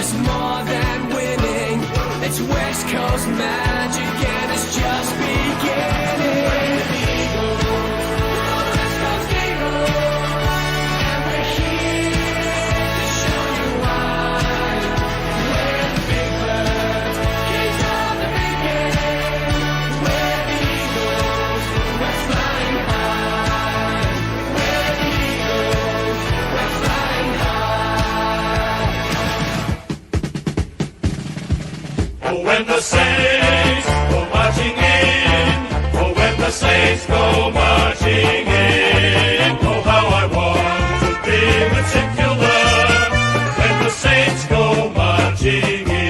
It's more than winning. It's West Coast magic and it's just beginning. We're the Eagles. West Coast Eagles. And we're here to show you why. We're the big birds, kings of the big game. We're the Eagles. We're flying high. We're the Eagles. We're flying high. Oh, when the Saints go marching in, oh, when the Saints go marching in, oh, how I want to be with St. KILDA, when the Saints go marching in.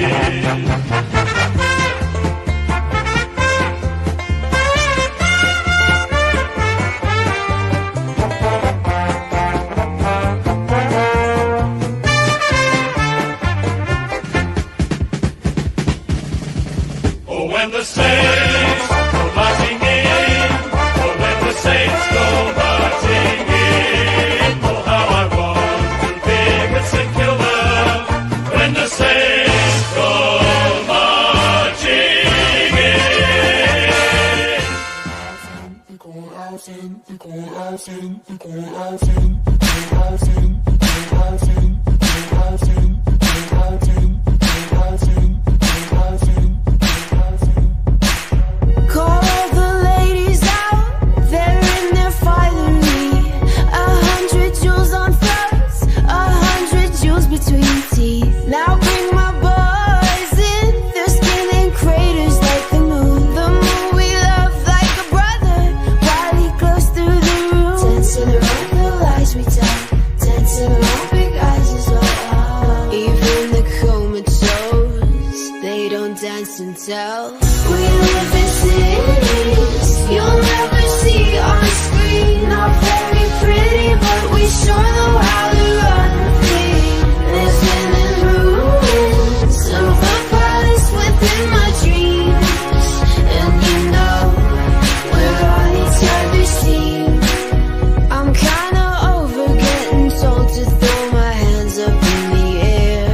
Oh, when the Saints go marching in, oh, when the Saints go marching in, oh, how I want to be with St. KILDA, when the Saints go marching Call all the ladies out, they're in their finery. 100 joules on flowers, 100 joules between teeth. Now bring my boys in, they're spinning craters like the moon. The moon we love like a brother, while he glows through the room. Dancing around the lies we tell, dancing around big eyes as well. Even the comatose, they don't dance and tell. We live in cities you'll never see on screen. Not very pretty, but we sure know how to run things. Living in ruins of a palace within my dreams. And you know, we're on each other's team. I'm kinda over getting told to throw my hands up in the air.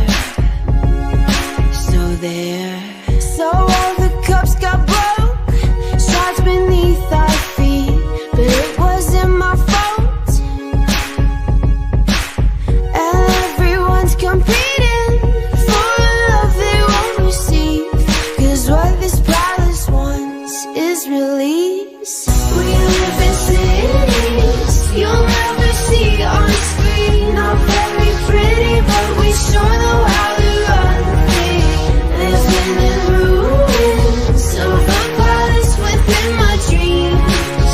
So there. So all the cups got broke, shards beneath our feet, but it wasn't my fault. And everyone's competing for a love they won't receive, 'cause what this palace wants is release. We live in cities you'll never see on screen. Not very pretty, but we sure know how to run things. Living in ruins of a palace within my dreams.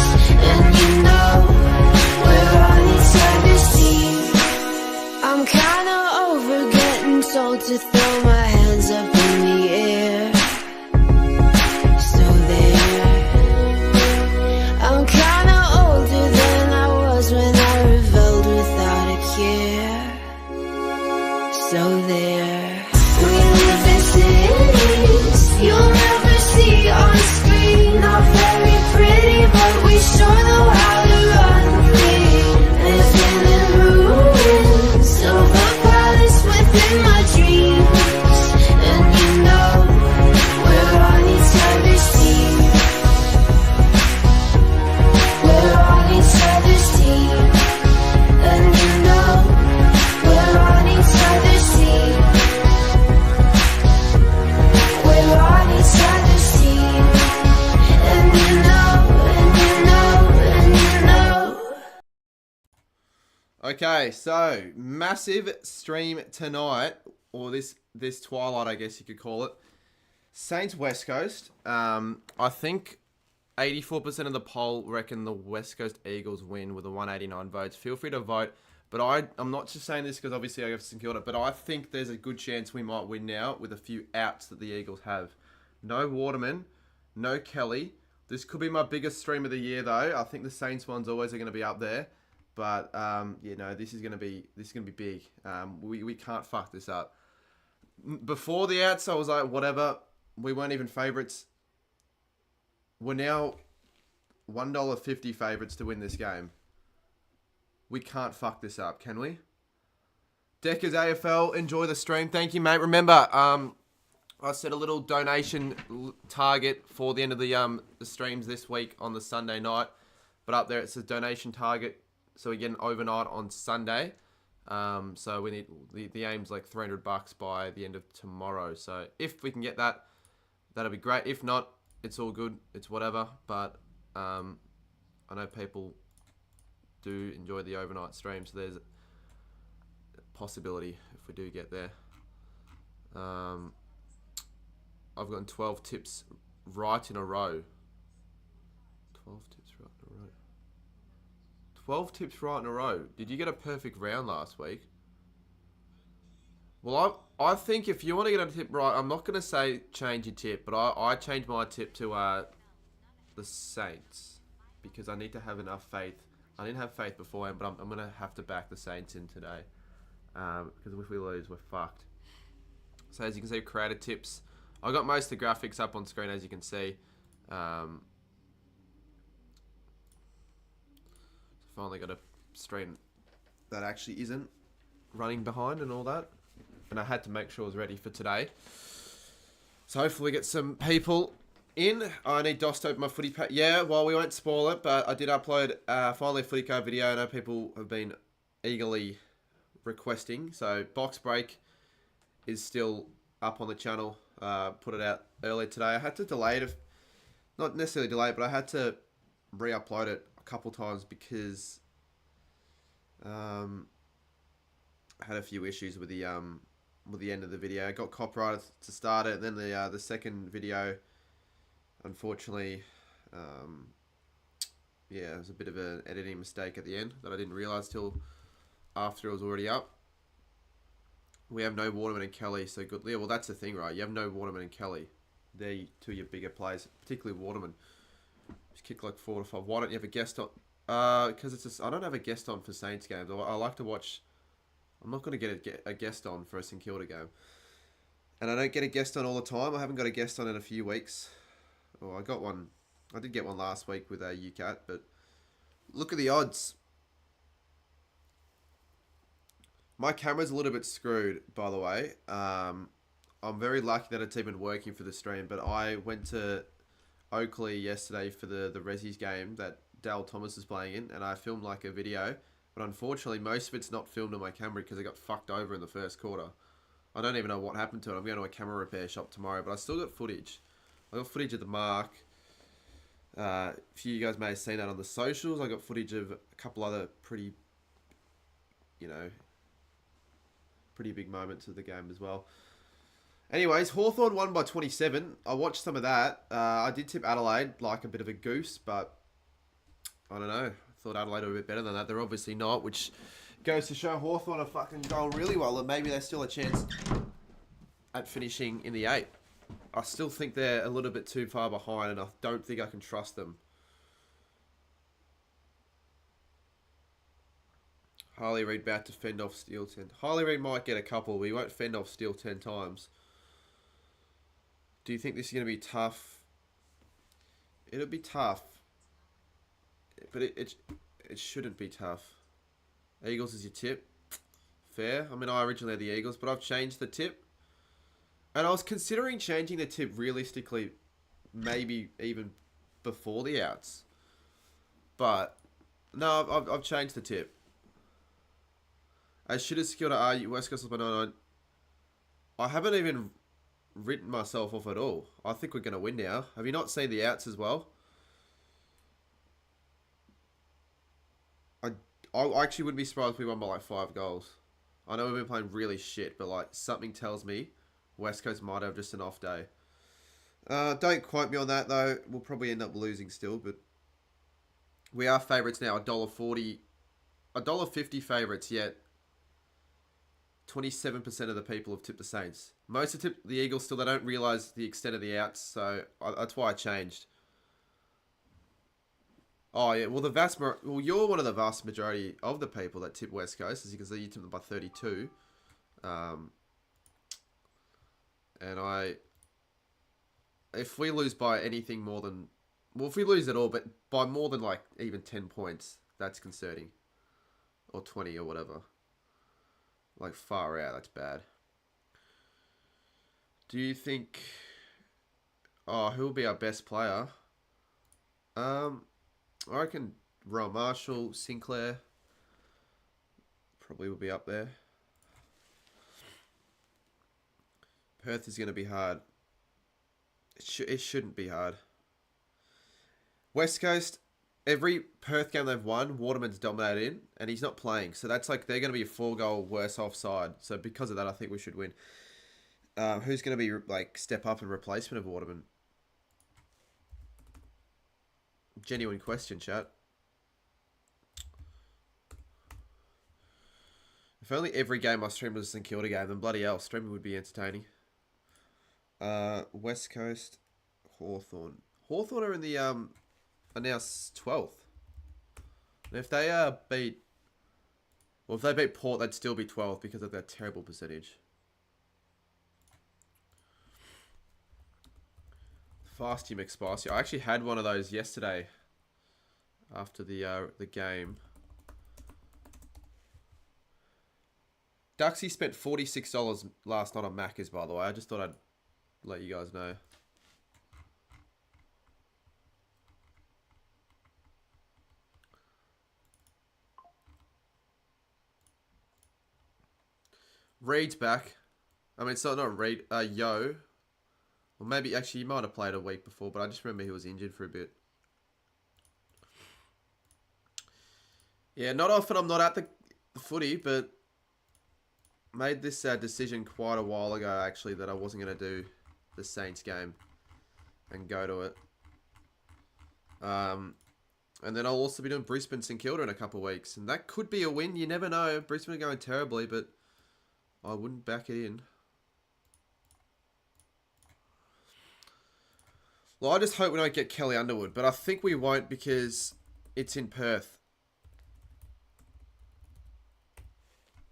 And you know, we're on each other's team. I'm kinda over getting told to throw my hands up in the air. So there. I'm kinda older than I was when I rebelled without a care. So there. We live in cities you'll never see on screen. Not very pretty, but we sure know how to run things. Living in ruins of a palace within my dreams. And you know, we're on each other's team. We're on each other's team. And you know, we're on each other's team. We're on each other's team. And you know, and you know, and you know. Okay, so massive stream tonight, or this twilight, I guess you could call it. Saints West Coast. I think 84% of the poll reckon the West Coast Eagles win with the 189 votes. Feel free to vote, but I'm not just saying this because obviously I have St Kilda, but I think there's a good chance we might win now with a few outs that the Eagles have. No Waterman, no Kelly. This could be my biggest stream of the year though. I think the Saints ones always are going to be up there. But this is gonna be big. We can't fuck this up. Before the outs, I was like, whatever. We weren't even favourites. We're now $1.50 favourites to win this game. We can't fuck this up, can we? Deckers AFL, enjoy the stream. Thank you, mate. Remember, I set a little donation target for the end of the streams this week on the Sunday night. But up there, it says donation target, so we get an overnight on Sunday. So we need the aim's like $300 by the end of tomorrow. So if we can get that, that'll be great. If not, it's all good. It's whatever. But I know people do enjoy the overnight stream, so there's a possibility if we do get there. I've gotten 12 tips right in a row. 12 tips right in a row. 12 tips right in a row. Did you get a perfect round last week? Well, I think if you want to get a tip right, I'm not going to say change your tip, but I changed my tip to the Saints because I need to have enough faith. I didn't have faith beforehand, but I'm going to have to back the Saints in today because if we lose, we're fucked. So as you can see, created tips. I got most of the graphics up on screen, as you can see. Finally got a stream that actually isn't running behind and all that. And I had to make sure it was ready for today. So hopefully we get some people in. I need DOS to open my footy pack. Yeah, well, we won't spoil it, but I did upload finally a footy card video. I know people have been eagerly requesting. So box break is still up on the channel. Put it out earlier today. I had to delay it, not necessarily delay it, but I had to re-upload it a couple times because I had a few issues with the end of the video. I got copyrighted to start it, and then the second video, unfortunately, yeah, it was a bit of an editing mistake at the end that I didn't realise till after it was already up. We have no Waterman and Kelly, so good. Yeah, well, that's the thing, right? You have no Waterman and Kelly. They're two of your bigger players, particularly Waterman. Just kick like 4 to 5. Why don't you have a guest on? Because it's just, I don't have a guest on for Saints games. I like to watch. I'm not going to get a guest on for a St Kilda game, and I don't get a guest on all the time. I haven't got a guest on in a few weeks. Oh, I got one. I did get one last week with a UCAT, but look at the odds. My camera's a little bit screwed, by the way. I'm very lucky that it's even working for the stream, but I went to Oakley yesterday for the Resi's game that Dale Thomas is playing in, and I filmed like a video, but unfortunately most of it's not filmed on my camera because it got fucked over in the first quarter. I don't even know what happened to it. I'm going to a camera repair shop tomorrow, but I still got footage. I got footage of the mark. A few of you guys may have seen that on the socials. I got footage of a couple other pretty, pretty big moments of the game as well. Anyways, Hawthorn won by 27. I watched some of that. I did tip Adelaide like a bit of a goose, but I don't know. I thought Adelaide were a bit better than that. They're obviously not, which goes to show Hawthorn are fucking going really well, and maybe there's still a chance at finishing in the 8. I still think they're a little bit too far behind, and I don't think I can trust them. Harley Reid about to fend off Steele 10. Harley Reid might get a couple, but he won't fend off Steele 10 times. Do you think this is going to be tough? It'll be tough. But it shouldn't be tough. Eagles is your tip. Fair. I mean, I originally had the Eagles, but I've changed the tip. And I was considering changing the tip realistically, maybe even before the outs. But, no, I've changed the tip. As shit as Skill to argue, West Coast by 99. I haven't even written myself off at all. I think we're going to win now. Have you not seen the outs as well? I actually wouldn't be surprised if we won by like 5 goals. I know we've been playing really shit, but like something tells me West Coast might have just an off day. Don't quote me on that though. We'll probably end up losing still, but we are favourites now. $1.40, $1.50 favourites yet. 27% of the people have tipped the Saints. Most have tipped the Eagles still. They don't realise the extent of the outs, so that's why I changed. Oh, yeah. Well, you're one of the vast majority of the people that tip West Coast. As you can see, you tipped them by 32. And if we lose by anything more than... Well, if we lose at all, but by more than, like, even 10 points, that's concerning. Or 20 or whatever. Like, far out. That's bad. Do you think... Oh, who will be our best player? I reckon Rowan Marshall, Sinclair probably will be up there. Perth is going to be hard. It shouldn't be hard. West Coast, every Perth game they've won, Waterman's dominated in, and he's not playing. So that's like they're going to be a 4-goal worse off side. So because of that, I think we should win. Who's going to be like step up in replacement of Waterman? Genuine question, chat. If only every game I streamed was a St Kilda game, then bloody hell, streaming would be entertaining. West Coast, Hawthorn. Hawthorn are in the are now 12th. And if they beat, well, if they beat Port, they'd still be 12th because of that terrible percentage. Fasty McSpicy. I actually had one of those yesterday after the game. Duxie spent $46 last night on Macca's, by the way. I just thought I'd let you guys know. Reed's back. I mean, so not Reed. Yo. Or maybe, actually, he might have played a week before, but I just remember he was injured for a bit. Yeah, not often I'm not at the footy, but made this decision quite a while ago, actually, that I wasn't going to do the Saints game and go to it. And then I'll also be doing Brisbane St Kilda in a couple of weeks. And that could be a win. You never know. Brisbane are going terribly, but I wouldn't back it in. Well, I just hope we don't get Kelly Underwood, but I think we won't because it's in Perth.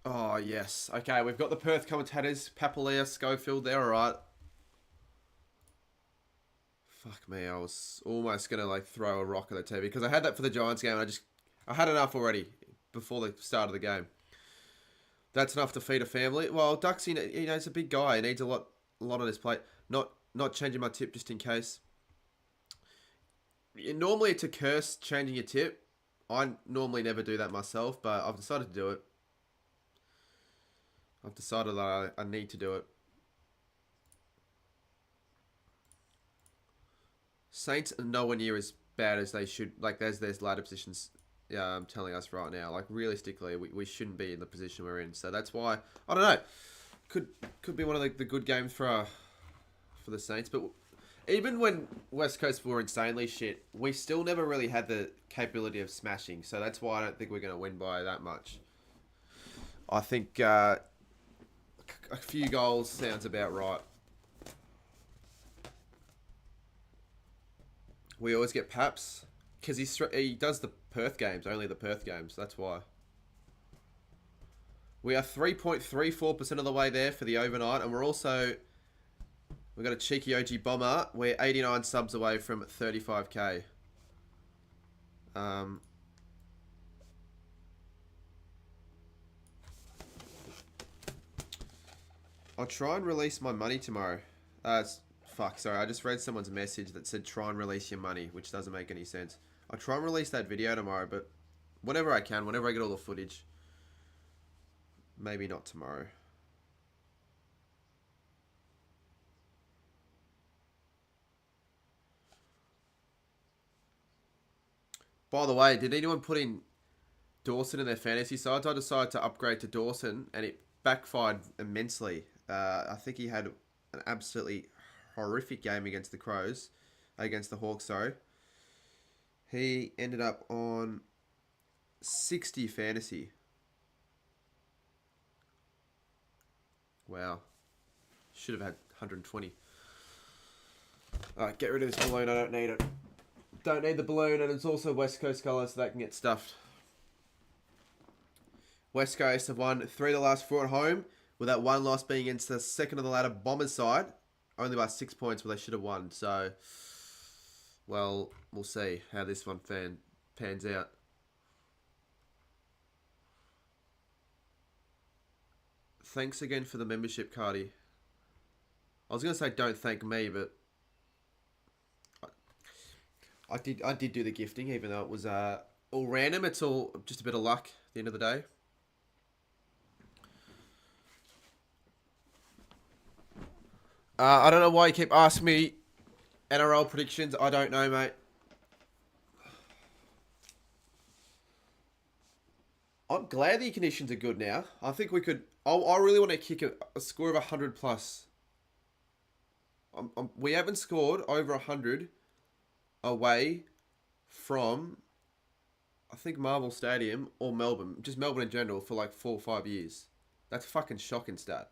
Oh, yes. Okay, we've got the Perth commentators. Papalia, Schofield, they're alright. Fuck me, I was almost going to like throw a rock at the TV because I had that for the Giants game and I had enough already before the start of the game. That's enough to feed a family. Well, Duxie, you know, he's a big guy. He needs a lot on his plate. Not changing my tip just in case. Normally it's a curse changing your tip. I normally never do that myself, but I've decided to do it. I've decided that I need to do it. Saints are nowhere near as bad as they should. Like, there's ladder positions telling us right now. Like, realistically, we shouldn't be in the position we're in. So that's why, I don't know. Could be one of the good games for the Saints. But even when West Coast were insanely shit, we still never really had the capability of smashing. So that's why I don't think we're going to win by that much. I think a few goals sounds about right. We always get Paps because he does the Perth games, only the Perth games. That's why. We are 3.34% of the way there for the overnight, and we've got a cheeky OG bomber. We're 89 subs away from 35k. I'll try and release my money tomorrow. Fuck, sorry, I just read someone's message that said try and release your money, which doesn't make any sense. I'll try and release that video tomorrow, but whenever I can, whenever I get all the footage. Maybe not tomorrow. By the way, did anyone put in Dawson in their fantasy sides? I decided to upgrade to Dawson, and it backfired immensely. I think he had an absolutely horrific game against the Hawks, sorry. He ended up on 60 fantasy. Wow. Should have had 120. Alright, get rid of this balloon. I don't need it. Don't need the balloon, and it's also West Coast colours, so that can get stuffed. West Coast have won 3 of the last 4 at home, with that one loss being against the second of the ladder Bombers side. Only by 6 points where they should have won. So, well, we'll see how this one pans out. Thanks again for the membership, Cardi. I was gonna say don't thank me, but I did do the gifting, even though it was all random. It's all just a bit of luck at the end of the day. I don't know why you keep asking me NRL predictions. I don't know, mate. I'm glad the conditions are good now. I think we could... I really want to kick a score of 100 plus. We haven't scored over 100 away from, I think, Marvel Stadium or Melbourne. Just Melbourne in general for like 4 or 5 years. That's a fucking shocking stat.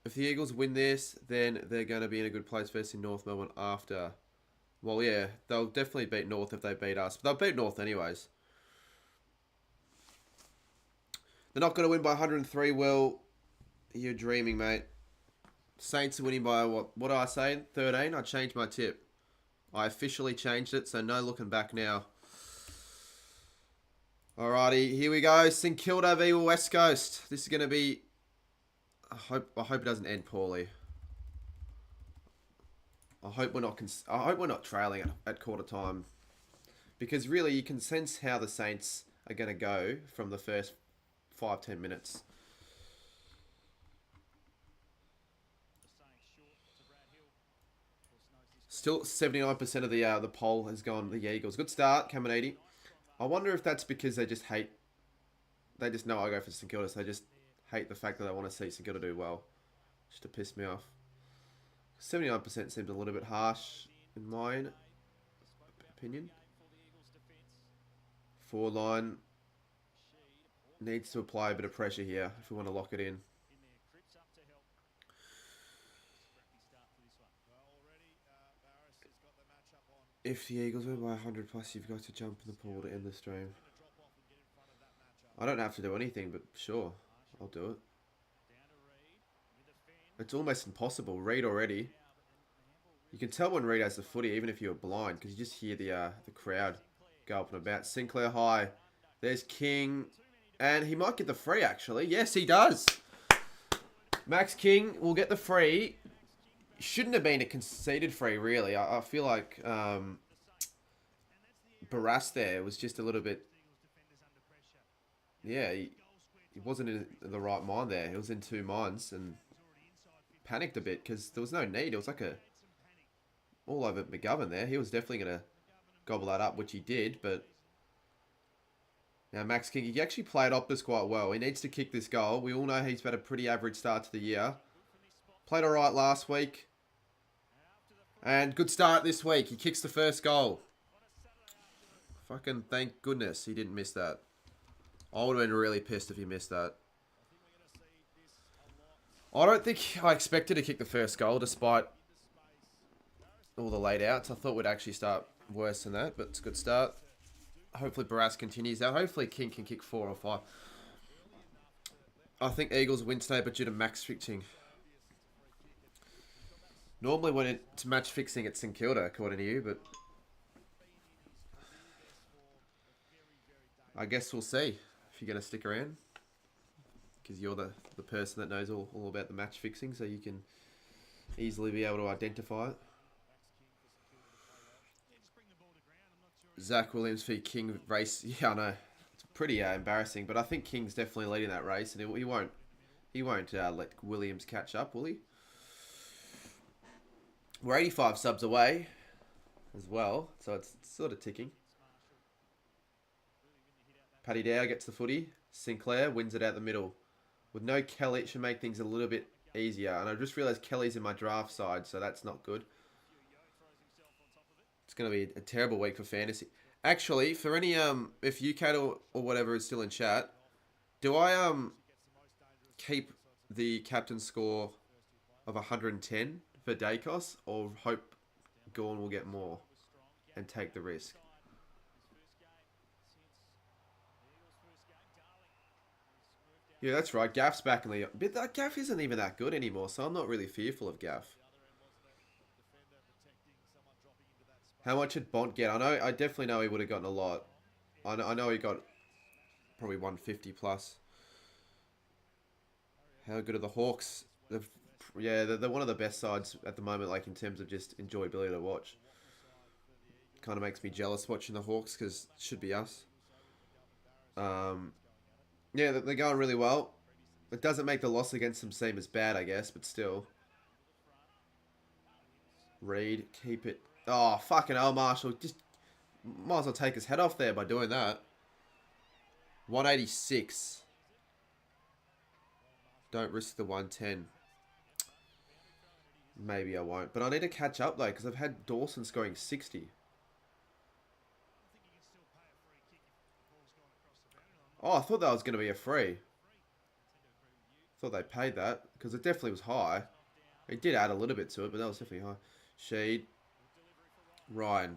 If the Eagles win this, then they're going to be in a good place versus North Melbourne after. Well, yeah, they'll definitely beat North if they beat us. But they'll beat North anyways. They're not going to win by 103. Well, you're dreaming, mate. Saints are winning by, what did I say? 13? I changed my tip. I officially changed it, so no looking back now. Alrighty, here we go. St Kilda v West Coast. This is going to be... I hope it doesn't end poorly. I hope we're not trailing at quarter time. Because really, you can sense how the Saints are going to go from the first 5-10 minutes. Still 79% of the poll has gone the Eagles. Good start, Caminiti. I wonder if that's because they just hate... They just know I go for St Kilda, so they just hate the fact that I want to see St Kilda do well. Just to piss me off. 79% seems a little bit harsh, in my opinion. Forward line needs to apply a bit of pressure here if we want to lock it in. If the Eagles win by 100 plus, you've got to jump in the pool to end the stream. I don't have to do anything, but sure, I'll do it. It's almost impossible. Reed already. You can tell when Reed has the footy, even if you're blind, because you just hear the crowd go up and about. Sinclair high. There's King. And he might get the free, actually. Yes, he does. Max King will get the free. Shouldn't have been a conceded free, really. I feel like Barras there was just a little bit... Yeah, he wasn't in the right mind there. He was in two minds and panicked a bit because there was no need. It was like all over McGovern there. He was definitely going to gobble that up, which he did, but... Now, Max King, he actually played Optus quite well. He needs to kick this goal. We all know he's had a pretty average start to the year. Played all right last week. And good start this week. He kicks the first goal. Fucking thank goodness he didn't miss that. I would have been really pissed if he missed that. I don't think I expected to kick the first goal despite all the laid outs. I thought we'd actually start worse than that, but it's a good start. Hopefully Barras continues that. Hopefully King can kick 4 or 5. I think Eagles win today, but due to max fixing. Normally when it's match fixing, it's St Kilda, according to you, but... I guess we'll see if you're going to stick around. Because you're the person that knows all about the match fixing, so you can easily be able to identify it. Zach Williams v King race. Yeah, I know. It's pretty embarrassing, but I think King's definitely leading that race, and he won't let Williams catch up, will he? We're 85 subs away as well, so it's sort of ticking. Paddy Dow gets the footy. Sinclair wins it out the middle. With no Kelly, it should make things a little bit easier. And I just realised Kelly's in my draft side, so that's not good. It's going to be a terrible week for fantasy. Actually, for any, if UCAT or whatever is still in chat, do I, keep the captain score of 110 for Dacos, or hope Gorn will get more and take the risk? Yeah, that's right. Gaff's back in the... But that Gaff isn't even that good anymore, so I'm not really fearful of Gaff. How much did Bont get? I definitely know he would have gotten a lot. I know he got probably 150 plus. How good are the Hawks? They're one of the best sides at the moment, like in terms of just enjoyability to watch. Kind of makes me jealous watching the Hawks because it should be us. Yeah, they're going really well. It doesn't make the loss against them seem as bad, I guess, but still. Reed, keep it. Oh, fucking hell, Marshall. Just might as well take his head off there by doing that. 186. Don't risk the 110. Maybe I won't. But I need to catch up, though, because I've had Dawson scoring 60. Oh, I thought that was going to be a free. Thought they paid that, because it definitely was high. It did add a little bit to it, but that was definitely high. Sheed. Ryan.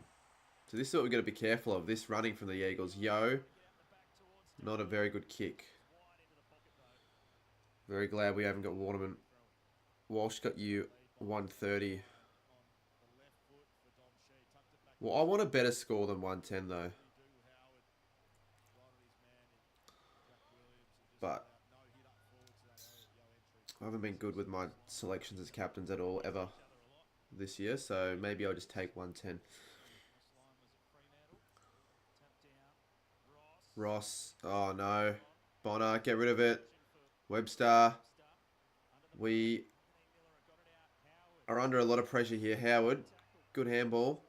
So this is what we've got to be careful of. This running from the Eagles. Yo. Not a very good kick. Very glad we haven't got Waterman. Walsh got you 130. Well, I want a better score than 110, though. But I haven't been good with my selections as captains at all, ever, this year. So maybe I'll just take 110. Ross. Oh, no. Bonner, get rid of it. Webster. We are under a lot of pressure here. Howard. Good handball.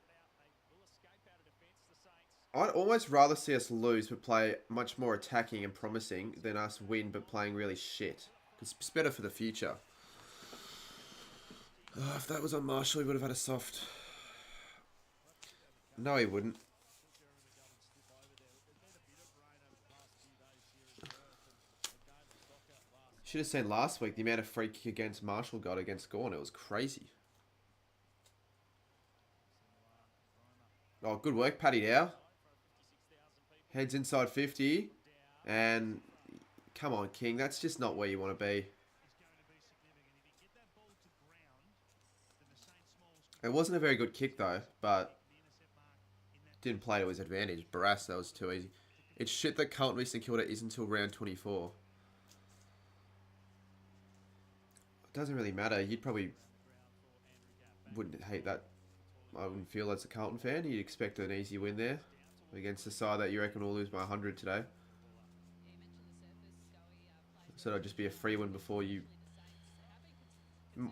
I'd almost rather see us lose but play much more attacking and promising than us win but playing really shit. It's better for the future. Oh, if that was on Marshall, he would have had a soft. No, he wouldn't. Should have seen last week the amount of free kick against Marshall got against Gorn. It was crazy. Oh, good work, Paddy Dow. Heads inside 50. And come on, King. That's just not where you want to be. It wasn't a very good kick, though, but didn't play to his advantage. Barras, that was too easy. It's shit that Carlton v St Kilda is until round 24. It doesn't really matter. You'd probably wouldn't hate that. I wouldn't feel as a Carlton fan. You'd expect an easy win there against the side that you reckon will lose by 100 today. So it'll just be a free win before you...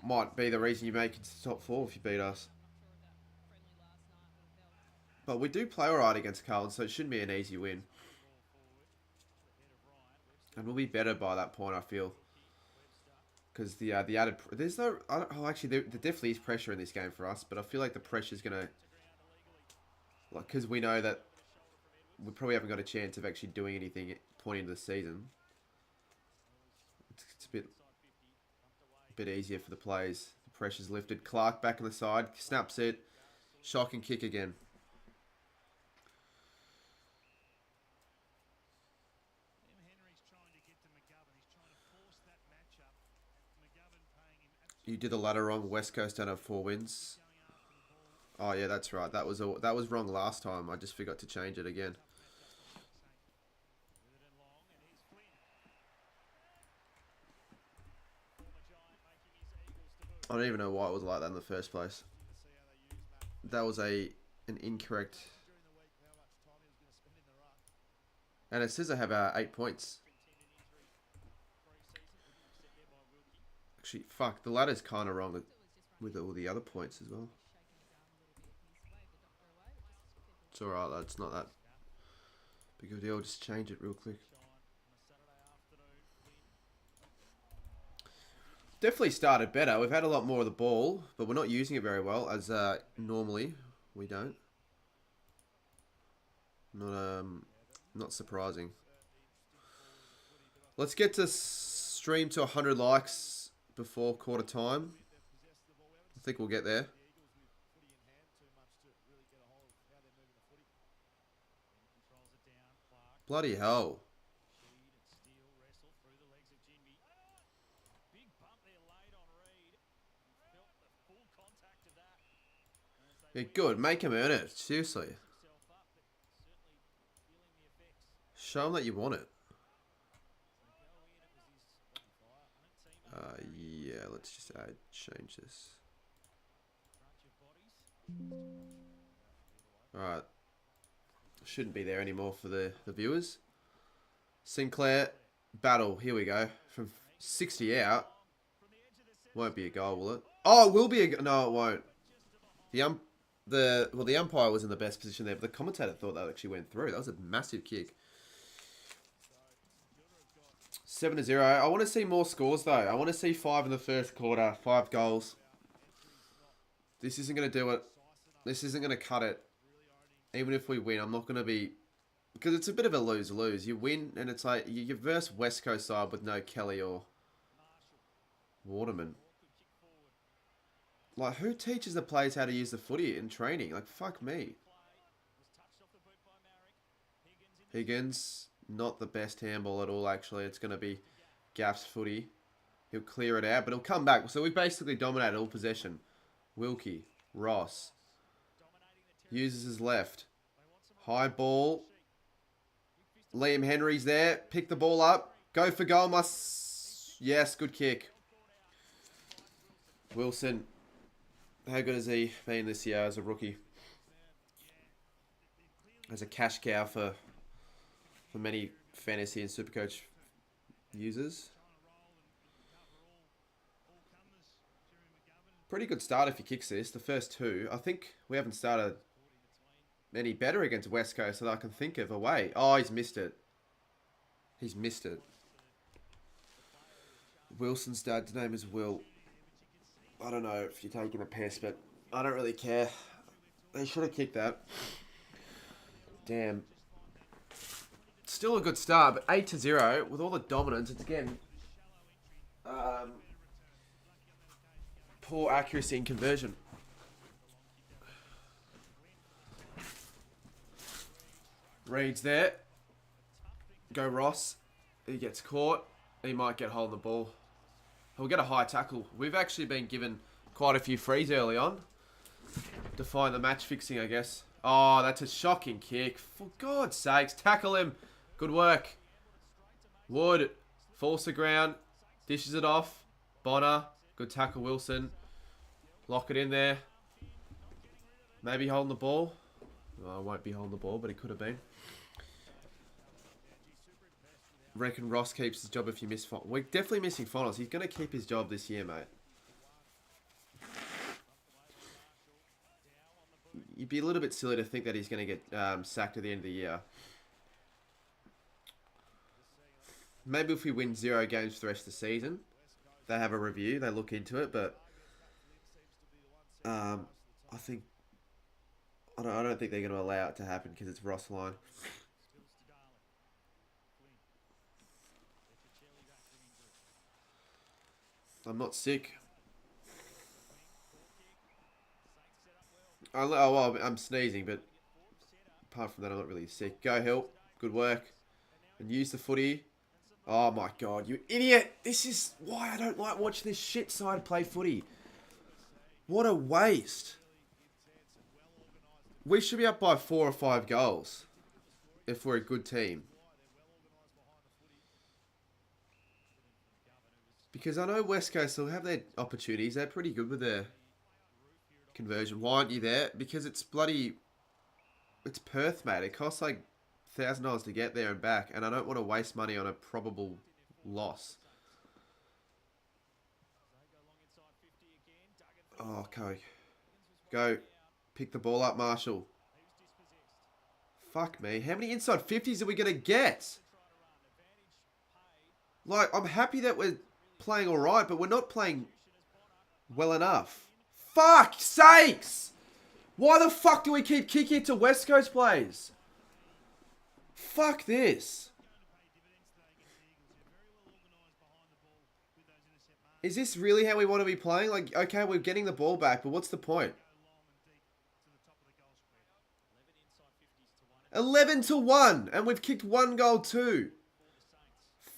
Might be the reason you make it to the top 4 if you beat us. But we do play alright against Carlton, so it shouldn't be an easy win. And we'll be better by that point, I feel. Because the added... There's no... actually, there definitely is pressure in this game for us, but I feel like the pressure's going to... Like, because we know that we probably haven't got a chance of actually doing anything at point into the season. It's a bit easier for the players. The pressure's lifted. Clark back on the side. Snaps it. Shocking kick again. You did the ladder wrong. West Coast don't have 4 wins. Oh yeah, that's right. That was wrong last time. I just forgot to change it again. I don't even know why it was like that in the first place. That was an incorrect. And it says I have 8 points. Actually, fuck, the ladder's kind of wrong with all the other points as well. It's alright, that's not that big of a deal. I'll just change it real quick. Definitely started better. We've had a lot more of the ball, but we're not using it very well, as normally we don't. Not surprising. Let's get to stream to 100 likes before quarter time. I think we'll get there. Bloody hell. Yeah, good. Make him earn it. Seriously. Show him that you want it. let's just change this. Alright. Shouldn't be there anymore for the viewers. Sinclair, battle. Here we go. From 60 out. Won't be a goal, will it? Oh, it will be a... No, it won't. The umpire was in the best position there, but the commentator thought that actually went through. That was a massive kick. 7-0. I want to see more scores, though. I want to see 5 in the first quarter. 5 goals. This isn't going to do it. This isn't going to cut it. Even if we win, I'm not going to be... Because it's a bit of a lose-lose. You win, and it's like... You verse West Coast side with no Kelly or Waterman. Like, who teaches the players how to use the footy in training? Like, fuck me. Higgins, not the best handball at all, actually. It's going to be Gaff's footy. He'll clear it out, but he'll come back. So we basically dominated all possession. Wilkie, Ross. Uses his left. High ball. Liam Henry's there. Pick the ball up. Go for goal. Yes, good kick. Wilson. How good has he been this year as a rookie? As a cash cow for many fantasy and supercoach users. Pretty good start if he kicks this. The first 2. I think we haven't started any better against West Coast that I can think of away. Oh, he's missed it. He's missed it. Wilson's dad's name is Will. I don't know if you're taking a piss, but I don't really care. They should have kicked that. Damn. Still a good start, but 8-0 with all the dominance. It's again poor accuracy in conversion. Reed's there. Go Ross. He gets caught. He might get hold of the ball. He'll get a high tackle. We've actually been given quite a few frees early on. Define the match fixing, I guess. Oh, that's a shocking kick. For God's sakes, tackle him. Good work. Wood falls to ground. Dishes it off. Bonner. Good tackle, Wilson. Lock it in there. Maybe holding the ball. Oh, I won't be holding the ball, but he could have been. Reckon Ross keeps his job if you miss finals. We're definitely missing finals. He's going to keep his job this year, mate. You'd be a little bit silly to think that he's going to get sacked at the end of the year. Maybe if we win 0 games for the rest of the season, they have a review, they look into it, but I don't think they're going to allow it to happen because it's Ross line. I'm not sick. I'm sneezing, but apart from that, I'm not really sick. Go Hill. Good work. And use the footy. Oh my God, you idiot. This is why I don't like watching this shit side play footy. What a waste. We should be up by 4 or 5 goals if we're a good team. Because I know West Coast will have their opportunities. They're pretty good with their conversion. Why aren't you there? Because it's bloody... It's Perth, mate. It costs like $1,000 to get there and back. And I don't want to waste money on a probable loss. Oh, okay. Go. Pick the ball up, Marshall. Fuck me. How many inside 50s are we going to get? Like, I'm happy that we're playing alright, but we're not playing well enough. Fuck sakes! Why the fuck do we keep kicking it to West Coast players? Fuck this. Is this really how we want to be playing? Like, okay, we're getting the ball back, but what's the point? 11-1, and we've kicked 1 goal too.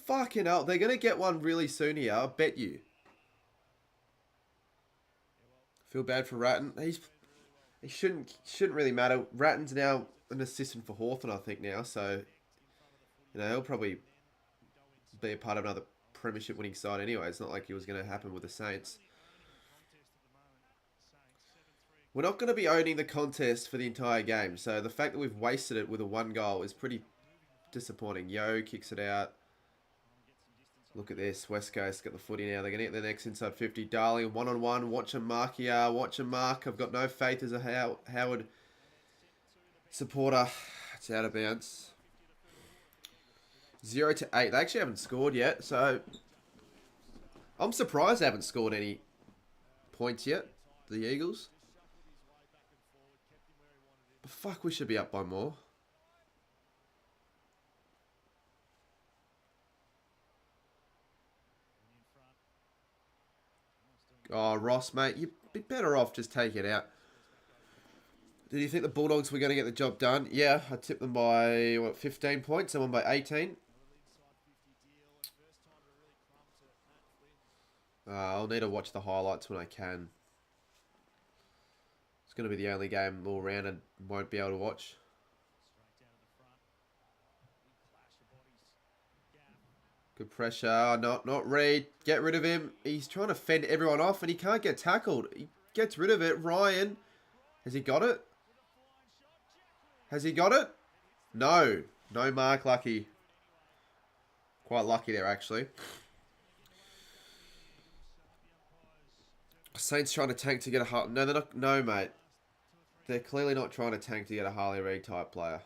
Fucking hell, they're going to get one really soon here, I bet you. Feel bad for Ratton. He shouldn't really matter. Ratton's now an assistant for Hawthorn, I think now, so you know he'll probably be a part of another premiership winning side anyway. It's not like it was going to happen with the Saints. We're not going to be owning the contest for the entire game. So the fact that we've wasted it with a 1 goal is pretty disappointing. Yo kicks it out. Look at this. West Coast got the footy now. They're going to get the next inside 50. Darling, one-on-one. Watch him mark here. Watch him mark. I've got no faith as a Howard supporter. It's out of bounds. 0-8. They actually haven't scored yet. So I'm surprised they haven't scored any points yet. The Eagles. But fuck, we should be up by more. Oh, Ross, mate, you'd be better off just taking it out. Did you think the Bulldogs were going to get the job done? Yeah, I tipped them by, what, 15 points? Someone by 18. I'll need to watch the highlights when I can. It's going to be the only game all round and won't be able to watch. Good pressure. Not Reed. Get rid of him. He's trying to fend everyone off and he can't get tackled. He gets rid of it. Ryan. Has he got it? Has he got it? No. No mark. Lucky. Quite lucky there, actually. Saints trying to tank to get a... No, they're not... No, mate. They're clearly not trying to tank to get a Harley Reid type player.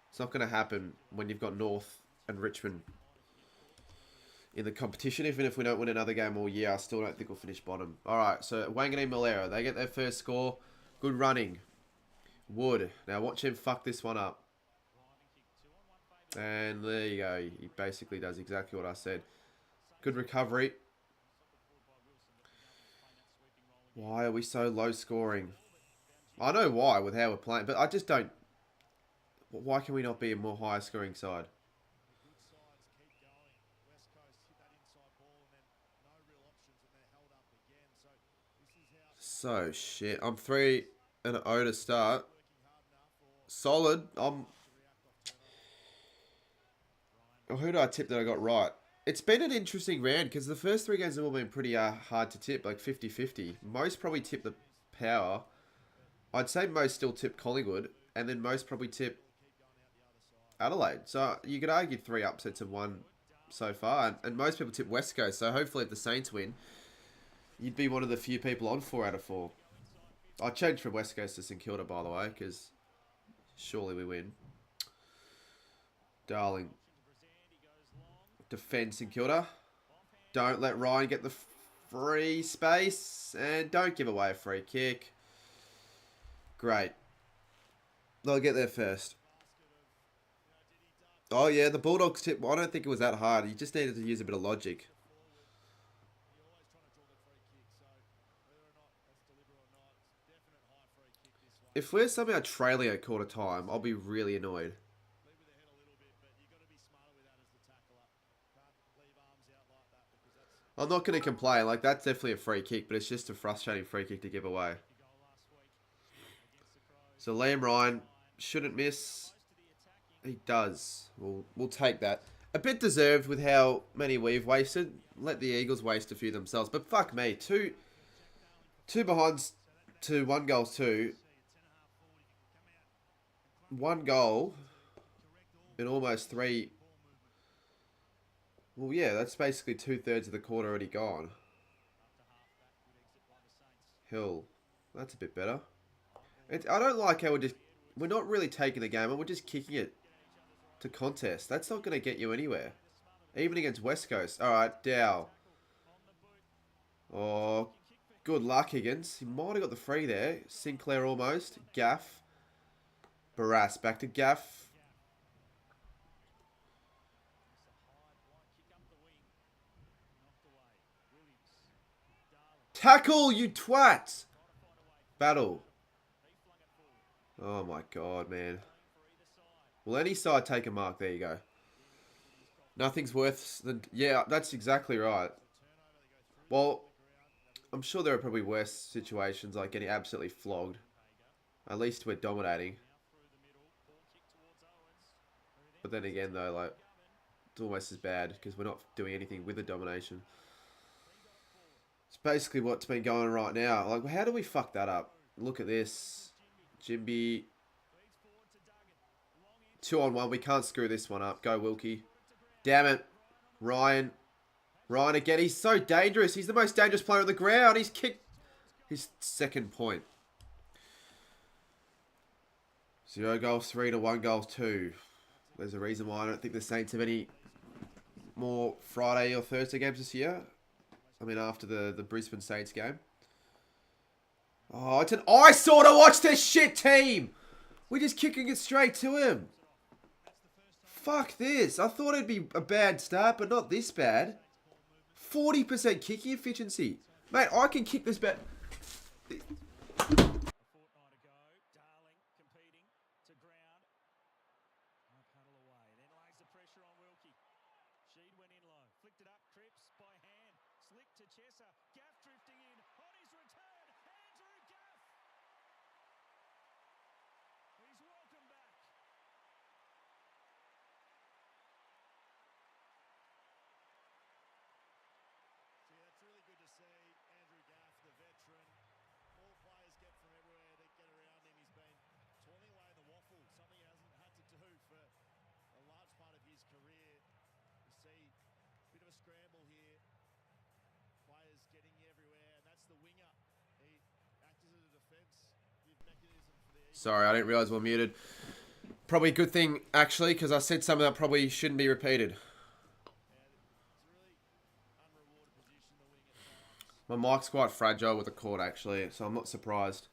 It's not going to happen when you've got North and Richmond in the competition. Even if we don't win another game all year, I still don't think we'll finish bottom. Alright, so Wanganeen Malera, they get their first score. Good running. Wood. Now watch him fuck this one up. And there you go. He basically does exactly what I said. Good recovery. Why are we so low scoring? I know why with how we're playing, but I just don't... Why can we not be a more higher scoring side? So, shit. I'm 3-0 to start. Solid. Who did I tip that I got right? It's been an interesting round because the first 3 games have all been pretty hard to tip, like 50-50. Most probably tip the Power. I'd say most still tip Collingwood, and then most probably tip Adelaide. So you could argue 3 upsets and 1 so far, and most people tip West Coast. So hopefully if the Saints win, you'd be one of the few people on 4 out of 4. I changed from West Coast to St Kilda, by the way, because surely we win. Darling. Defend St Kilda. Don't let Ryan get the free space, and don't give away a free kick. Great. They'll get there first. Oh yeah, the Bulldogs tip. Well, I don't think it was that hard. You just needed to use a bit of logic. If we're somehow trailing at quarter time, I'll be really annoyed. I'm not going to complain. Like, that's definitely a free kick, but it's just a frustrating free kick to give away. So Liam Ryan shouldn't miss. He does. We'll take that. A bit deserved with how many we've wasted. Let the Eagles waste a few themselves. But fuck me. Two behinds to 1 goal 2. 1 goal in almost 3. Well, yeah, that's basically 2/3 of the quarter already gone. Hill. That's a bit better. I don't like how we're not really taking the game and we're just kicking it to contest. That's not going to get you anywhere. Even against West Coast. Alright, Dow. Oh, good luck, Higgins. He might have got the free there. Sinclair almost. Gaff. Barras. Back to Gaff. Tackle, you twat! Battle. Oh my god, man. Will any side take a mark? There you go. Nothing's worse than... Yeah, that's exactly right. Well, I'm sure there are probably worse situations, like getting absolutely flogged. At least we're dominating. But then again, though, like... It's almost as bad because we're not doing anything with the domination. It's basically what's been going right now. Like, how do we fuck that up? Look at this. Jimby. 2-on-1. We can't screw this one up. Go, Wilkie. Damn it. Ryan. Ryan again. He's so dangerous. He's the most dangerous player on the ground. He's kicked his second point. 0 goals 3 to 1 goals 2. There's a reason why I don't think the Saints have any more Friday or Thursday games this year. I mean, after the Brisbane Saints game. Oh, it's an eyesore to watch this shit team. We're just kicking it straight to him. Fuck this. I thought it'd be a bad start, but not this bad. 40% kicking efficiency. Mate, I can kick this bad. Sorry, I didn't realise we were muted. Probably a good thing, actually, because I said something that probably shouldn't be repeated. My mic's quite fragile with the cord, actually, so I'm not surprised.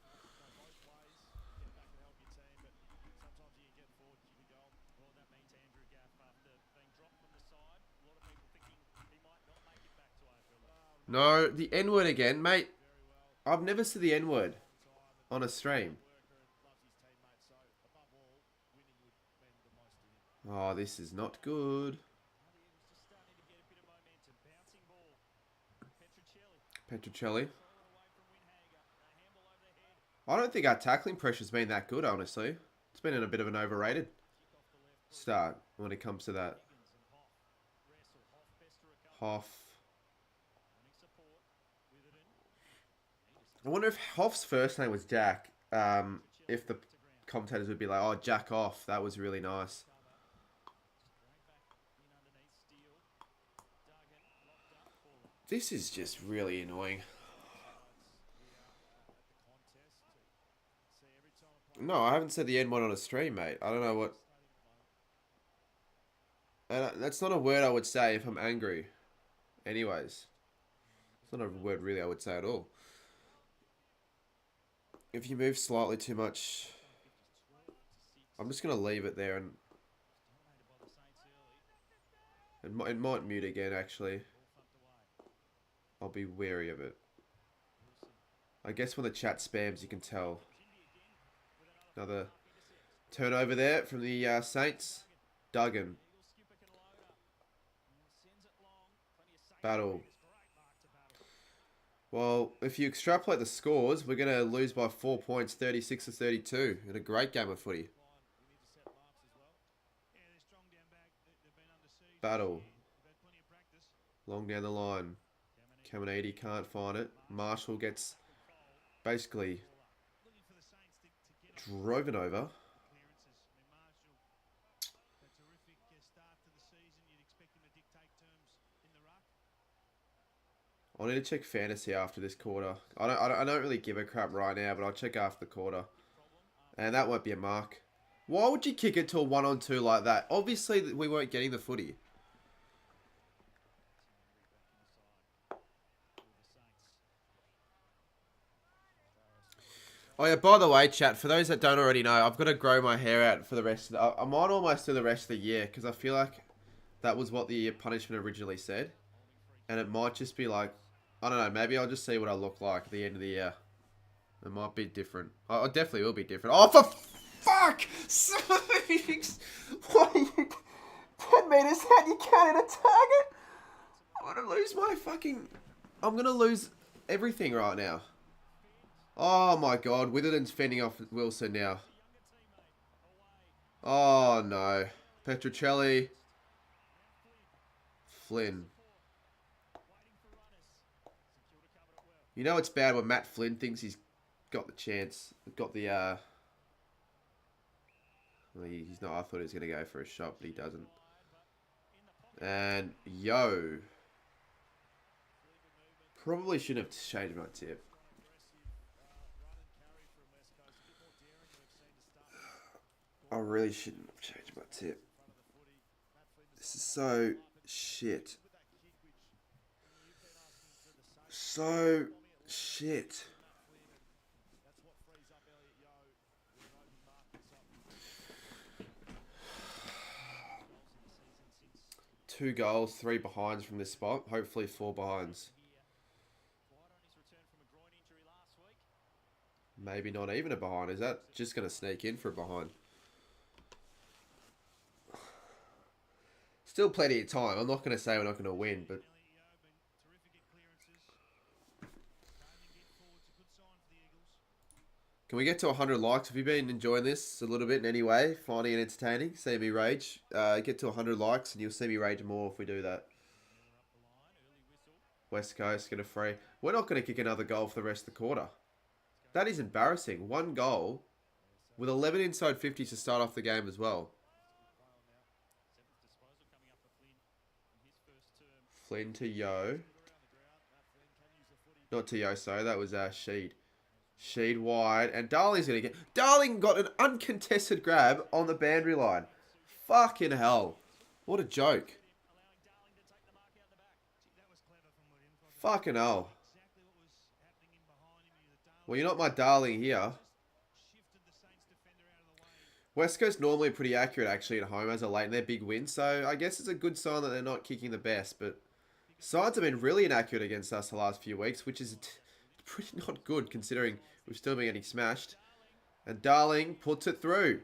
No, the N-word again, mate. I've never said the N-word on a stream. Oh, this is not good. Petruccelli. I don't think our tackling pressure's been that good, honestly. It's been in a bit of an overrated start when it comes to that. Hoff. I wonder if Hoff's first name was Jack. If the commentators would be like, oh, Jack off. That was really nice. This is just really annoying. No, I haven't said the N-word on a stream, mate. I don't know what... That's not a word I would say if I'm angry. Anyways. It's not a word really I would say at all. If you move slightly too much... I'm just going to leave it there and... It might mute again, actually. I'll be wary of it. I guess when the chat spams, you can tell. Another turnover there from the Saints. Duggan. Battle. Well, if you extrapolate the scores, we're going to lose by 4 points, 36 to 32, in a great game of footy. Battle. Long down the line. Caminiti can't find it. Marshall gets basically driven over. I need to check fantasy after this quarter. I don't really give a crap right now, but I'll check after the quarter. And that won't be a mark. Why would you kick it to a 1-on-2 like that? Obviously, we weren't getting the footy. Oh yeah, by the way, chat, for those that don't already know, I've got to grow my hair out for the rest of the... I might almost do the rest of the year, because I feel like that was what the punishment originally said. And it might just be like, I don't know, maybe I'll just see what I look like at the end of the year. It might be different. Oh, it definitely will be different. Oh, for fuck! What are you... 10 meters out, you can't hit a target? I'm going to lose my fucking... I'm going to lose everything right now. Oh my god, Witherden's fending off Wilson now. Oh no. Petruccelli. Flynn. You know it's bad when Matt Flynn thinks he's got the chance. Got the, well, he's not. I thought he was going to go for a shot, but he doesn't. And, yo. Probably shouldn't have changed my tip. I really shouldn't have changed my tip. This is so shit. So shit. Two goals, 3 behinds from this spot. Hopefully 4 behinds. Maybe not even a behind. Is that just going to sneak in for a behind? Still plenty of time. I'm not going to say we're not going to win, but... Can we get to 100 likes? Have you been enjoying this a little bit in any way? Finding it entertaining? See me rage? Get to 100 likes and you'll see me rage more if we do that. West Coast, get a free. We're not going to kick another goal for the rest of the quarter. That is embarrassing. 1 goal with 11 inside 50s to start off the game as well. Flynn to Yo. Not to Yo, sorry. That was Sheed. Sheed wide. And Darling's going to get... Darling got an uncontested grab on the boundary line. Fucking hell. What a joke. Fucking hell. Well, you're not my darling here. West Coast normally pretty accurate actually at home as a late in their big win. So I guess it's a good sign that they're not kicking the best. But sides have been really inaccurate against us the last few weeks, which is pretty not good considering we've still been getting smashed. And Darling puts it through.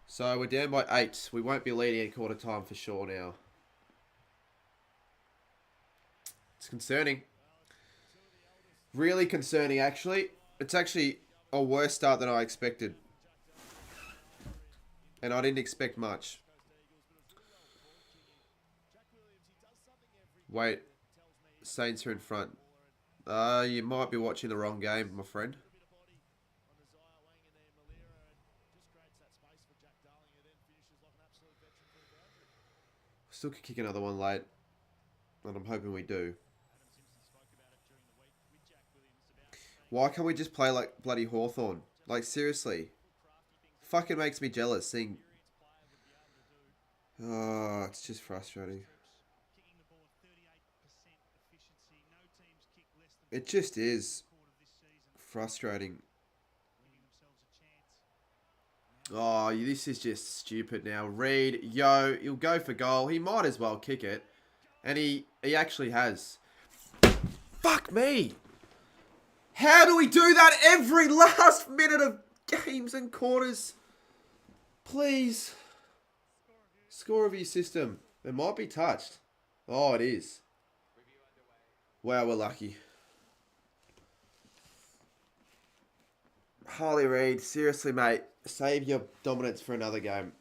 So we're down by 8. We won't be leading at quarter time for sure now. It's concerning. Really concerning, actually. It's actually a worse start than I expected. And I didn't expect much. Wait. Saints are in front. You might be watching the wrong game, my friend. Still could kick another one late. And I'm hoping we do. Why can't we just play like bloody Hawthorn? Like, seriously. Fucking makes me jealous seeing... Oh, it's just frustrating. It just is frustrating. Oh, this is just stupid now. Reed, Yo, he'll go for goal. He might as well kick it. And he actually has. Fuck me! How do we do that every last minute of games and quarters? Please. Score review system. It might be touched. Oh, it is. Wow, we're lucky. Harley Reid, seriously, mate. Save your dominance for another game.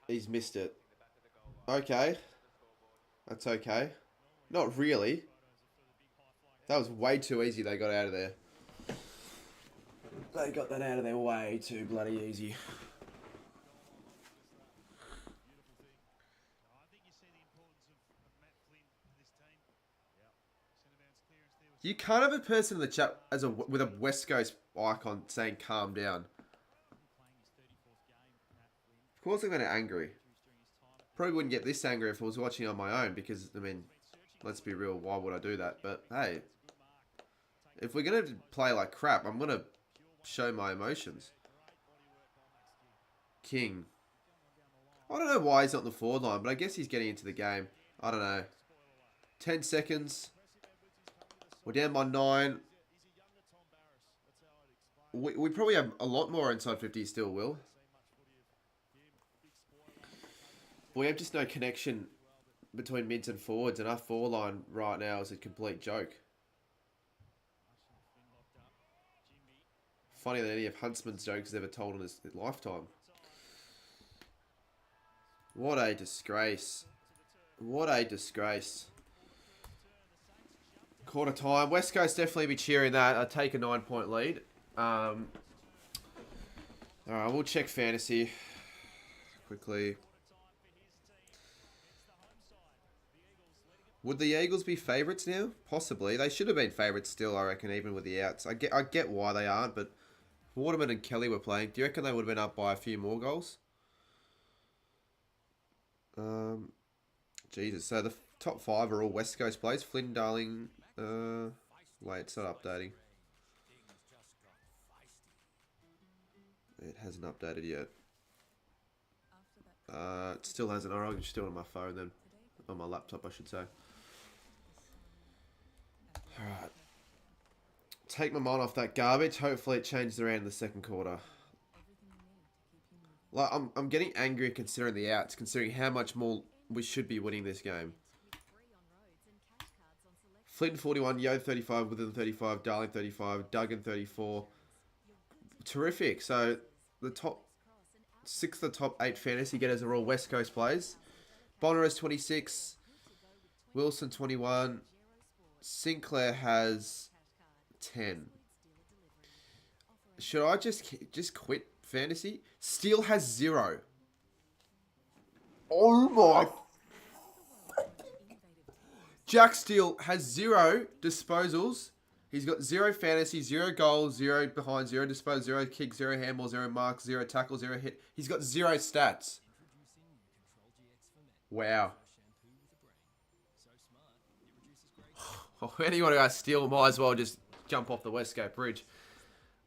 He's missed it. Okay. That's okay. Not really. That was way too easy they got out of there. They got that out of there way too bloody easy. You can't have a person in the chat with a West Coast icon saying calm down. Of course I'm going to get angry. Probably wouldn't get this angry if I was watching on my own because, I mean, let's be real, why would I do that? But, hey, if we're going to play like crap, I'm going to show my emotions. King. I don't know why he's not on the forward line, but I guess he's getting into the game. I don't know. 10 seconds. We're down by 9. We probably have a lot more inside 50 still, Will. We have just no connection between mids and forwards, and our forward line right now is a complete joke. Funnier than any of Huntsman's jokes he's ever told in his lifetime. What a disgrace. What a disgrace. Quarter time. West Coast definitely be cheering that. I take a 9-point lead. Alright, we'll check fantasy quickly. Would the Eagles be favourites now? Possibly. They should have been favourites still, I reckon, even with the outs. I get why they aren't, but Waterman and Kelly were playing. Do you reckon they would have been up by a few more goals? Jesus. So the top 5 are all West Coast players. Flynn, Darling. Wait, it's not updating. It hasn't updated yet. It still hasn't. Alright, I'm just doing it on my phone then. On my laptop, I should say. Alright. Take my mind off that garbage. Hopefully it changes around in the second quarter. Like, I'm getting angry considering the outs, considering how much more we should be winning this game. Flynn 41, Yo 35, Within 35, Darling 35, Duggan 34. Terrific. So the top 6 of the top 8 fantasy getters are all West Coast players. Bonner has 26. Wilson 21. Sinclair has 10. Should I just quit fantasy? Steele has 0. Oh my. Jack Steele has 0 disposals. He's got 0 fantasy, 0 goals, 0 behind, 0 disposals, 0 kicks, 0 handball, 0 marks, 0 tackles, 0 hit. He's got 0 stats. Wow. Anyone who has Steele might as well just jump off the Westgate Bridge.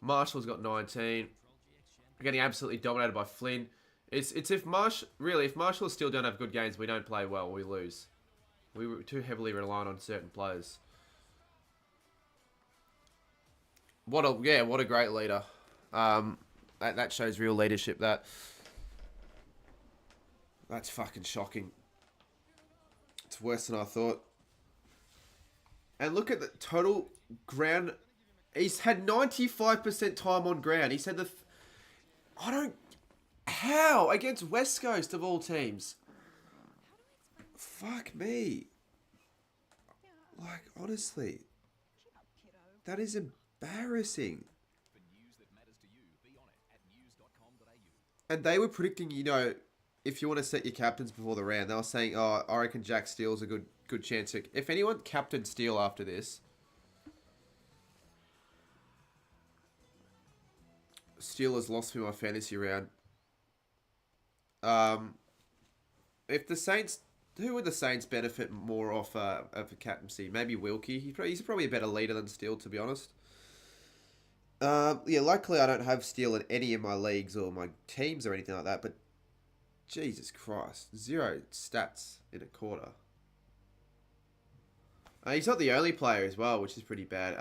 Marshall's got 19. Getting absolutely dominated by Flynn. It's if Marshall and Steele don't have good games, we don't play well, we lose. We were too heavily reliant on certain players. What a great leader. That shows real leadership. That's fucking shocking. It's worse than I thought. And look at the total ground. He's had 95% time on ground. He said how? Against West Coast of all teams. Fuck me. Like, honestly. That is embarrassing. And they were predicting, if you want to set your captains before the round, they were saying, oh, I reckon Jack Steele's a good chance. If anyone captained Steele after this, Steele has lost me my fantasy round. If the Saints, who would the Saints benefit more off of a captaincy? Maybe Wilkie. He's probably a better leader than Steele, to be honest. Luckily I don't have Steele in any of my leagues or my teams or anything like that, but Jesus Christ, 0 stats in a quarter. He's not the only player as well, which is pretty bad.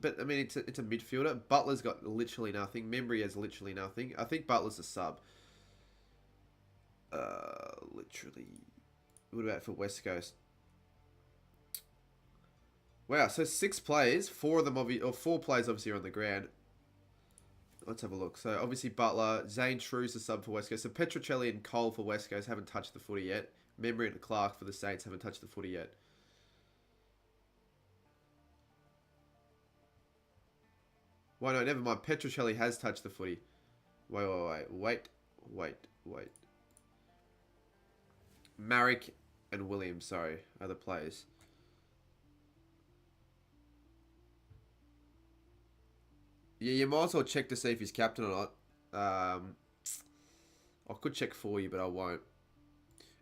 But I mean, it's a midfielder. Butler's got literally nothing. Membry has literally nothing. I think Butler's a sub. Literally. What about for West Coast? Wow, so 6 players, 4 players obviously are on the ground. Let's have a look. So obviously Butler, Zane Shrew's the sub for West Coast. So Petrocelli and Cole for West Coast haven't touched the footy yet. Membry and Clark for the Saints haven't touched the footy yet. Why no, never mind. Petrocelli has touched the footy. Wait. Marek and Williams, sorry, are the players. Yeah, you might as well check to see if he's captain or not. I could check for you, but I won't.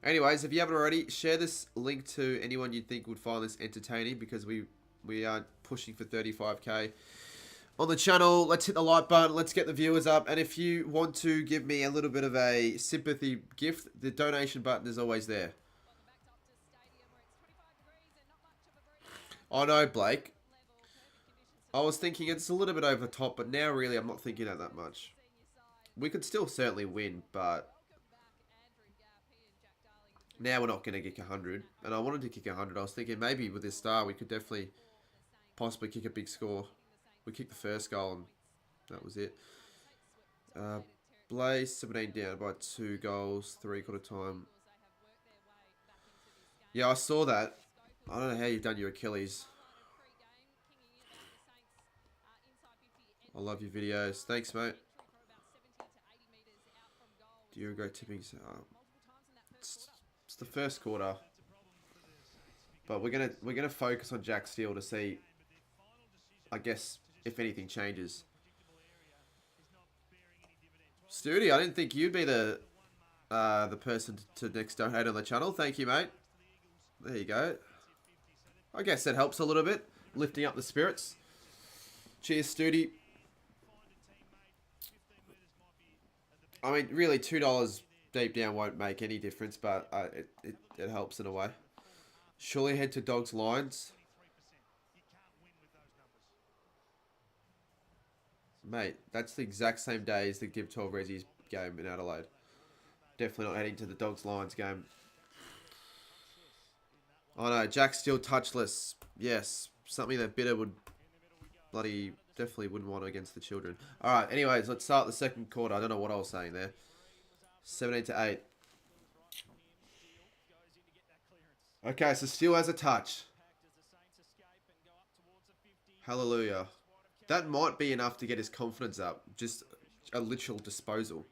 Anyways, if you haven't already, share this link to anyone you think would find this entertaining, because we are pushing for 35k on the channel. Let's hit the like button. Let's get the viewers up. And if you want to give me a little bit of a sympathy gift, the donation button is always there. I know, Blake. I was thinking it's a little bit over top, but now really I'm not thinking that much. We could still certainly win, but now we're not going to kick 100. And I wanted to kick 100. I was thinking maybe with this star we could definitely possibly kick a big score. We kicked the first goal and that was it. Blaze 17 down by 2 goals, 3/4 time. Yeah, I saw that. I don't know how you've done your Achilles. I love your videos. Thanks, mate. Do you regret tipping? It's the first quarter, but we're gonna focus on Jack Steele to see, I guess, if anything changes. Studi, I didn't think you'd be the person to next donate on the channel. Thank you, mate. There you go. I guess that helps a little bit, lifting up the spirits. Cheers, Studi. I mean, really, $2 deep down won't make any difference, but it helps in a way. Surely head to Dogs Lines. Mate, that's the exact same day as the Give 12 Rezzies game in Adelaide. Definitely not heading to the Dogs Lions game. Oh no, Jack Steele touchless. Yes, something that Bitter would bloody definitely wouldn't want against the children. Alright, anyways, let's start the second quarter. I don't know what I was saying there. 17-8. Okay, so Steele has a touch. Hallelujah. That might be enough to get his confidence up. Just a literal disposal.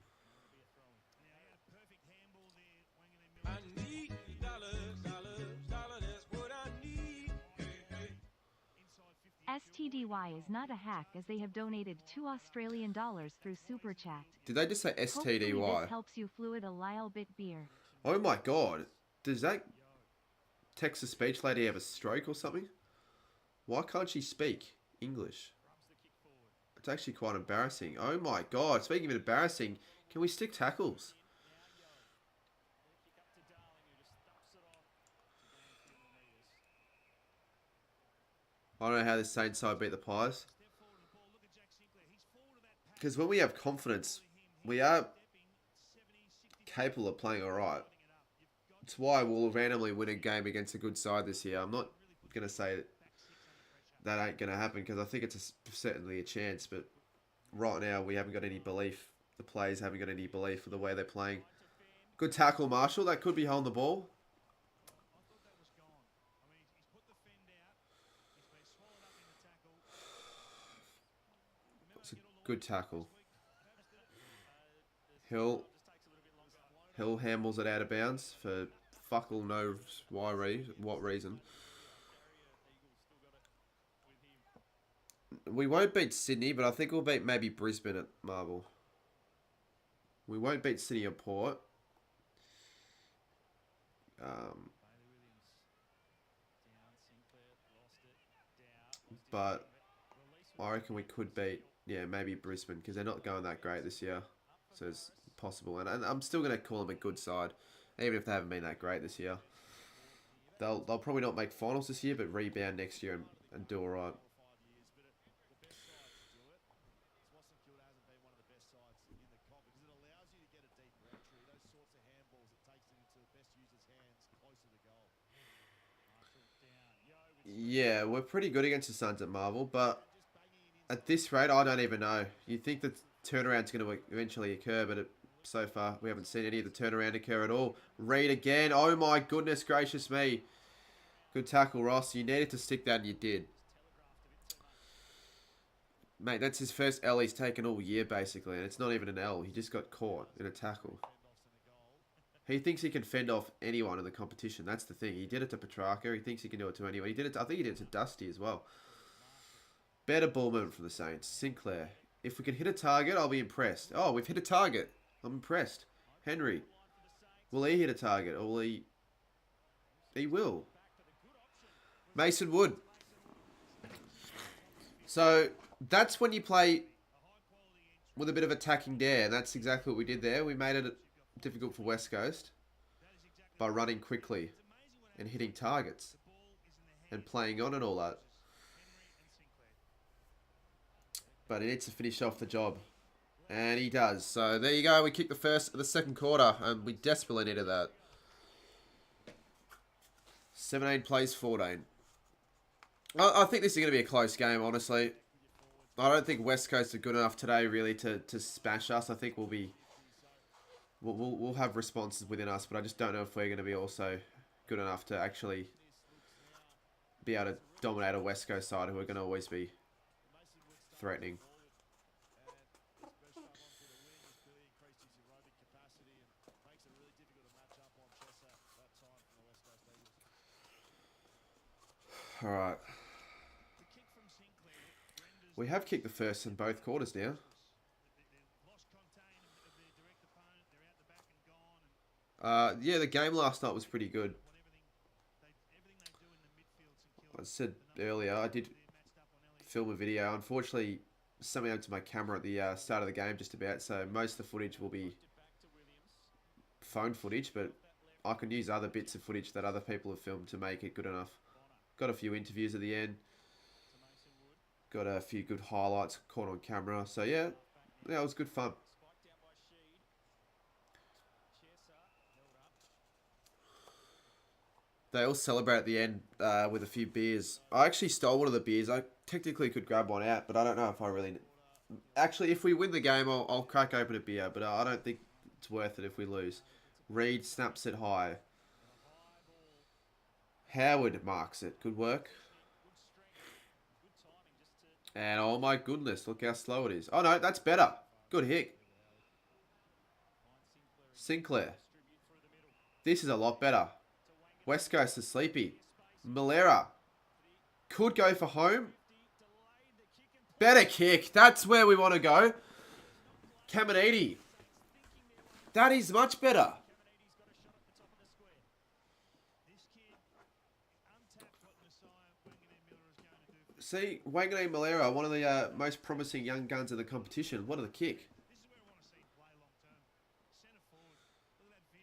STDY is not a hack as they have donated $2 through Super Chat. Did they just say Hopefully STDY? this helps you fluid a little bit beer. Oh my god. Does that text-to-speech lady have a stroke or something? Why can't she speak English? It's actually quite embarrassing. Oh my god. Speaking of embarrassing, can we stick tackles? I don't know how this Saints side beat the Pies. Because when we have confidence, we are capable of playing alright. It's why we'll randomly win a game against a good side this year. I'm not going to say that ain't going to happen because I think it's certainly a chance. But right now, we haven't got any belief. The players haven't got any belief for the way they're playing. Good tackle, Marshall. That could be holding the ball. It's a good tackle. Hill handles it out of bounds for fuck all knows what reason. We won't beat Sydney, but I think we'll beat maybe Brisbane at Marvel. We won't beat Sydney or Port. But I reckon we could beat, yeah, maybe Brisbane because they're not going that great this year. So it's possible. And I'm still going to call them a good side, even if they haven't been that great this year. They'll probably not make finals this year, but rebound next year and do all right. Yeah, we're pretty good against the Suns at Marvel, but at this rate, I don't even know. You think the turnaround's going to eventually occur, but so far, we haven't seen any of the turnaround occur at all. Reed again. Oh my goodness gracious me. Good tackle, Ross. You needed to stick that, and you did. Mate, that's his first L he's taken all year, basically, and it's not even an L. He just got caught in a tackle. He thinks he can fend off anyone in the competition. That's the thing. He did it to Petrarca. He thinks he can do it to anyone. He did it. I think he did it to Dusty as well. Better ball movement from the Saints. Sinclair. If we can hit a target, I'll be impressed. Oh, we've hit a target. I'm impressed. Henry. Will he hit a target? Or will he... He will. Mason Wood. So, that's when you play with a bit of attacking dare. That's exactly what we did there. We made it difficult for West Coast by running quickly and hitting targets and playing on and all that. But he needs to finish off the job. And he does. So there you go. We kicked the second quarter, and we desperately needed that. 17 plays 14. I think this is going to be a close game, honestly. I don't think West Coast are good enough today, really, to smash us. I think we'll have responses within us, but I just don't know if we're going to be also good enough to actually be able to dominate a West Coast side who are going to always be threatening. All right. We have kicked the first in both quarters now. Yeah, the game last night was pretty good. I said earlier, I did film a video. Unfortunately, something happened to my camera at the start of the game just about, so most of the footage will be phone footage, but I can use other bits of footage that other people have filmed to make it good enough. Got a few interviews at the end. Got a few good highlights caught on camera. So yeah, it was good fun. They all celebrate at the end with a few beers. I actually stole one of the beers. I technically could grab one out, but I don't know if I really... Actually, if we win the game, I'll crack open a beer, but I don't think it's worth it if we lose. Reed snaps it high. Howard marks it. Good work. And oh my goodness, look how slow it is. Oh no, that's better. Good hit. Sinclair. This is a lot better. West Coast is sleepy. Malera. Could go for home. Better kick. That's where we want to go. Caminiti. That is much better. See, Wangane Malera, one of the most promising young guns in the competition. What a kick.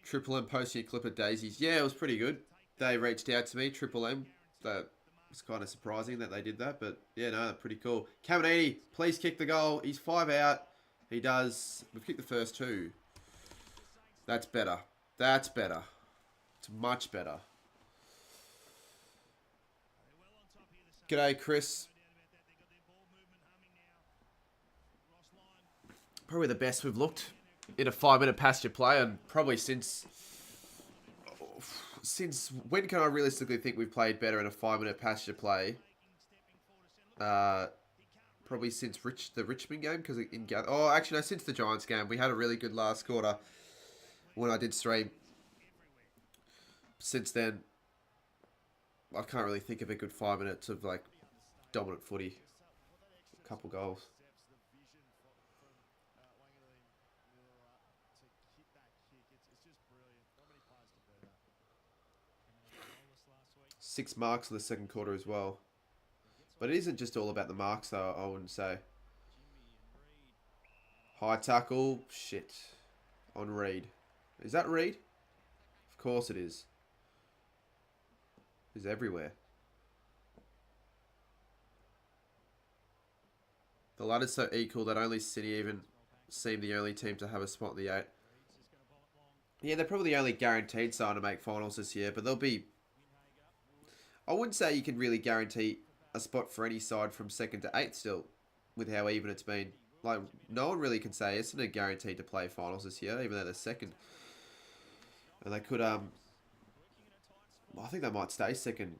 Triple M posting a clip of Daisies. Yeah, it was pretty good. They reached out to me, Triple M. That was kind of surprising that they did that, but yeah, no, pretty cool. Caminiti, please kick the goal. He's 5 out. He does. We've kicked the first 2. That's better. That's better. It's much better. G'day, Chris. Probably the best we've looked in a 5-minute passenger play, and probably since when can I realistically think we've played better in a 5-minute passenger play? Probably since the Richmond game, because actually no, since the Giants game. We had a really good last quarter when I did stream. Since then, I can't really think of a good 5 minutes of like dominant footy. A couple goals. Six marks in the second quarter as well. But it isn't just all about the marks though, I wouldn't say. High tackle. Shit. On Reed. Is that Reed? Of course it is. He's everywhere. The ladder's so equal that only City even seem the only team to have a spot in the 8. Yeah, they're probably the only guaranteed side to make finals this year, but they'll be... I wouldn't say you can really guarantee a spot for any side from 2nd to 8th still, with how even it's been. Like, no one really can say isn't it guaranteed to play finals this year, even though they're 2nd. And they could, I think they might stay 2nd,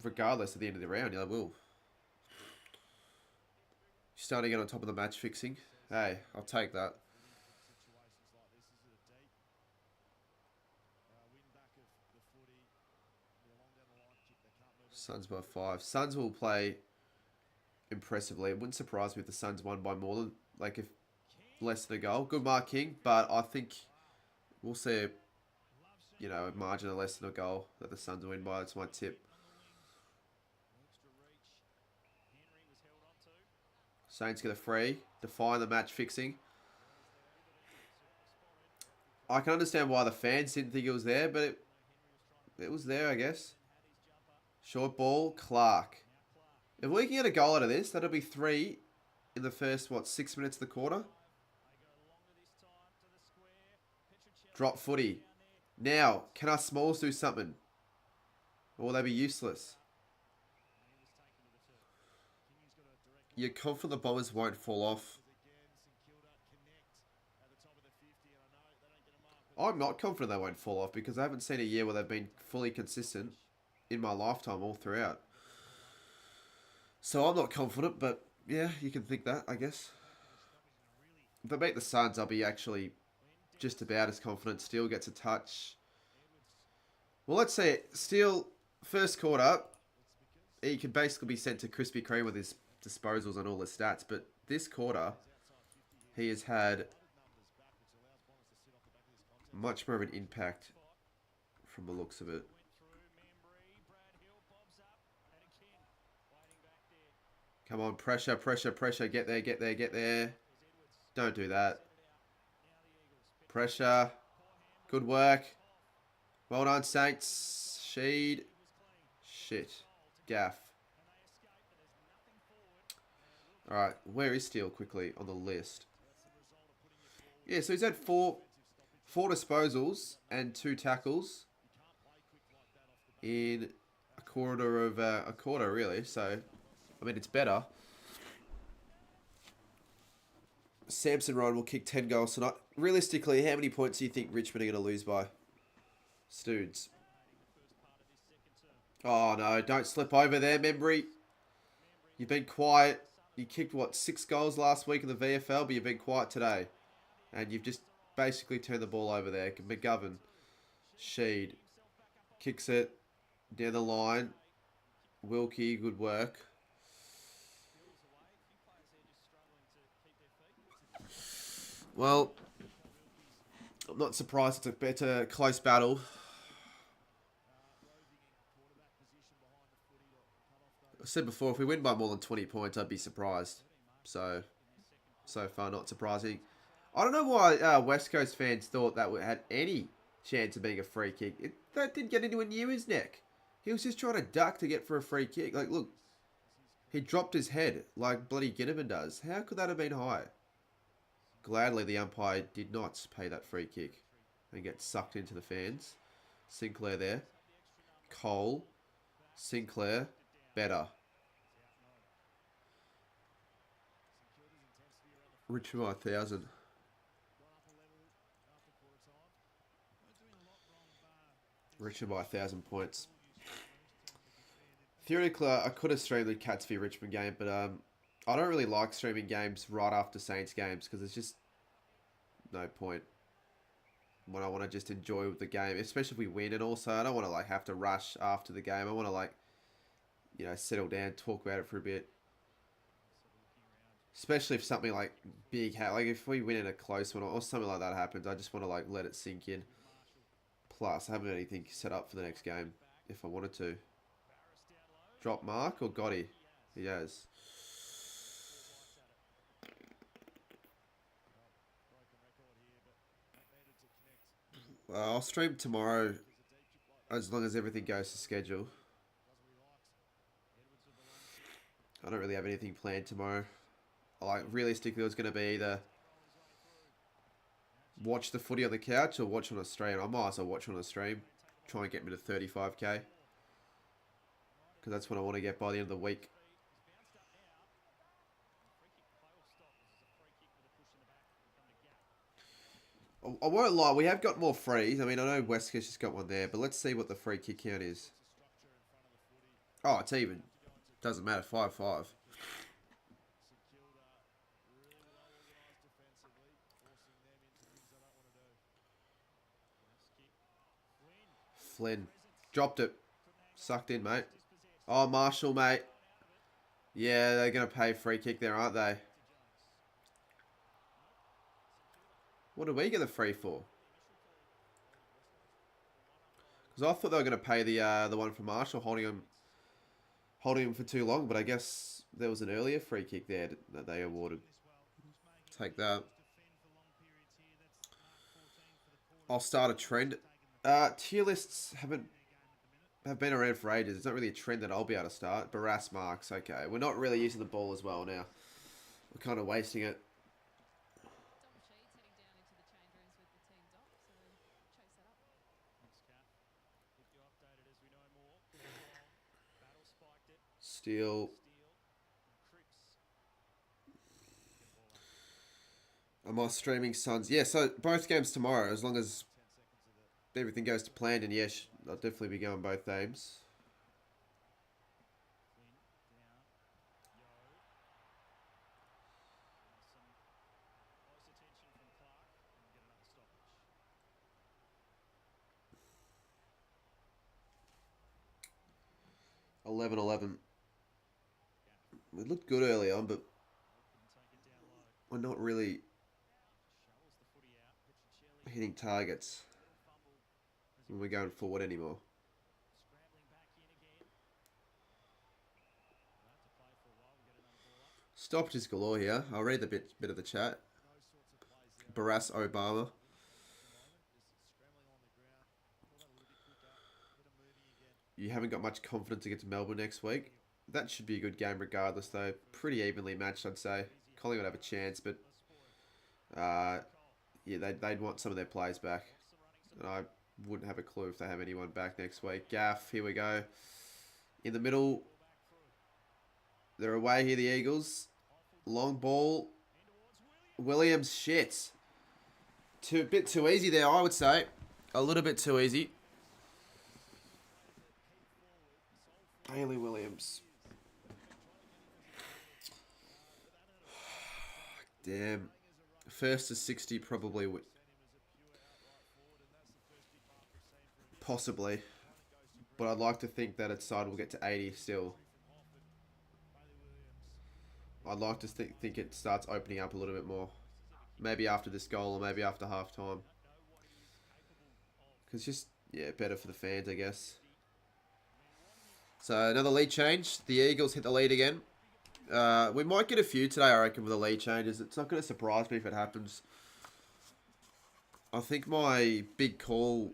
regardless at the end of the round. Yeah, they will. Starting to get on top of the match fixing. Hey, I'll take that. Suns by 5. Suns will play impressively. It wouldn't surprise me if the Suns won by more than, like, if less than a goal. Good mark, King, but I think we'll see a margin of less than a goal that the Suns win by. That's my tip. Saints get a free. Define the match fixing. I can understand why the fans didn't think it was there, but it was there, I guess. Short ball, Clark. If we can get a goal out of this, that'll be 3 in the first, 6 minutes of the quarter? Drop footy. Now, can our Smalls do something? Or will they be useless? You're confident the Bombers won't fall off. I'm not confident they won't fall off because I haven't seen a year where they've been fully consistent in my lifetime all throughout. So I'm not confident, but yeah, you can think that, I guess. If they beat the Suns, I'll be actually just about as confident. Steele gets a touch. Well, let's say Steele, first quarter, he can basically be sent to Krispy Kreme with his disposals and all his stats. But this quarter, he has had much more of an impact from the looks of it. Come on, pressure, pressure, pressure. Get there, get there, get there. Don't do that. Pressure. Good work. Well done, Saints. Sheed. Shit. Gaff. Alright, where is Steele quickly on the list? Yeah, so he's had four disposals and 2 tackles in a quarter really. So, I mean, it's better. Samson Ryan will kick 10 goals tonight. Realistically, how many points do you think Richmond are going to lose by? Studes. Oh, no. Don't slip over there, Membry. You've been quiet. You kicked, what, 6 goals last week in the VFL, but you've been quiet today. And you've just basically turned the ball over there. McGovern. Sheed. Kicks it. Down the line. Wilkie, good work. Well, I'm not surprised it's a better close battle. I said before, if we win by more than 20 points, I'd be surprised. So far, not surprising. I don't know why West Coast fans thought that had any chance of being a free kick. That didn't get anywhere near his neck. He was just trying to duck to get for a free kick. Like, look, he dropped his head like bloody Ginnivan does. How could that have been high? Gladly, the umpire did not pay that free kick and get sucked into the fans. Sinclair there. Cole. Sinclair. Better. Richmond by 1,000. Richmond by 1,000 points. Theoretically, I could have streamed the Cats v Richmond game, but I don't really like streaming games right after Saints games because there's just no point when I want to just enjoy the game, especially if we win. And also, I don't want to like have to rush after the game. I want to like, you know, settle down, talk about it for a bit. Especially if something like big, like if we win in a close one or something like that happens, I just want to like let it sink in. Plus, I haven't anything set up for the next game if I wanted to. Drop Mark or Gotti? He has. Well, I'll stream tomorrow as long as everything goes to schedule. I don't really have anything planned tomorrow. Like, realistically, it was going to be either watch the footy on the couch or watch on a stream. I might as well watch on a stream. Try and get me to 35k. Because that's what I want to get by the end of the week. I won't lie, we have got more frees. I mean, I know West Coast just got one there, but let's see what the free kick count is. Oh, it's even. Doesn't matter, 5-5. Flynn. Dropped it. Sucked in, mate. Oh, Marshall, mate. Yeah, they're going to pay free kick there, aren't they? What did we get the free for? Because I thought they were going to pay the one for Marshall, holding him for too long. But I guess there was an earlier free kick there that they awarded. Take that. I'll start a trend. Tier lists have been around for ages. It's not really a trend that I'll be able to start. Barras marks, okay. We're not really using the ball as well now. We're kind of wasting it. Steele. Am I streaming Suns? Yeah, so both games tomorrow, as long as everything goes to plan, and yes, I'll definitely be going both games. Eleven, 11. We looked good early on, but we're not really hitting targets when we're going forward anymore. Stoppages galore here. I'll read the bit of the chat. Barass Obama. You haven't got much confidence against Melbourne next week. That should be a good game regardless, though. Pretty evenly matched, I'd say. Collingwood have a chance, but yeah, they'd want some of their players back. And I wouldn't have a clue if they have anyone back next week. Gaff, here we go. In the middle. They're away here, the Eagles. Long ball. Williams, shit. A bit too easy there, I would say. A little bit too easy. Haley Williams. Damn. First to 60 probably. Possibly. But I'd like to think that its side will get to 80 still. I'd like to think it starts opening up a little bit more. Maybe after this goal or maybe after half time. Because just, yeah, better for the fans, I guess. So another lead change. The Eagles hit the lead again. We might get a few today, I reckon, with the lead changes. It's not going to surprise me if it happens. I think my big call...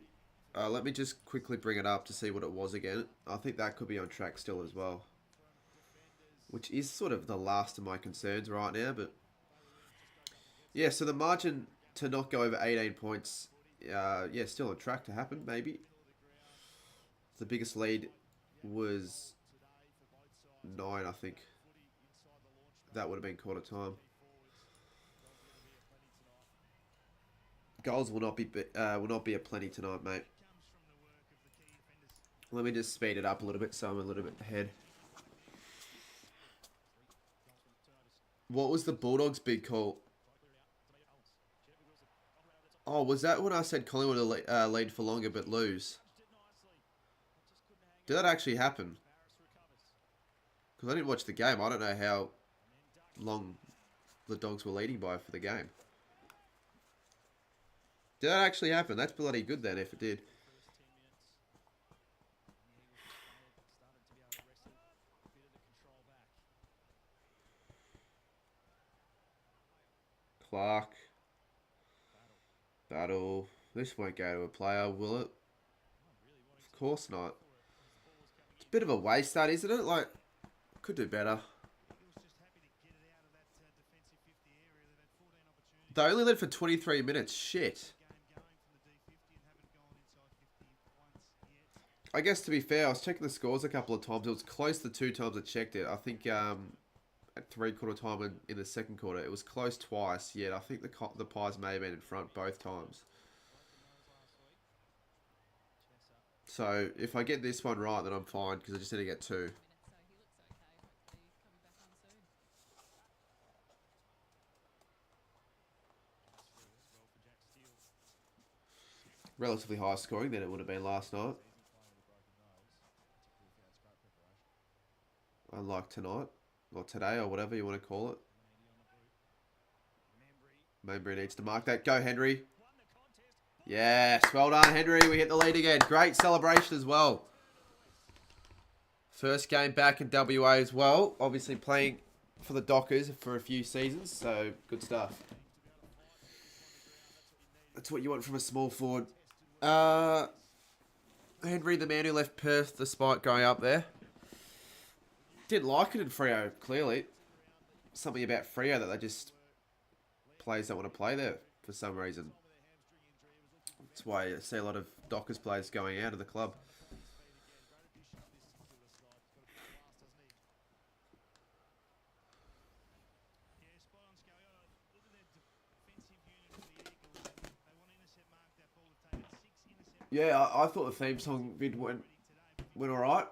let me just quickly bring it up to see what it was again. I think that could be on track still as well. Which is sort of the last of my concerns right now, but... Yeah, so the margin to not go over 18 points... yeah, still on track to happen, maybe. The biggest lead was 9, I think. That would have been quarter time. Goals will not be a plenty tonight, mate. Let me just speed it up a little bit so I'm a little bit ahead. What was the Bulldogs' big call? Oh, was that when I said Collingwood will lead for longer but lose? Did that actually happen? Because I didn't watch the game. I don't know how long the Dogs were leading by for the game. Did that actually happen? That's bloody good then, if it did. Clark. Battle. This won't go to a player, will it? Of course not. It's a bit of a waste, that, isn't it? Like, could do better. They only led for 23 minutes. Shit. I guess, to be fair, I was checking the scores a couple of times. It was close the 2 times I checked it. I think at 3/4 time in the second quarter, it was close twice. Yet I think the Pies may have been in front both times. So if I get this one right, then I'm fine because I just need to get 2. Relatively high scoring than it would have been last night. Unlike tonight, or today, or whatever you want to call it. Maybury needs to mark that. Go, Henry. Yes, well done, Henry. We hit the lead again. Great celebration as well. First game back in WA as well. Obviously playing for the Dockers for a few seasons, so good stuff. That's what you want from a small forward. Henry, the man who left Perth despite going up there. Didn't like it in Freo, clearly. Something about Freo that they just... Players don't want to play there for some reason. That's why I see a lot of Dockers players going out of the club. Yeah, I thought the theme song vid went alright.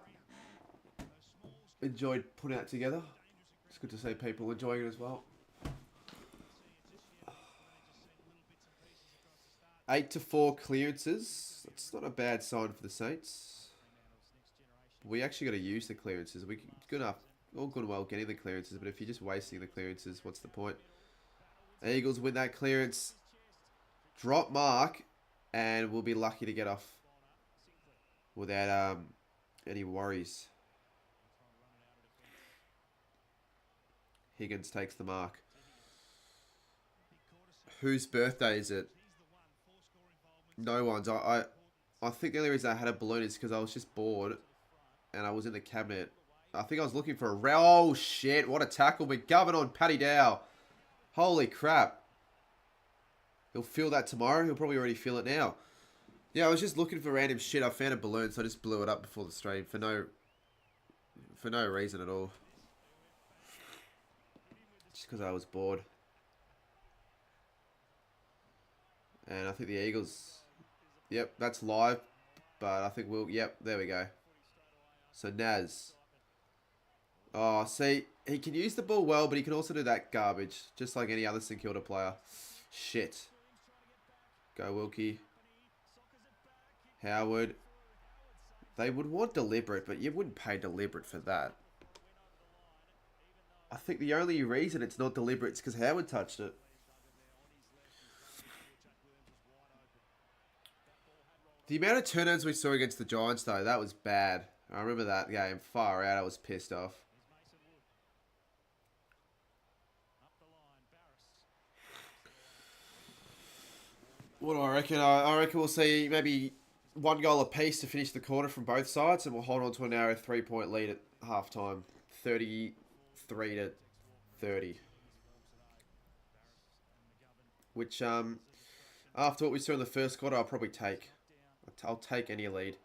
Enjoyed putting that together. It's good to see people enjoying it as well. 8-4 clearances. That's not a bad sign for the Saints. We actually got to use the clearances. We good enough, all good and well getting the clearances, but if you're just wasting the clearances, what's the point? Eagles win that clearance. Drop mark, and we'll be lucky to get off without any worries. Higgins takes the mark. Whose birthday is it? No one's. I think the only reason I had a balloon is because I was just bored and I was in the cabinet. I think I was looking for a... Oh, shit. What a tackle. McGovern on Paddy Dow. Holy crap. He'll feel that tomorrow. He'll probably already feel it now. Yeah, I was just looking for random shit. I found a balloon, so I just blew it up before the stream for no reason at all. Just because I was bored. And I think the Eagles... Yep, that's live. But I think we'll... Yep, there we go. So, Naz. Oh, see, he can use the ball well, but he can also do that garbage. Just like any other St Kilda player. Shit. Go, Wilkie. Howard. They would want deliberate, but you wouldn't pay deliberate for that. I think the only reason it's not deliberate is because Howard touched it. The amount of turnovers we saw against the Giants, though, that was bad. I remember that game. Far out. I was pissed off. What do I reckon? I reckon we'll see maybe 1 goal apiece to finish the quarter from both sides, and we'll hold on to a narrow 3-point lead at halftime. 33-30. Which, after what we saw in the first quarter, I'll probably take. I'll take any lead.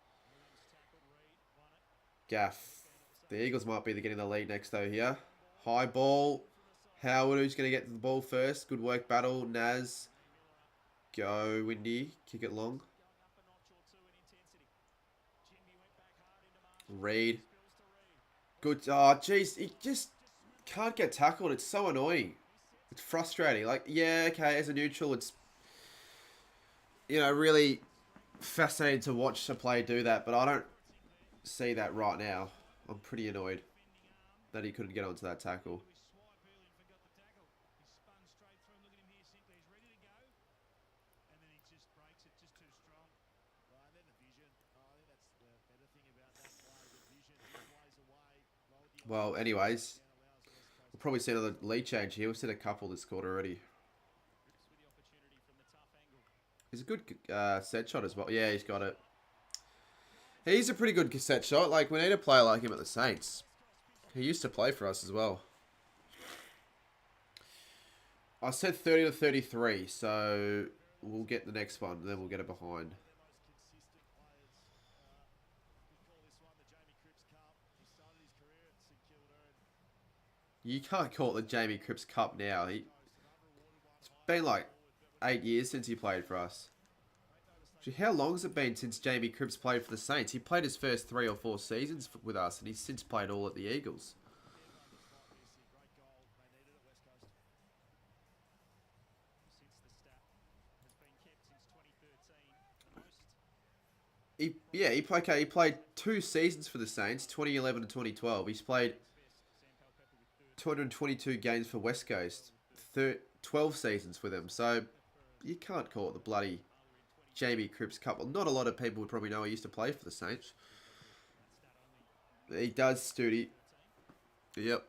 Gaff. The Eagles might be getting the lead next, though, here. High ball. Howard, who's going to get the ball first. Good work, battle. Naz. Go, Windy. Kick it long. Reed. Good. Oh, jeez. He just can't get tackled. It's so annoying. It's frustrating. Like, yeah, okay, as a neutral, it's, you know, really fascinating to watch a player do that, but I don't see that right now. I'm pretty annoyed that he couldn't get onto that tackle. Well, anyways, we'll probably see another lead change here. We've seen a couple this quarter already. He's a good set shot as well. Yeah, he's got it. He's a pretty good set shot. Like, we need a player like him at the Saints. He used to play for us as well. I said 30-33, so we'll get the next one, and then we'll get it behind. You can't call it the Jamie Cripps Cup now. It's been like 8 years since he played for us. Actually, how long has it been since Jamie Cripps played for the Saints? He played his first 3 or 4 seasons with us, and he's since played all at the Eagles. He played 2 seasons for the Saints, 2011 and 2012. He's played 222 games for West Coast, 12 seasons with him. So you can't call it the bloody Jamie Cripps Cup. Well, not a lot of people would probably know he used to play for the Saints. He does, Studi. Yep.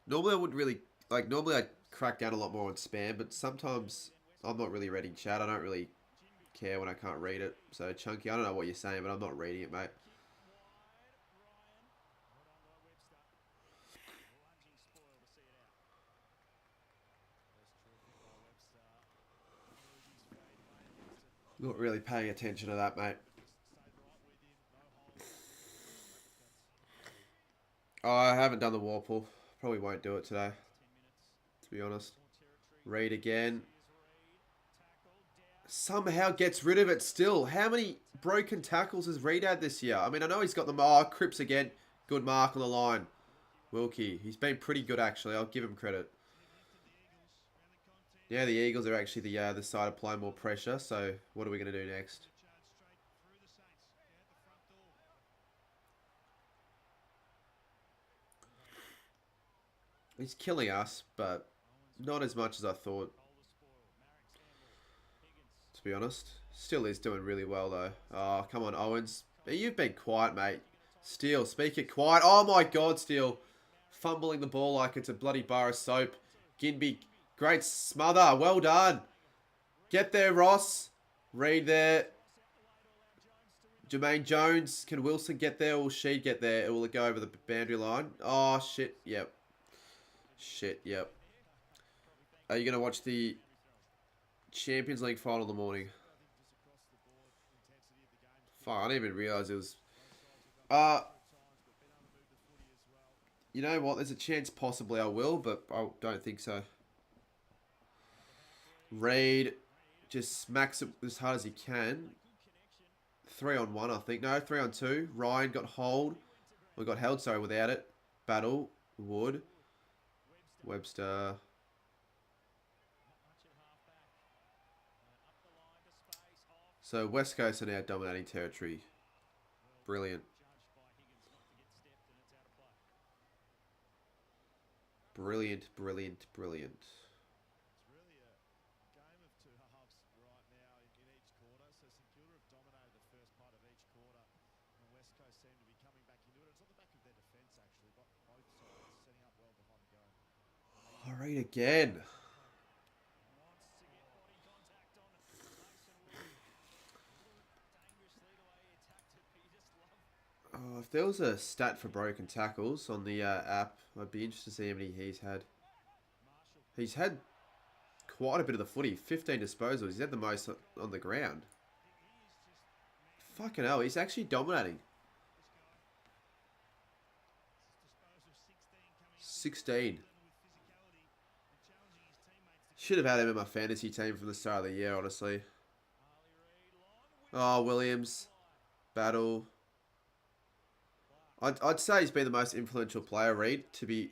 Normally I wouldn't really, like, normally I'd crack down a lot more on spam, but sometimes I'm not really reading chat. I don't really care when I can't read it. So, Chunky, I don't know what you're saying, but I'm not reading it, mate. Not really paying attention to that, mate. Oh, I haven't done the Warple. Probably won't do it today, to be honest. Read again. somehow gets rid of it still. How many broken tackles has Reed had this year? I mean, I know he's got them. Oh, Cripps again. Good mark on the line. Wilkie. He's been pretty good, actually. I'll give him credit. Yeah, the Eagles are actually the side applying more pressure. So what are we going to do next? He's killing us, but not as much as I thought. To be honest. Still is doing really well, though. Oh, come on, Owens. You've been quiet, mate. Steele, speak it quiet. Oh, my God, Steele. Fumbling the ball like it's a bloody bar of soap. Ginby, great smother. Well done. Get there, Ross. Reed there. Jermaine Jones. Can Wilson get there or will she get there? Or will it go over the boundary line? Oh, shit. Yep. Shit, yep. Are you going to watch the Champions League final in the morning? Fuck, I didn't even realise it was... you know what? There's a chance possibly I will, but I don't think so. Reed just smacks it as hard as he can. 3-on-1, I think. No, 3-on-2. Ryan got hold. We got held, sorry, without it. Battle. Wood. Webster. So West Coast are now dominating territory. Brilliant. Brilliant, brilliant, brilliant. It's really a game of two halves right now in each quarter. So St Kilda have dominated the first part of each quarter, and West Coast seem to be coming back into it. It's on the back of their defence, actually, but both sides setting up well behind the goal. All right, again. Oh, if there was a stat for broken tackles on the app, I'd be interested to see how many he's had. He's had quite a bit of the footy. 15 disposals. He's had the most on the ground. Fucking hell, he's actually dominating. 16. Should have had him in my fantasy team from the start of the year, honestly. Oh, Williams. Battle. I'd say he's been the most influential player, Reed, to be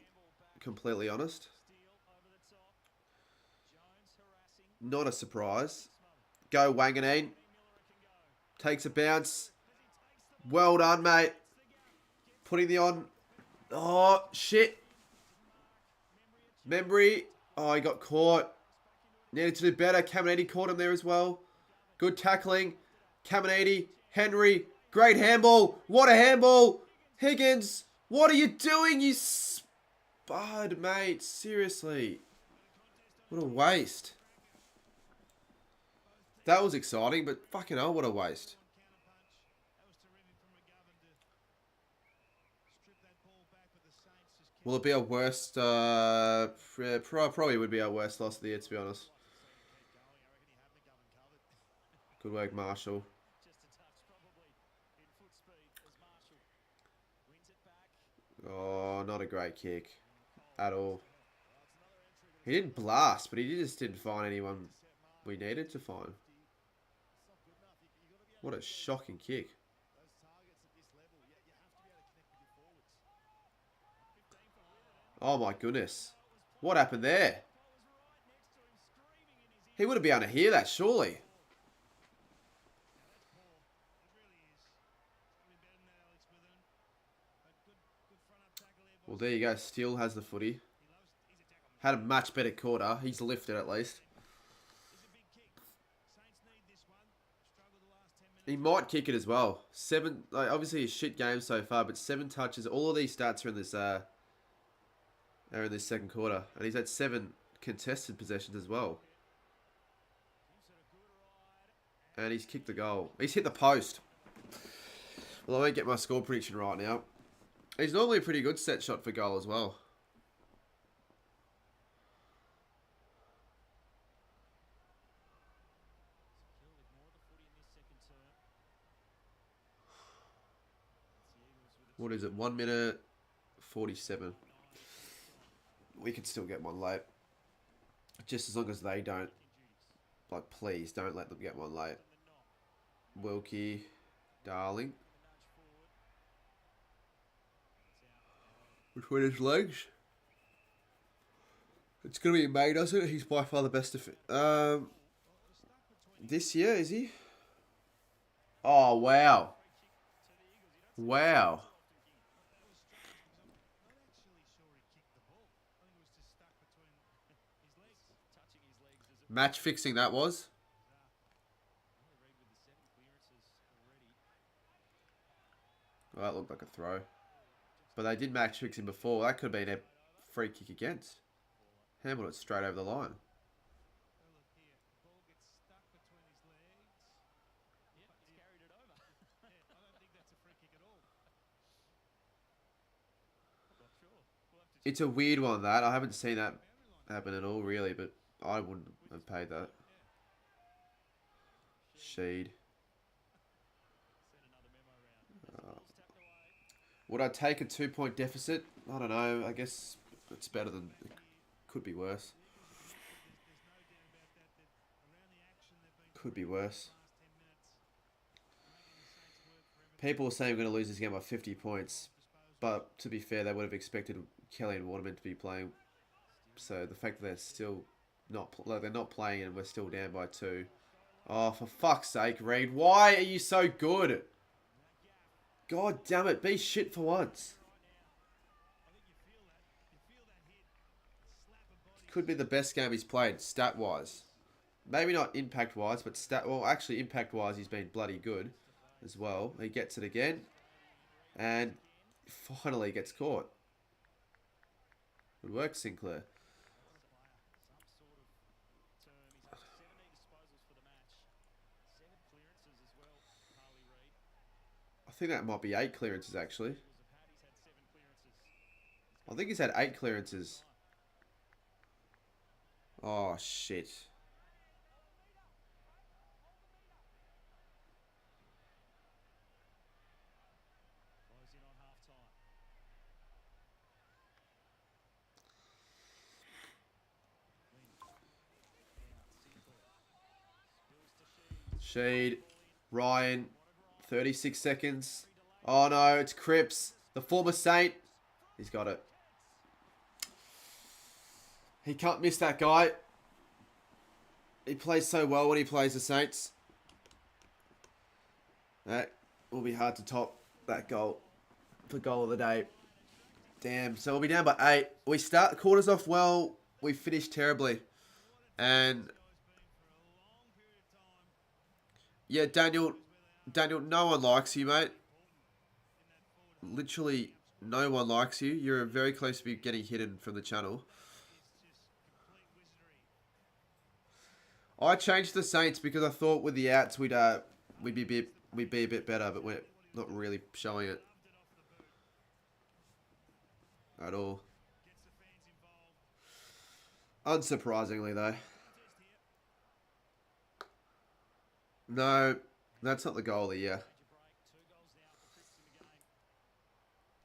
completely honest. Not a surprise. Go Wanganeen. Takes a bounce. Well done, mate. Putting the on. Oh, shit. Membry. Oh, he got caught. Needed to do better. Caminiti caught him there as well. Good tackling. Caminiti. Henry. Great handball. What a handball. Higgins. What are you doing, you spud, mate? Seriously. What a waste. That was exciting, but fucking hell, what a waste. Will it be our worst? Probably would be our worst loss of the year, to be honest. Good work, Marshall. Oh, not a great kick at all. He didn't blast, but he just didn't find anyone we needed to find. What a shocking kick. Oh my goodness. What happened there? He would have been able to hear that, surely. Well, there you go. Steele has the footy. Had a much better quarter. He's lifted at least. He might kick it as well. 7, like, obviously a shit game so far, but 7 touches. All of these stats are in this second quarter, and he's had 7 contested possessions as well. And he's kicked the goal. He's hit the post. Well, I won't get my score prediction right now. He's normally a pretty good set shot for goal as well. What is it? 1 minute 47. We could still get one late. Just as long as they don't. Like, please, don't let them get one late. Wilkie, Darling. Between his legs. It's going to be May, doesn't it? He's by far the best this year, is he? Oh, wow. Wow. Match fixing that was. Well, that looked like a throw. But they did match fix him before. That could have been a free kick against. Handled it straight over the line. It's a weird one, that. I haven't seen that happen at all, really, but I wouldn't have paid that. Sheed. Would I take a 2-point deficit? I don't know. I guess it's better than... It could be worse. Could be worse. People were saying we're going to lose this game by 50 points. But to be fair, they would have expected Kelly and Waterman to be playing. So the fact that they're still not... Like, they're not playing and we're still down by 2. Oh, for fuck's sake, Reed. Why are you so good? God damn it. Be shit for once. Could be the best game he's played, stat-wise. Maybe not impact-wise, but well, actually, impact-wise, he's been bloody good as well. He gets it again. And finally gets caught. Good work, Sinclair. I think that might be 8 clearances, actually. I think he's had 8 clearances. Oh, shit. Sheed. Ryan. 36 seconds. Oh, no. It's Cripps. The former Saint. He's got it. He can't miss that guy. He plays so well when he plays the Saints. That will be hard to top that goal for goal of the day. Damn. So we'll be down by 8. We start the quarters off well. We finish terribly. And yeah, Daniel, no one likes you, mate. Literally no one likes you. You're very close to be getting hidden from the channel. I changed the Saints because I thought with the outs we'd be a bit better, but we're not really showing it at all. Unsurprisingly, though. No, that's not the goal of the year.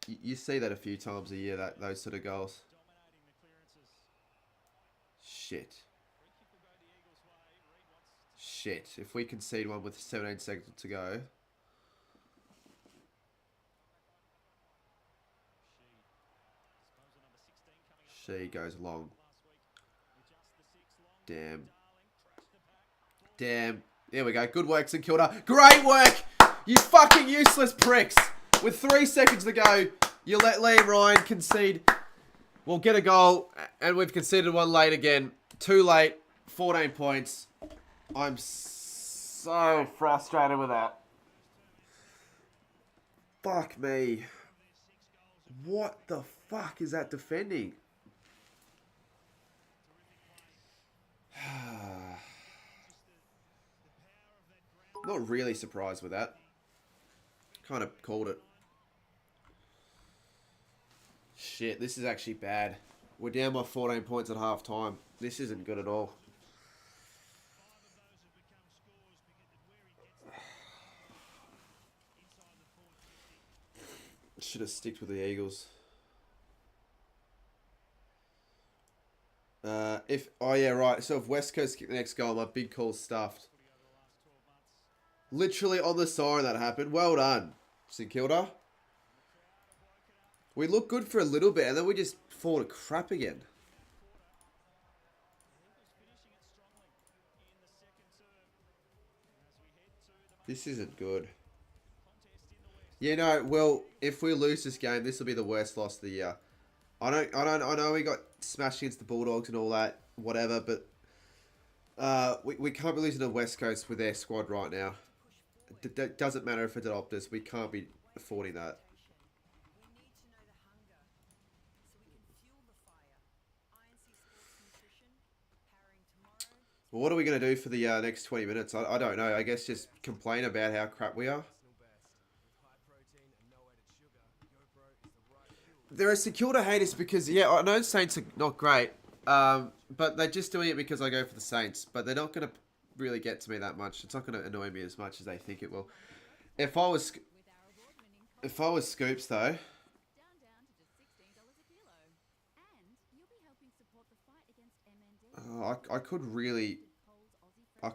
You see that a few times a year, those sort of goals. Shit. Shit. If we concede one with 17 seconds to go. She goes long. Damn. Damn. There we go. Good work, St Kilda. Great work! You fucking useless pricks! With 3 seconds to go, you let Liam Ryan concede. We'll get a goal, and we've conceded one late again. Too late. 14 points. I'm so frustrated with that. Fuck me. What the fuck is that defending? Not really surprised with that. Kind of called it. Shit, this is actually bad. We're down by 14 points at half time. This isn't good at all. Should have sticked with the Eagles. Oh yeah, right. So if West Coast kick the next goal, my big call's stuffed. Literally on the siren that happened. Well done, St Kilda. We look good for a little bit, and then we just fall to crap again. This isn't good. Yeah, no. Well, if we lose this game, this will be the worst loss of the year. I know we got smashed against the Bulldogs and all that, whatever, but we can't be losing to West Coast with their squad right now. It doesn't matter if it's at Optus, we can't be affording that. Well, what are we going to do for the next 20 minutes? I don't know. I guess just complain about how crap we are. There are St Kilda haters because, yeah, I know Saints are not great, but they're just doing it because I go for the Saints. But they're not going to really get to me that much. It's not going to annoy me as much as they think it will. If I was Scoops, though, I could really, if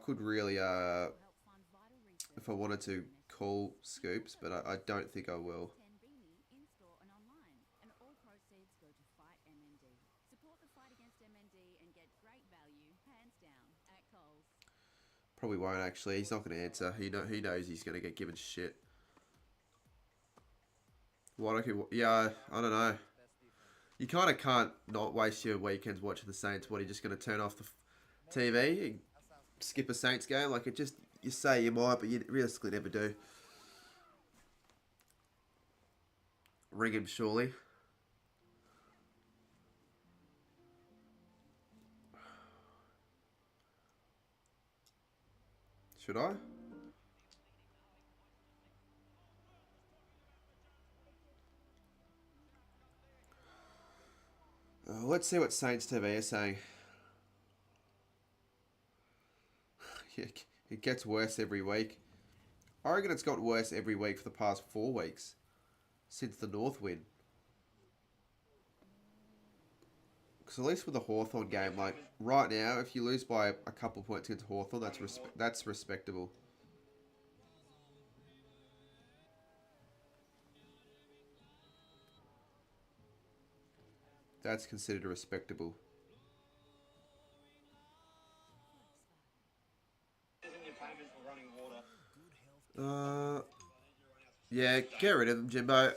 I wanted to, call Scoops, but I don't think I will. Probably won't actually. He's not going to answer. He knows he's going to get given shit. What I could, yeah, I don't know. You kind of can't not waste your weekends watching the Saints. What, are you just going to turn off the TV and skip a Saints game? Like, it just, you say you might, but you realistically never do. Ring him, surely. Should I? Let's see what Saints TV is saying. It gets worse every week. I reckon it's got worse every week for the past 4 weeks. Since the North win. Because at least with the Hawthorn game, like, right now, if you lose by a couple points against Hawthorn, that's respectable. That's considered respectable. Yeah, get rid of him, Jimbo.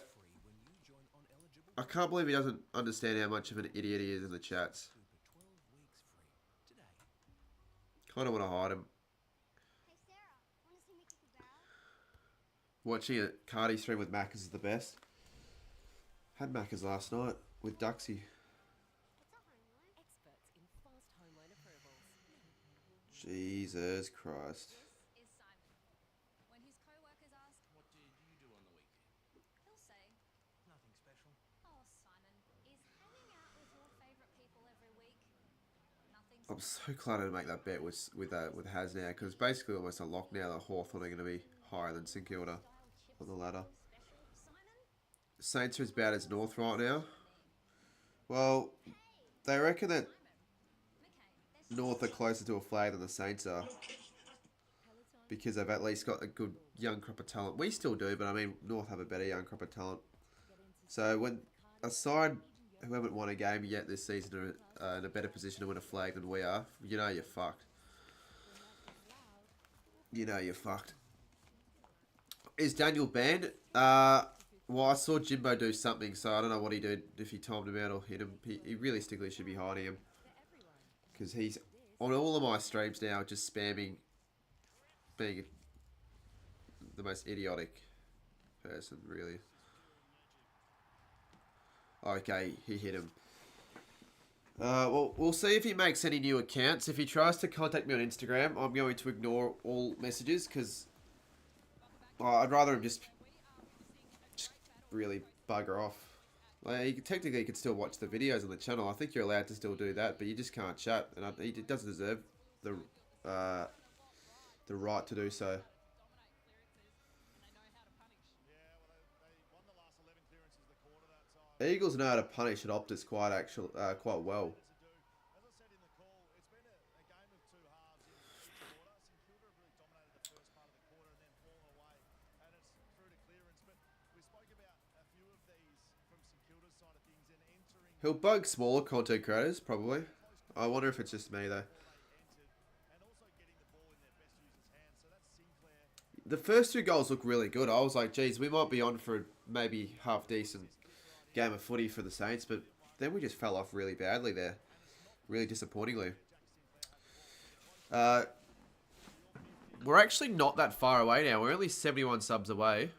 I can't believe he doesn't understand how much of an idiot he is in the chats. Kind of want to hide him. Watching a Cardi stream with Macca's is the best. Had Macca's last night with Duxie. Jesus Christ. I'm so glad I didn't make that bet with Haz now, because basically almost a lock now that Hawthorn are going to be higher than St Kilda on the ladder. Saints are as bad as North right now. Well, they reckon that North are closer to a flag than the Saints are, because they've at least got a good young crop of talent. We still do, but I mean, North have a better young crop of talent. So when a side who haven't won a game yet this season are in a better position to win a flag than we are, you know you're fucked. You know you're fucked. Is Daniel banned? Well, I saw Jimbo do something, so I don't know what he did, if he timed him out or hit him. He realistically should be hiding him. Because he's on all of my streams now just spamming being the most idiotic person, really. Okay, he hit him. Well, we'll see if he makes any new accounts. If he tries to contact me on Instagram, I'm going to ignore all messages, because I'd rather him just really bugger off. Like, technically, you could still watch the videos on the channel. I think you're allowed to still do that, but you just can't chat, and he doesn't deserve the right to do so. Eagles know how to punish at Optus quite well. He'll bug smaller content creators, probably. I wonder if it's just me, though. The first two goals look really good. I was like, geez, we might be on for maybe half decent game of footy for the Saints, but then we just fell off really badly there. Really disappointingly. We're actually not that far away now. We're only 71 subs away.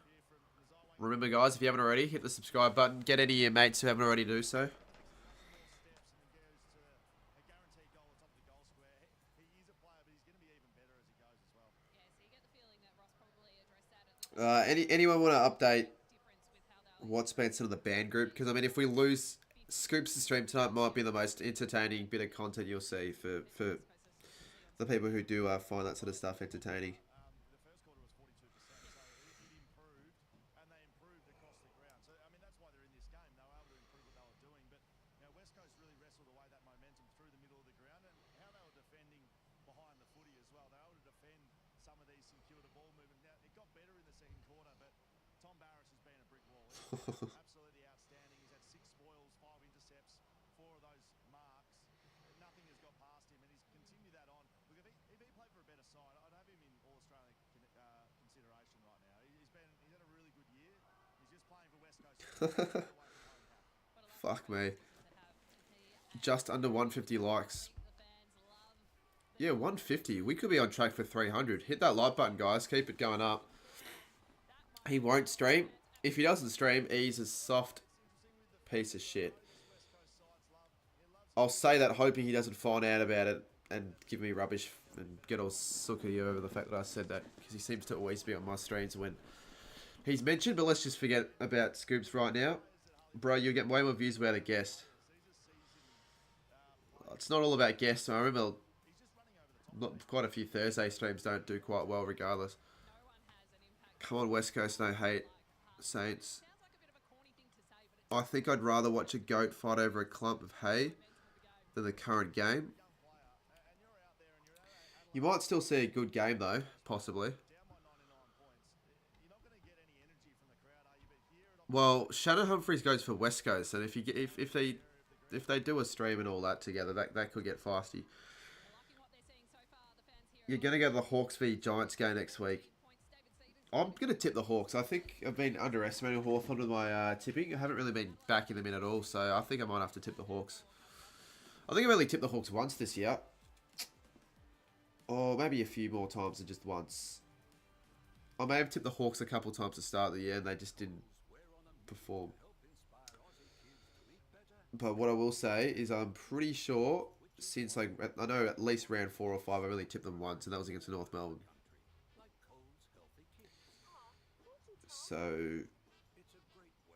Remember, guys, if you haven't already, hit the subscribe button. Get any of your mates who haven't already do so. Anyone want to update what's been sort of the band group? Because, I mean, if we lose, Scoops' stream tonight might be the most entertaining bit of content you'll see for the people who do find that sort of stuff entertaining. Absolutely outstanding. He's had 6 spoils, 5 intercepts, 4 of those marks. Nothing has got past him, and he's continued that on. Look, if he played for a better side, I'd have him in All-Australian consideration right now. He's had a really good year. He's just playing for West Coast. Fuck me. Just under 150 likes. Yeah, 150. We could be on track for 300. Hit that like button, guys. Keep it going up. He won't stream. If he doesn't stream, he's a soft piece of shit. I'll say that hoping he doesn't find out about it and give me rubbish and get all sooky over the fact that I said that. Because he seems to always be on my streams when he's mentioned. But let's just forget about Scoops right now. Bro, you'll get way more views without a guest. It's not all about guests. I remember quite a few Thursday streams don't do quite well regardless. Come on, West Coast, no hate. Saints. I think I'd rather watch a goat fight over a clump of hay than the current game. You might still see a good game though, possibly. Well, Shannon Humphries goes for West Coast, and if they do a stream and all that together, that could get feisty. You're gonna go to the Hawks v Giants game next week. I'm going to tip the Hawks. I think I've been underestimating Hawthorn with my tipping. I haven't really been backing them in at all, so I think I might have to tip the Hawks. I think I've only tipped the Hawks once this year. Or maybe a few more times than just once. I may have tipped the Hawks a couple times to start the year and they just didn't perform. But what I will say is I'm pretty sure since, like, I know at least round 4 or 5, I really tipped them once, and that was against North Melbourne. So,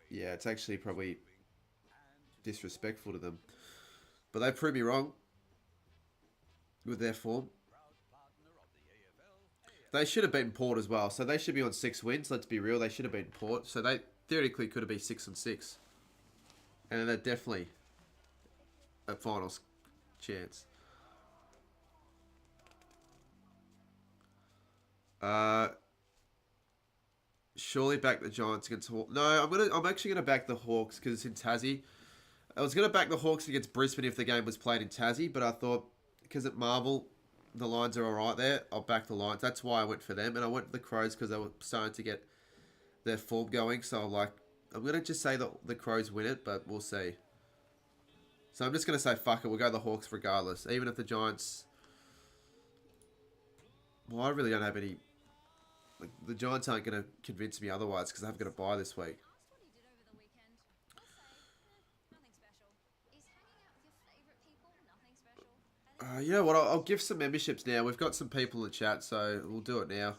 yeah, it's actually probably disrespectful to them. But they proved me wrong with their form. They should have beaten Port as well. So they should be on 6 wins. Let's be real. They should have beaten Port. So they theoretically could have been 6-6. And they're definitely a finals chance. Surely back the Giants against Hawks. No, I'm actually gonna back the Hawks because it's in Tassie. I was gonna back the Hawks against Brisbane if the game was played in Tassie, but I thought because at Marvel the Lions are alright there, I'll back the Lions. That's why I went for them, and I went for the Crows because they were starting to get their form going. So I'm gonna just say that the Crows win it, but we'll see. So I'm just gonna say fuck it. We'll go the Hawks regardless, even if the Giants. Well, I really don't have any. Like, the Giants aren't going to convince me otherwise because I've got to buy this week. You know what? I'll give some memberships now. We've got some people in the chat, so we'll do it now.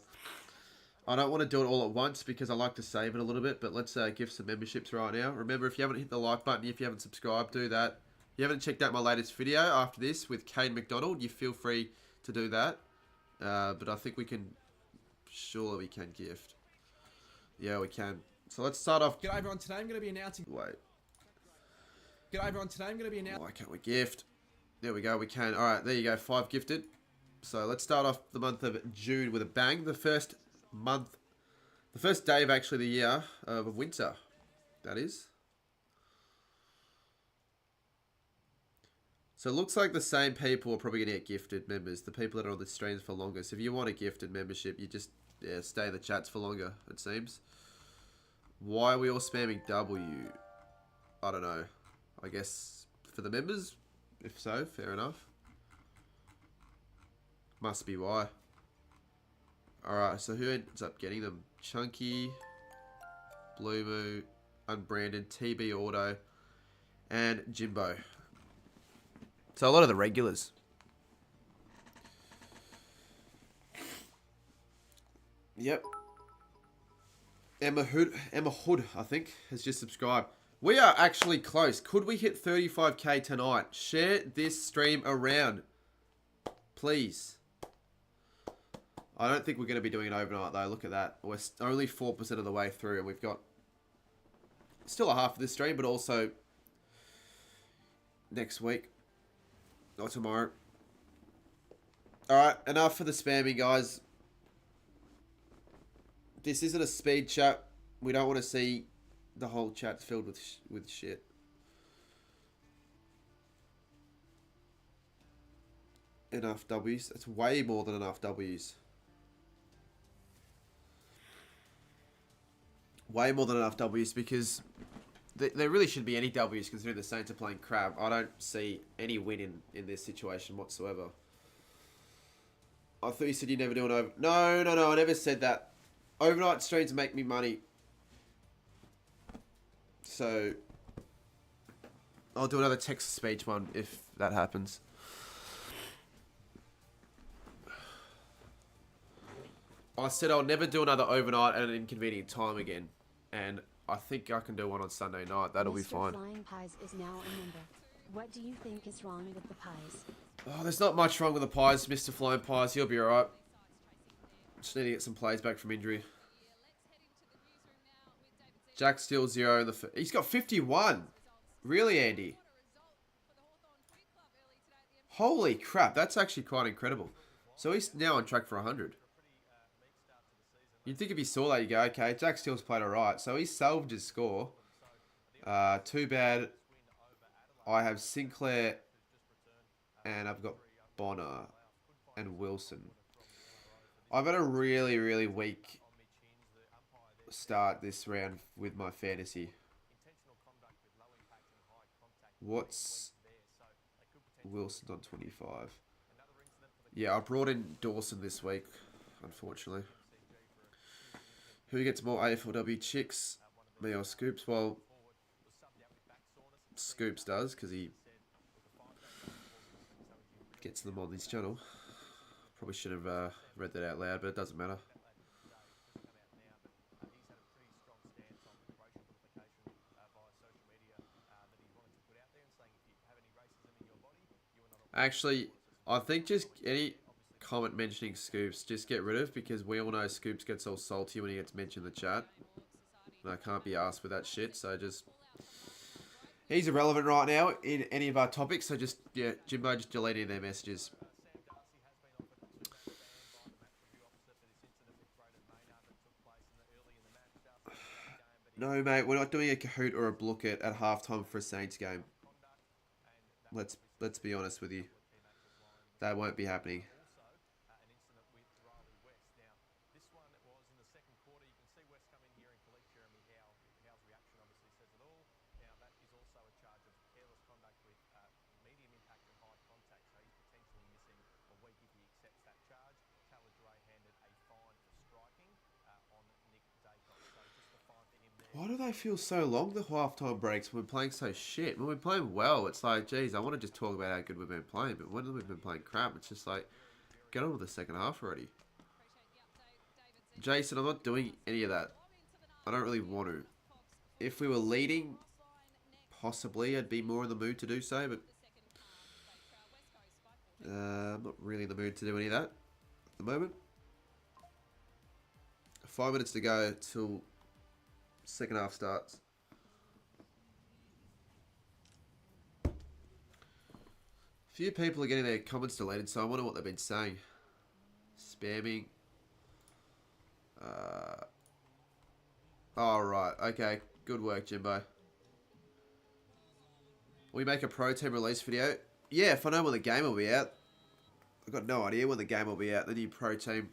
I don't want to do it all at once because I like to save it a little bit, but let's give some memberships right now. Remember, if you haven't hit the like button, if you haven't subscribed, do that. If you haven't checked out my latest video after this with Kane McDonald, you feel free to do that. But I think we can... Surely we can gift. Yeah, we can. So let's start off. G'day everyone, today I'm going to be announcing... Wait. G'day everyone, today I'm going to be announcing... Why can't we gift? There we go, we can. Alright, there you go, 5 gifted. So let's start off the month of June with a bang. The first day of actually the year of winter. That is. So it looks like the same people are probably going to get gifted members. The people that are on the streams for longer. So if you want a gifted membership, you just stay in the chats for longer, it seems. Why are we all spamming W? I don't know. I guess for the members? If so, fair enough. Must be why. Alright, so who ends up getting them? Chunky, Blue Moo, Unbranded, TB Auto, and Jimbo. So a lot of the regulars. Yep. Emma Hood, I think, has just subscribed. We are actually close. Could we hit 35k tonight? Share this stream around. Please. I don't think we're going to be doing it overnight, though. Look at that. We're only 4% of the way through, and we've got still a half of this stream, but also next week. Not tomorrow. Alright, enough for the spamming, guys. This isn't a speed chat. We don't want to see the whole chat filled with shit. Enough W's. That's way more than enough W's. Way more than enough W's because there really shouldn't be any W's considering the Saints are playing crap. I don't see any win in this situation whatsoever. I thought you said you never do an over... No, I never said that. Overnight streams make me money. So, I'll do another text-to-speech one if that happens. I said I'll never do another overnight at an inconvenient time again. And I think I can do one on Sunday night. That'll be fine. Flying Pies is now a member. What do you think is wrong with the pies? Oh, there's not much wrong with the Pies, Mr. Flying Pies. He'll be alright. Just need to get some plays back from injury. Jack still 0 in the... He's got 51. Really, Andy? Holy crap, that's actually quite incredible. So he's now on track for 100. You'd think if you saw that, you go, okay, Jack Steele's played alright. So he's salvaged his score. Too bad. I have Sinclair and I've got Bonner and Wilson. I've had a really, really weak start this round with my fantasy. What's Wilson on 25? Yeah, I brought in Dawson this week, unfortunately. Who gets more AFLW chicks? Me or Scoops? Well, Scoops does, because he gets them on this channel. Probably should have read that out loud, but it doesn't matter. Actually, I think just any comment mentioning Scoops, just get rid of, because we all know Scoops gets all salty when he gets mentioned in the chat. And I can't be asked with that shit, so just... He's irrelevant right now in any of our topics, so just, yeah, Jimbo, just delete any of their messages. No, mate, we're not doing a Kahoot or a Blooket at halftime for a Saints game. Let's be honest with you. That won't be happening. Why do they feel so long, the halftime breaks, when we're playing so shit? When we're playing well, it's like, geez, I want to just talk about how good we've been playing, but when we've been playing crap, it's just like, get on with the second half already. Jason, I'm not doing any of that. I don't really want to. If we were leading, possibly I'd be more in the mood to do so, but I'm not really in the mood to do any of that at the moment. 5 minutes to go till second half starts. Few people are getting their comments deleted, so I wonder what they've been saying. Spamming. Oh, right. Okay. Good work, Jimbo. We make a pro team release video. Yeah, if I know when the game will be out. I've got no idea when the game will be out. The new pro team.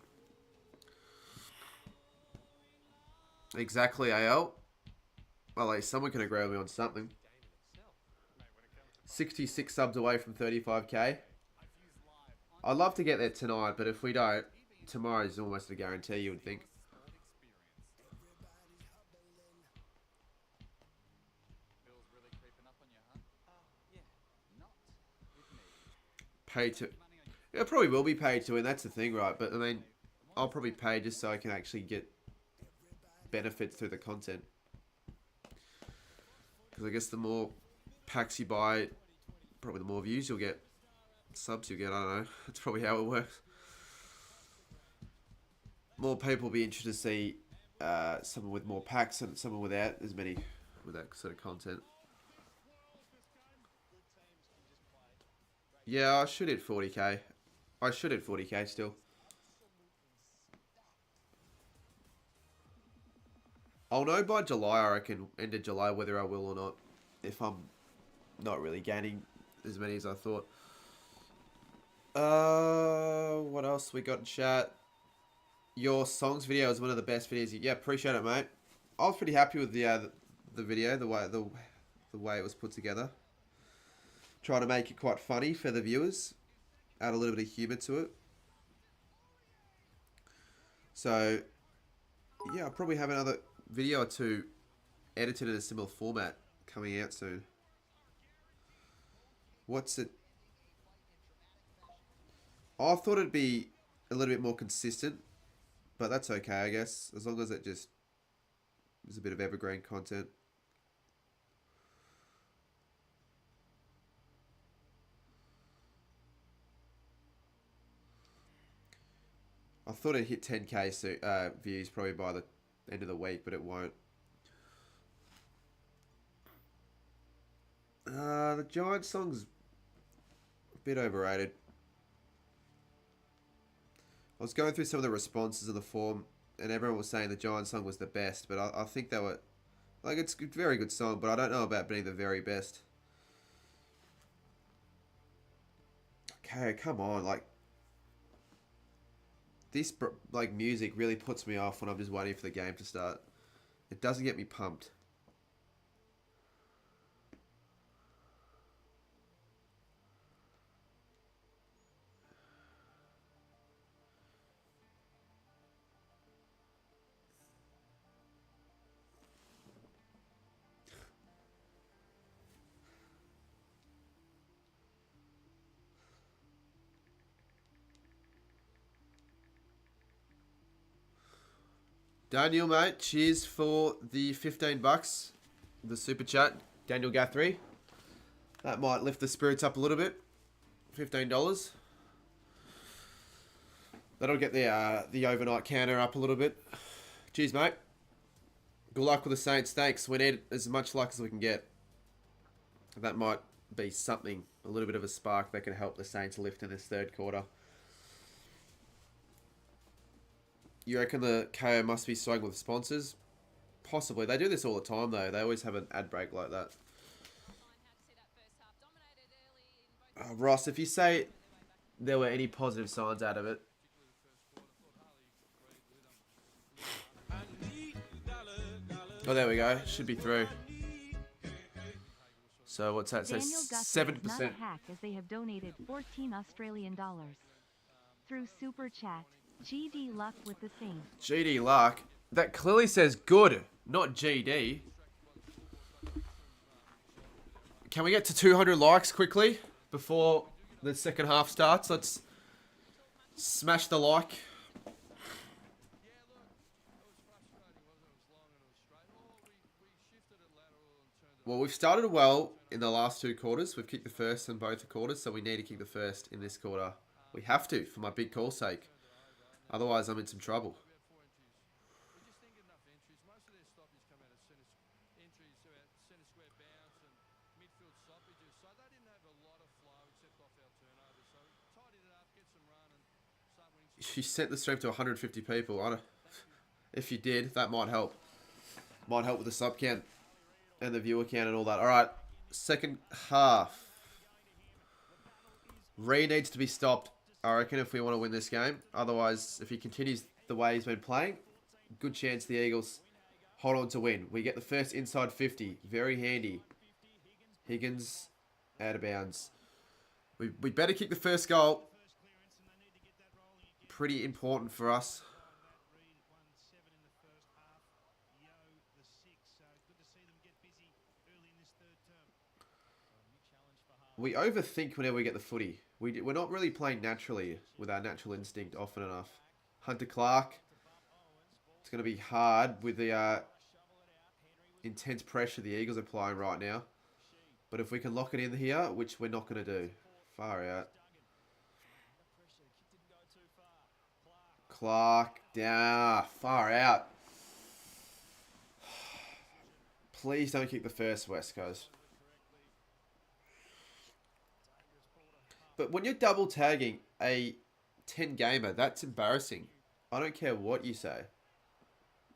Exactly, AL. Well, at least someone can agree with me on something. 66 subs away from 35k. I'd love to get there tonight, but if we don't, tomorrow is almost a guarantee, you would think. Paid to... It probably will be paid to win, that's the thing, right? But, I mean, I'll probably pay just so I can actually get benefits through the content. Because I guess the more packs you buy, probably the more views you'll get. Subs you'll get, I don't know. That's probably how it works. More people will be interested to see someone with more packs and someone without as many, with that sort of content. Yeah, I should hit 40k. I should hit 40k still. I'll know by July, I reckon, end of July, whether I will or not. If I'm not really gaining as many as I thought. What else we got in chat? Your songs video is one of the best videos. Yeah, appreciate it, mate. I was pretty happy with the video, the way it was put together. Trying to make it quite funny for the viewers. Add a little bit of humour to it. So, yeah, I'll probably have another video or two edited in a similar format coming out soon. What's it? I thought it'd be a little bit more consistent, but that's okay, I guess, as long as it just is a bit of evergreen content. I thought it hit 10k views probably by the end of the week, but it won't. The Giant song's a bit overrated. I was going through some of the responses of the forum, and everyone was saying the Giant song was the best, but I think they were... Like, it's a very good song, but I don't know about being the very best. Okay, come on, like... This, like, music really puts me off when I'm just waiting for the game to start. It doesn't get me pumped. Daniel, mate, cheers for the 15 bucks. The super chat. Daniel Guthrie. That might lift the spirits up a little bit. $15. That'll get the overnight counter up a little bit. Cheers, mate. Good luck with the Saints. Thanks. We need as much luck as we can get. That might be something, a little bit of a spark that can help the Saints lift in this third quarter. You reckon the KO must be swung with sponsors? Possibly. They do this all the time, though. They always have an ad break like that. Ross, if you say there were any positive signs out of it. Oh, there we go. Should be through. So what's that? So 7%. Not a hack, as they have donated 14 Australian dollars through super chat. GD luck with the Saints. GD luck. That clearly says good, not GD. Can we get to 200 likes quickly before the second half starts? Let's smash the like. Well, we've started well in the last two quarters. We've kicked the first in both the quarters, so we need to kick the first in this quarter. We have to, for my big call's sake. Otherwise, I'm in some trouble. You sent the stream to 150 people. I don't, if you did, that might help. Might help with the sub count and the viewer count and all that. All right, second half. Reed needs to be stopped, I reckon, if we want to win this game. Otherwise, if he continues the way he's been playing, good chance the Eagles hold on to win. We get the first inside 50. Very handy. Higgins out of bounds. We better kick the first goal. Pretty important for us. We overthink whenever we get the footy. We're not really playing naturally with our natural instinct often enough. Hunter Clark. It's going to be hard with the intense pressure the Eagles are applying right now. But if we can lock it in here, which we're not going to do. Far out. Clark down. Far out. Please don't kick the first, West Coast. But when you're double tagging a 10 gamer, that's embarrassing. I don't care what you say.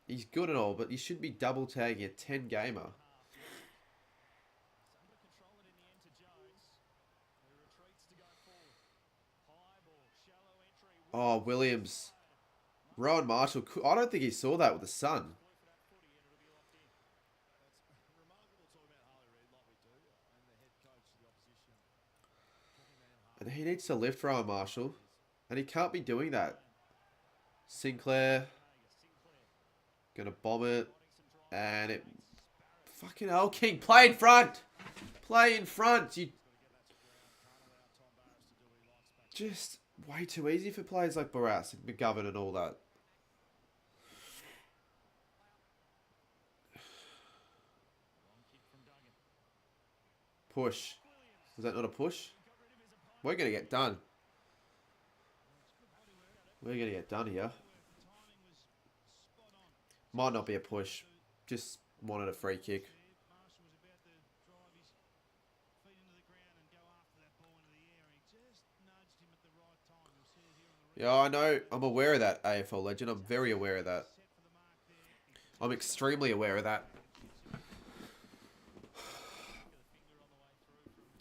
He's good and all, but you should be double tagging a 10 gamer. Oh, Williams. Rowan Marshall. I don't think he saw that with the sun. And he needs to lift Rowan Marshall. And he can't be doing that. Sinclair. Gonna bomb it. And it... Fucking hell, King. Play in front. Play in front. You... Just way too easy for players like Barras and McGovern and all that. Push. Was that not a push? We're going to get done. We're going to get done here. Might not be a push. Just wanted a free kick. Yeah, I know. I'm aware of that, AFL legend. I'm very aware of that. I'm extremely aware of that.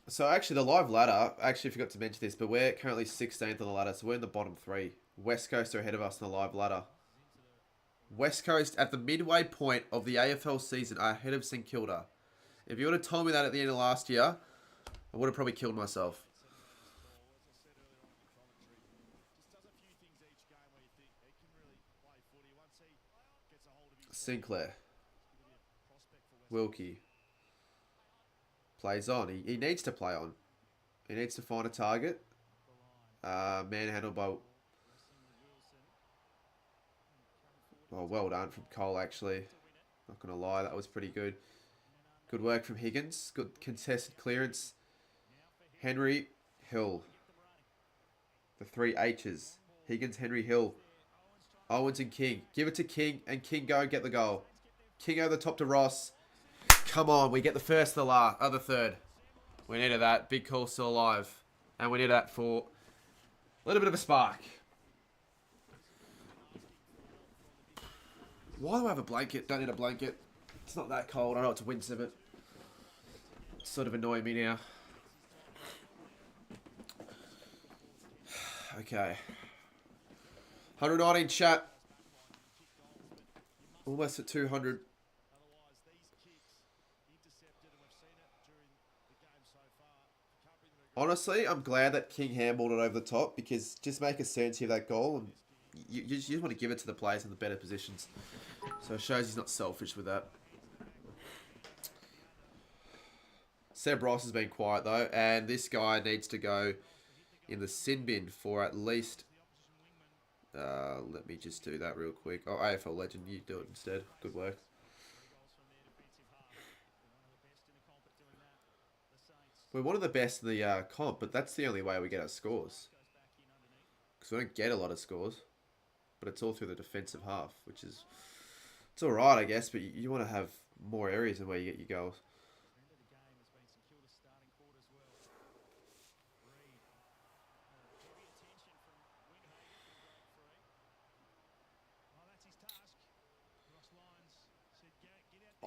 So actually, the live ladder, actually forgot to mention this, but we're currently 16th on the ladder, so we're in the bottom 3. West Coast are ahead of us on the live ladder. West Coast, at the midway point of the AFL season, are ahead of St Kilda. If you would have told me that at the end of last year, I would have probably killed myself. Sinclair. Wilkie. Plays on. He needs to play on. He needs to find a target. Manhandled by... Oh, well done from Cole, actually. Not going to lie, that was pretty good. Good work from Higgins. Good contested clearance. Henry, Hill. The 3 H's. Higgins, Henry, Hill. Owens and King. Give it to King, and King go and get the goal. King over the top to Ross. Come on, we get the first, the last, other third. We needed that. Big call still alive. And we need that for a little bit of a spark. Why do I have a blanket? Don't need a blanket. It's not that cold. I know it's winter, but it's sort of annoying me now. Okay. 119 chat. Almost at 200. Honestly, I'm glad that King handballed it over the top, because just make a certainty of that goal, and you just want to give it to the players in the better positions. So it shows he's not selfish with that. Seb Ross has been quiet though, and this guy needs to go in the sin bin for at least... let me just do that real quick. Oh, AFL legend, you do it instead. Good work. We're one of the best in the comp, but that's the only way we get our scores. Because we don't get a lot of scores. But it's all through the defensive half, which is... It's alright, I guess, but you want to have more areas than where you get your goals.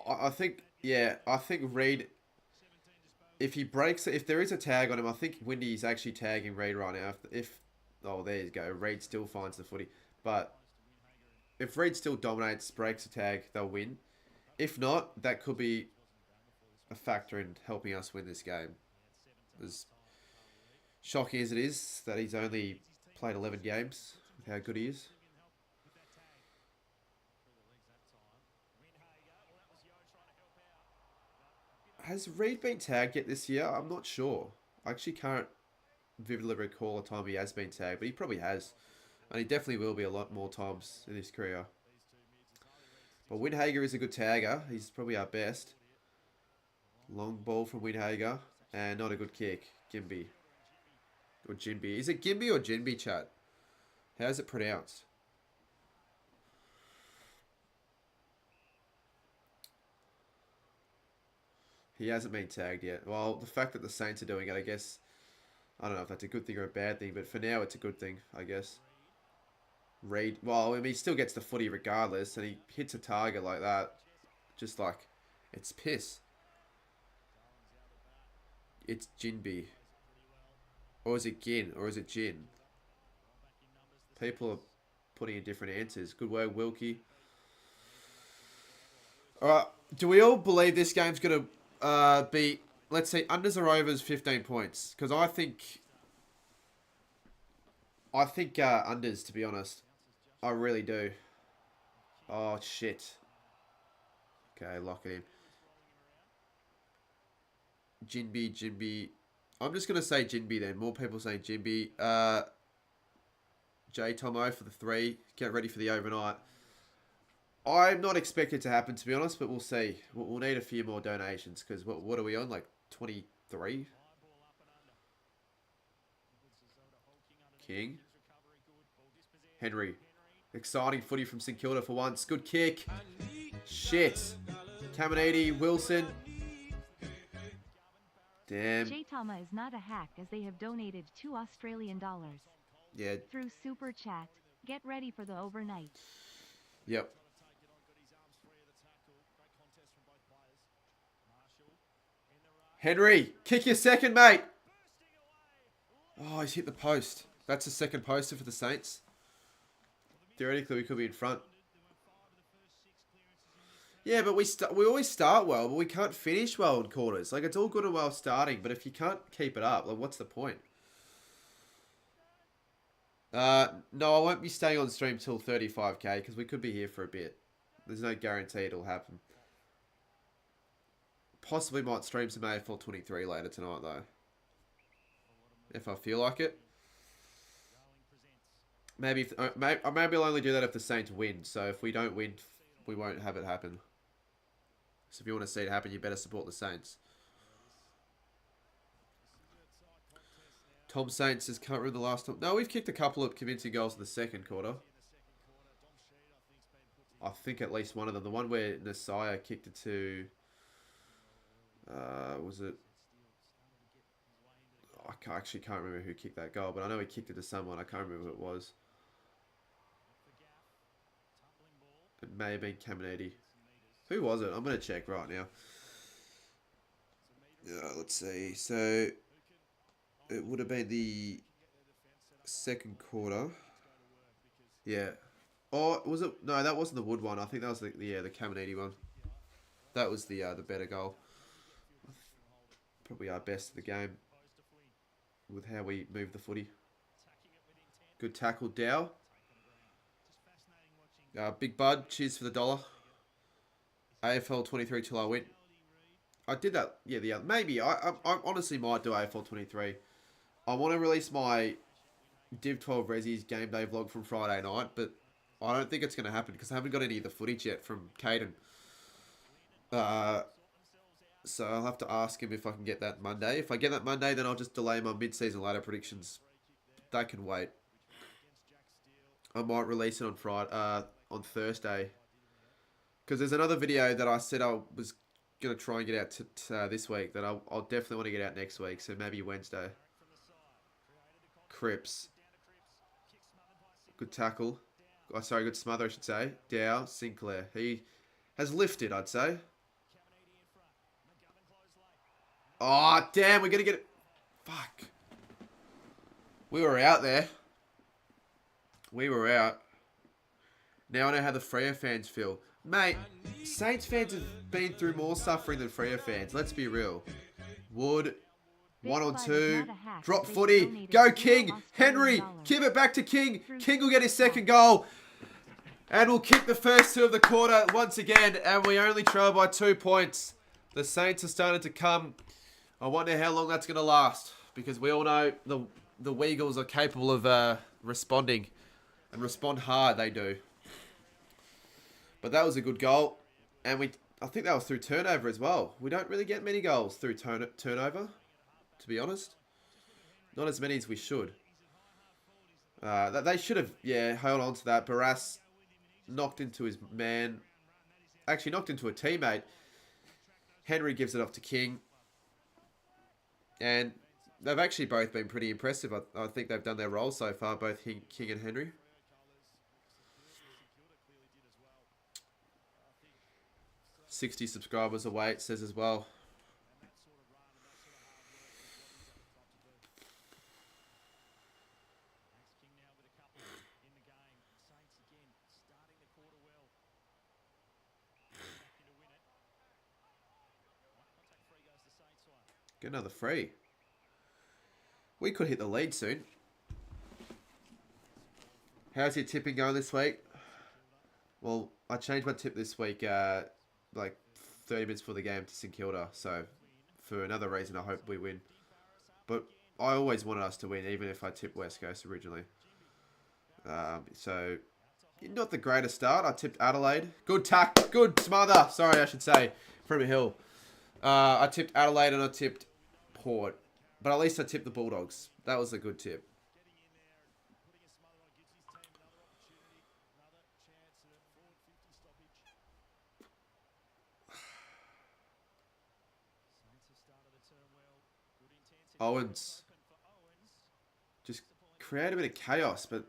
I think, yeah, I think Reed if he breaks it, if there is a tag on him, I think Windy's actually tagging Reed right now. Oh, there you go. Reed still finds the footy. But if Reed still dominates, breaks a tag, they'll win. If not, that could be a factor in helping us win this game. As shocking as it is that he's only played 11 games with how good he is. Has Reed been tagged yet this year? I'm not sure. I actually can't vividly recall a time he has been tagged, but he probably has. And he definitely will be a lot more times in his career. But Windhager is a good tagger. He's probably our best. Long ball from Windhager. And not a good kick. Gimby. Or Jinby. Is it Gimby or Jinby, chat? How's it pronounced? He hasn't been tagged yet. Well, the fact that the Saints are doing it, I guess... I don't know if that's a good thing or a bad thing, but for now it's a good thing, I guess. Reed, well, I mean, he still gets the footy regardless, and he hits a target like that. Just like, it's piss. It's Jinby. Or is it Gin? Or is it Jin? People are putting in different answers. Good work, Wilkie. Alright, do we all believe this game's going to be, let's say, unders or overs 15 points? Because I think unders, to be honest. I really do. Oh, shit. Okay, lock it in. Jinby. I'm just going to say Jinby then. More people saying Jinby. J Tomo for the 3. Get ready for the overnight. I'm not expecting it to happen, to be honest, but we'll see. We'll need a few more donations, because what are we on? Like 23? King. Henry. Exciting footy from St Kilda for once. Good kick. Shit. Caminiti, Wilson. Damn. J Tama is not a hack, as they have donated $2 Australian. Yeah. Through Super Chat. Get ready for the overnight. Yep. Henry, kick your second, mate. Oh, he's hit the post. That's the second poster for the Saints. Theoretically, we could be in front. Yeah, but we always start well, but we can't finish well in quarters. Like, it's all good and well starting, but if you can't keep it up, like, what's the point? No, I won't be staying on stream till 35k, because we could be here for a bit. There's no guarantee it'll happen. Possibly might stream some AFL 23 later tonight, though. If I feel like it. Maybe I'll only do that if the Saints win. So if we don't win, we won't have it happen. So if you want to see it happen, you better support the Saints. Tom Saints says, can't remember the last time. No, we've kicked a couple of convincing goals in the second quarter. I think at least one of them. The one where Nasiah kicked it to... was it... I actually can't remember who kicked that goal, but I know he kicked it to someone. I can't remember who it was. It may have been Caminiti. Who was it? I'm going to check right now. Let's see. So, it would have been the second quarter. Yeah. Oh, was it? No, that wasn't the Wood one. I think that was the Caminiti one. That was the better goal. Probably our best of the game with how we move the footy. Good tackle, Dow. Big Bud, cheers for the $1. AFL 23 till I win. I did that, yeah, maybe. I honestly might do AFL 23. I want to release my Div 12 Resi's game day vlog from Friday night, but I don't think it's going to happen because I haven't got any of the footage yet from Caden. So I'll have to ask him if I can get that Monday. If I get that Monday, then I'll just delay my mid-season ladder predictions. They can wait. I might release it on Friday, on Thursday. Because there's another video that I said I was going to try and get out this week that I'll definitely want to get out next week. So maybe Wednesday. Cripps. Good tackle. Oh, sorry, good smother, I should say. Dow, Sinclair. He has lifted, I'd say. Oh, damn, we're going to get it. Fuck. We were out there. We were out. Now I know how the Freo fans feel. Mate, Saints fans have been through more suffering than Freo fans. Let's be real. Wood, 1 on 2. Drop footy. Go King. Henry, give it back to King. King will get his second goal. And we'll kick the first 2 of the quarter once again. And we only trail by 2 points. The Saints are starting to come. I wonder how long that's going to last. Because we all know the Weagles are capable of responding. And respond hard, they do. But that was a good goal. And I think that was through turnover as well. We don't really get many goals through turnover, to be honest. Not as many as we should. They should have, held on to that. Barras knocked into his man. Actually, knocked into a teammate. Henry gives it off to King. And they've actually both been pretty impressive. I think they've done their role so far, both King and Henry. 60 subscribers away, it says as well. Get another free. We could hit the lead soon. How's your tipping going this week? Well, I changed my tip this week, like 30 minutes before the game to St Kilda. So, for another reason, I hope we win. But I always wanted us to win, even if I tipped West Coast originally. So, not the greatest start. I tipped Adelaide. Good tack. Good smother. Sorry, I should say. From a hill. I tipped Adelaide and I tipped Port. But at least I tipped the Bulldogs. That was a good tip. Owens. Just create a bit of chaos, but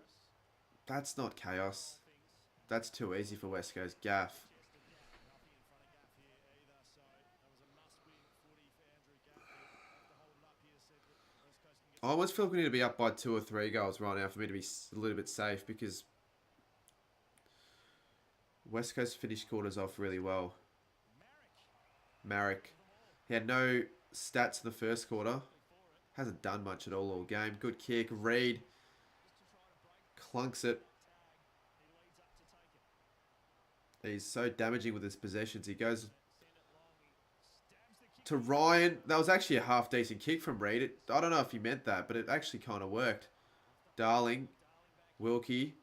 that's not chaos. That's too easy for West Coast. Gaff. I almost feel we need to be up by 2 or 3 goals right now for me to be a little bit safe, because West Coast finished quarters off really well. Marek. He had no stats in the first quarter. Hasn't done much at all game. Good kick. Reed clunks it. He's so damaging with his possessions. He goes to Ryan. That was actually a half decent kick from Reed. I don't know if he meant that, but it actually kind of worked. Darling. Wilkie.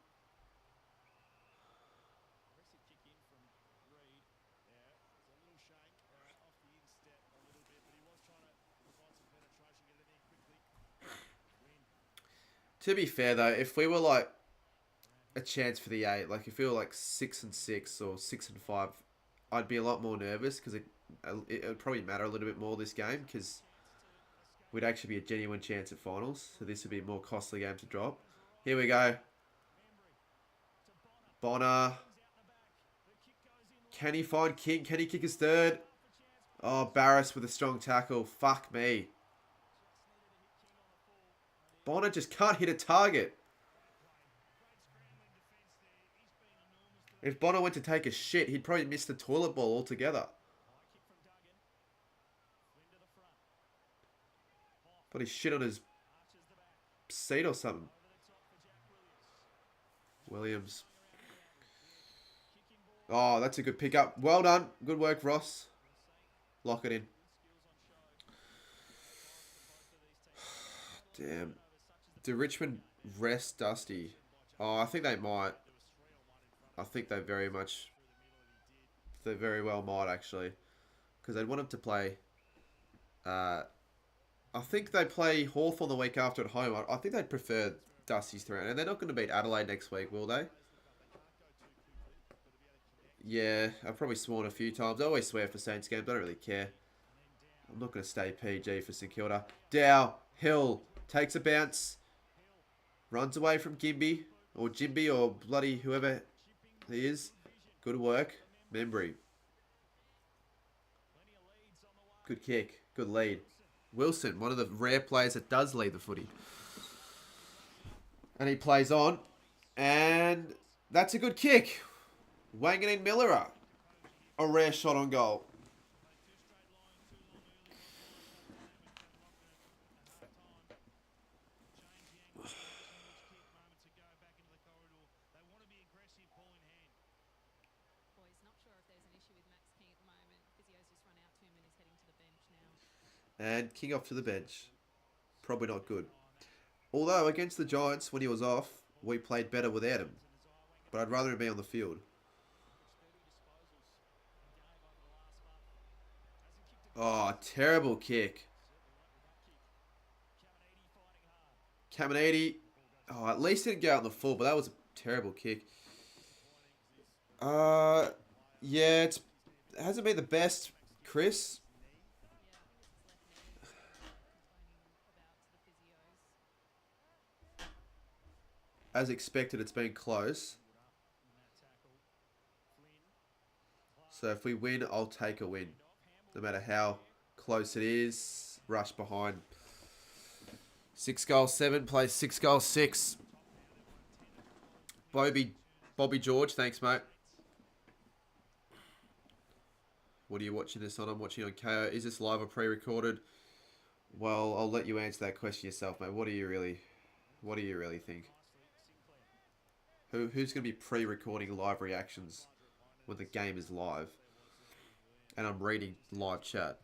To be fair though, if we were like a chance for the 8, like if we were like 6 and 6 or 6 and 5, I'd be a lot more nervous, because it would probably matter a little bit more this game, because we'd actually be a genuine chance at finals. So this would be a more costly game to drop. Here we go. Bonner. Can he find King? Can he kick his third? Oh, Barras with a strong tackle. Fuck me. Bonner just can't hit a target. If Bonner went to take a shit, he'd probably miss the toilet bowl altogether. But he shit on his seat or something. Williams. Oh, that's a good pickup. Well done. Good work, Ross. Lock it in. Damn. Do Richmond rest Dusty? Oh, I think they might. I think they very well might, actually. Because they'd want him to play. I think they play Hawthorn the week after at home. I think they'd prefer Dusty's thrown. And they're not going to beat Adelaide next week, will they? Yeah, I've probably sworn a few times. I always swear for Saints games. I don't really care. I'm not going to stay PG for St Kilda. Dow, Hill, takes a bounce. Runs away from Gimby. Or Jimby, or bloody whoever he is. Good work. Membry. Good kick. Good lead. Wilson, one of the rare players that does lead the footy. And he plays on. And that's a good kick. Wanganeen Millera. A rare shot on goal. And King off to the bench. Probably not good. Although, against the Giants, when he was off, we played better without him. But I'd rather him be on the field. Oh, terrible kick. Caminiti. Oh, at least didn't go out in the full, but that was a terrible kick. Yeah, it hasn't been the best, Chris. As expected, it's been close. So if we win, I'll take a win. No matter how close it is. Rush behind. 6-7, plays 6-6. Bobby George, thanks, mate. What are you watching this on? I'm watching on KO. Is this live or pre-recorded? Well, I'll let you answer that question yourself, mate. What do you really think? Who's going to be pre-recording live reactions when the game is live? And I'm reading live chat.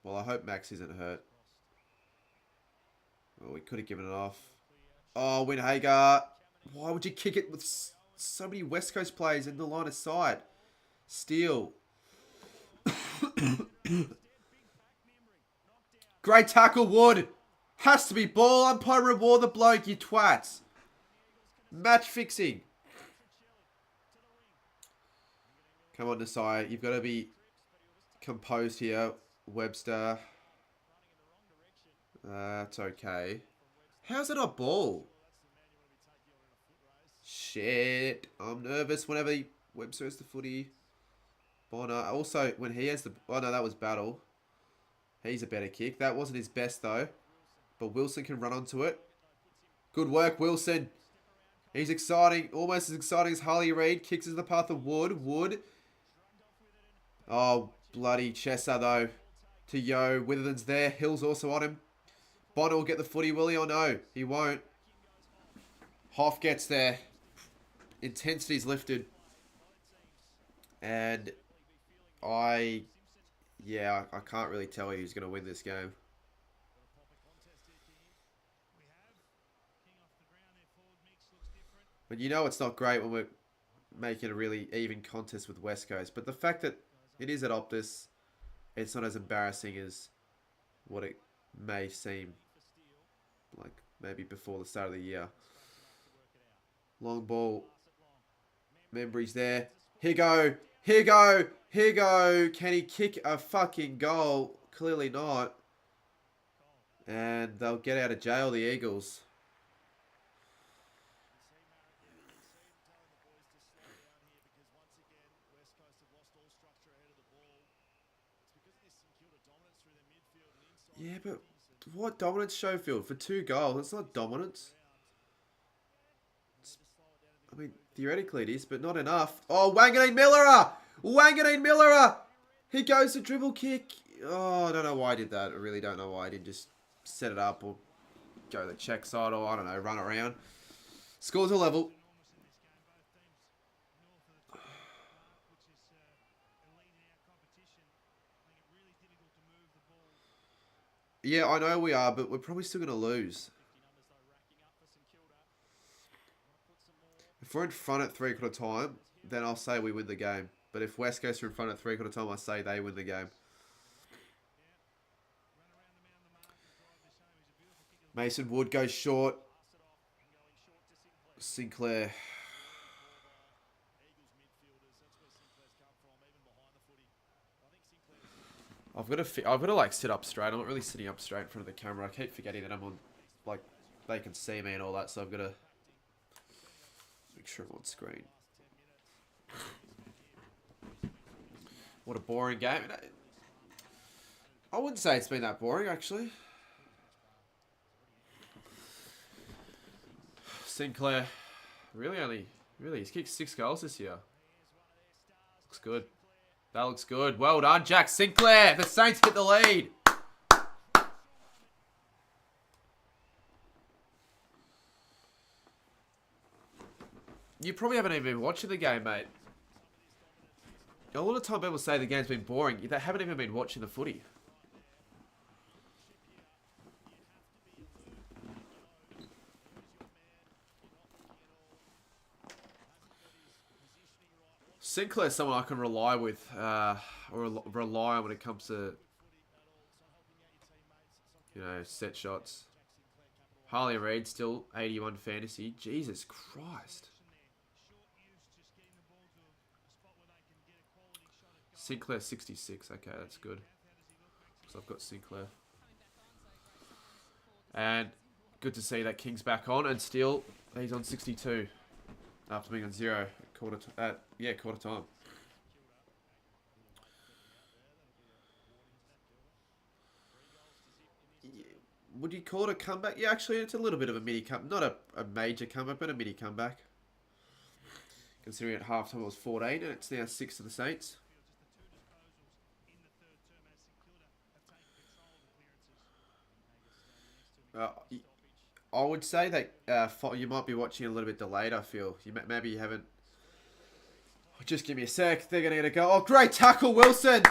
Well, I hope Max isn't hurt. Well, we could have given it off. Oh, Win Hagar. Why would you kick it with so many West Coast players in the line of sight? Steal. Great tackle, Wood. Has to be ball. Umpire reward the bloke, you twats. Match fixing. Come on, Desai. You've got to be composed here. Webster. That's okay. How's it not ball? Shit. I'm nervous whenever Webster has the footy. Bonner. Also, when he has the... Oh, no, that was Battle. He's a better kick. That wasn't his best, though. But Wilson can run onto it. Good work, Wilson. He's exciting. Almost as exciting as Harley Reid. Kicks into the path of Wood. Wood. Oh, bloody Chesser, though. To Yo. Witherden's there. Hill's also on him. Bonner will get the footy, will he, or no? He won't. Hoff gets there. Intensity's lifted. And I can't really tell you who's going to win this game. But you know it's not great when we're making a really even contest with West Coast. But the fact that it is at Optus, it's not as embarrassing as what it may seem like maybe before the start of the year. Long ball. Membry's there. Here go. Here go. Here go. Can he kick a fucking goal? Clearly not. And they'll get out of jail, the Eagles. Yeah, but what dominance, Schofield? For 2 goals, it's not dominance. I mean, theoretically it is, but not enough. Oh, Wanganeen Millera! Wanganeen Millera! He goes to dribble kick. Oh, I don't know why I did that. I really don't know why I didn't just set it up or go the check side or, I don't know, run around. Scores a level. Yeah, I know we are, but we're probably still going to lose. If we're in front at 3/4 time, then I'll say we win the game. But if West Coast are in front at 3/4 time, I say they win the game. Mason Wood goes short. Sinclair. I've got to like sit up straight. I'm not really sitting up straight in front of the camera. I keep forgetting that I'm on, like, they can see me and all that. So I've got to make sure I'm on screen. What a boring game. I wouldn't say it's been that boring, actually. Sinclair, really, he's kicked 6 goals this year. Looks good. That looks good. Well done, Jack Sinclair. The Saints get the lead. You probably haven't even been watching the game, mate. A lot of time people say the game's been boring. They haven't even been watching the footy. Sinclair's someone I can rely with, or rely on when it comes to, set shots. Harley Reid still 81 fantasy. Jesus Christ. Sinclair 66. Okay, that's good. So I've got Sinclair. And good to see that King's back on, and still he's on 62 after being on 0 at quarter time. Would you call it a comeback? Yeah, actually, it's a little bit of a mini comeback. Not a major comeback, but a mini comeback. Considering at halftime it was 14, and it's now 6 to the Saints. I would say that you might be watching a little bit delayed, I feel. Maybe you haven't... Just give me a sec. They're going to get a go. Oh, great tackle, Wilson!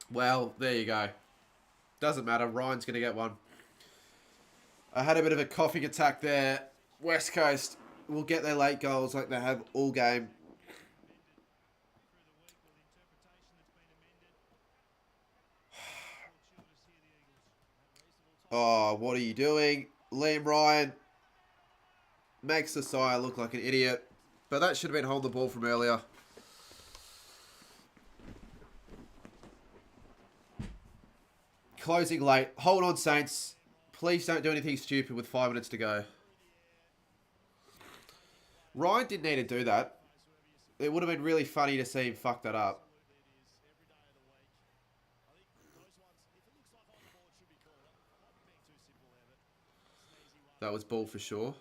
Well, there you go. Doesn't matter. Ryan's going to get one. I had a bit of a coughing attack there. West Coast will get their late goals like they have all game. Oh, what are you doing? Liam Ryan makes the side look like an idiot. But that should have been holding the ball from earlier. Closing late. Hold on, Saints. Please don't do anything stupid with 5 minutes to go. Ryan didn't need to do that. It would have been really funny to see him fuck that up. That was ball for sure.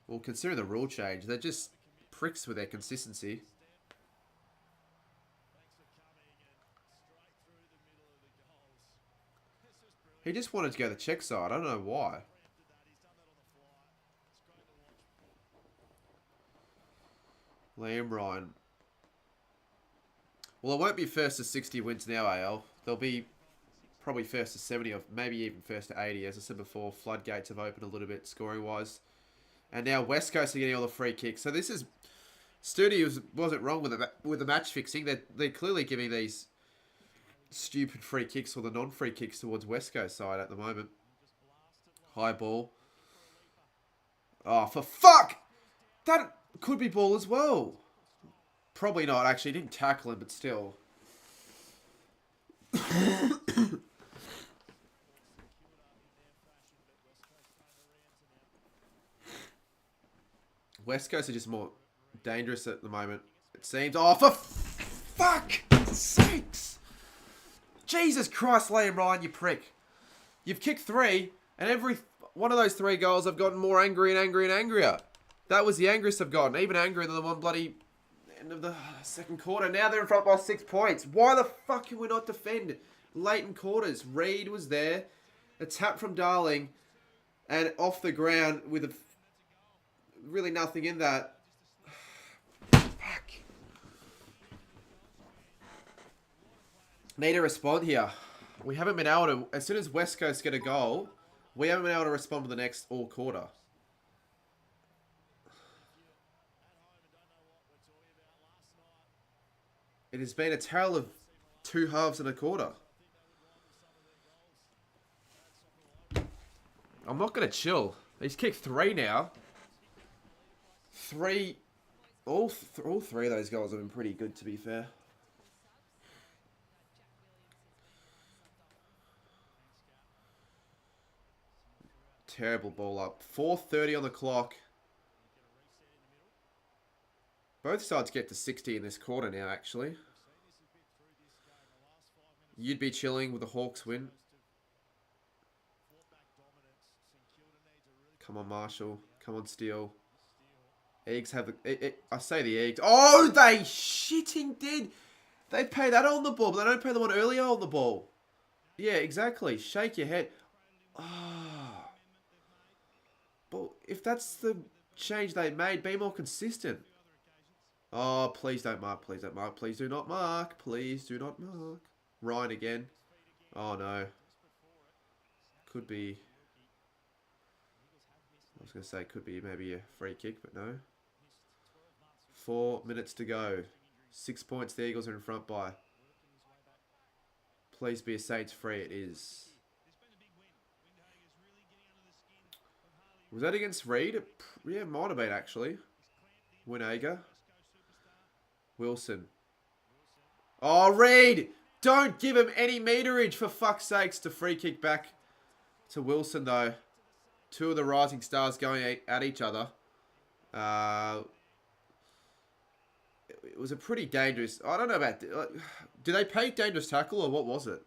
Well, considering the rule change, they're just pricks with their consistency. He just wanted to go the check side. I don't know why. Liam Ryan. Well, it won't be first to 60 wins now, AL. They'll be probably first to 70 or maybe even first to 80. As I said before, floodgates have opened a little bit scoring-wise. And now West Coast are getting all the free kicks. So this is... Studios wasn't wrong with the match fixing. They're clearly giving these stupid free kicks or the non-free kicks towards West Coast side at the moment. High ball. Oh, for fuck! That could be ball as well. Probably not, actually. He didn't tackle him, but still. West Coast are just more dangerous at the moment, it seems. Oh, for fuck sakes! Jesus Christ, Liam Ryan, you prick. You've kicked 3, and every one of those 3 goals I've gotten more angry and angry and angrier. That was the angriest I've gotten, even angrier than the one bloody end of the second quarter. Now they're in front by 6 points. Why the fuck can we not defend late in quarters? Reid was there, a tap from Darling, and off the ground with really nothing in that. Fuck. Need to respond here. We haven't been able to... As soon as West Coast get a goal, we haven't been able to respond to the next all quarter. It has been a tale of 2 halves and a quarter. I'm not going to chill. He's kicked 3 now. 3... All 3 of those goals have been pretty good, to be fair. Terrible ball up. 4:30 on the clock. Both sides get to 60 in this quarter now, actually. You'd be chilling with the Hawks win. Come on, Marshall. Come on, Steele. Eagles have the... I say the Eagles. Oh, they shitting did. They pay that on the ball, but they don't pay the one earlier on the ball. Yeah, exactly. Shake your head. Ah. But if that's the change they made, be more consistent. Oh, please don't mark. Please don't mark. Please do not mark. Please do not mark. Ryan again. Oh, no. Could be... I was going to say could be maybe a free kick, but no. 4 minutes to go. 6 points the Eagles are in front by. Please be a Saints free. It is. Was that against Reed? Yeah, it might have been actually. Winaga. Wilson. Oh, Reed! Don't give him any meterage for fuck's sakes to free kick back to Wilson though. Two of the rising stars going at each other. It was a pretty dangerous... I don't know about... do they pay dangerous tackle or what was it?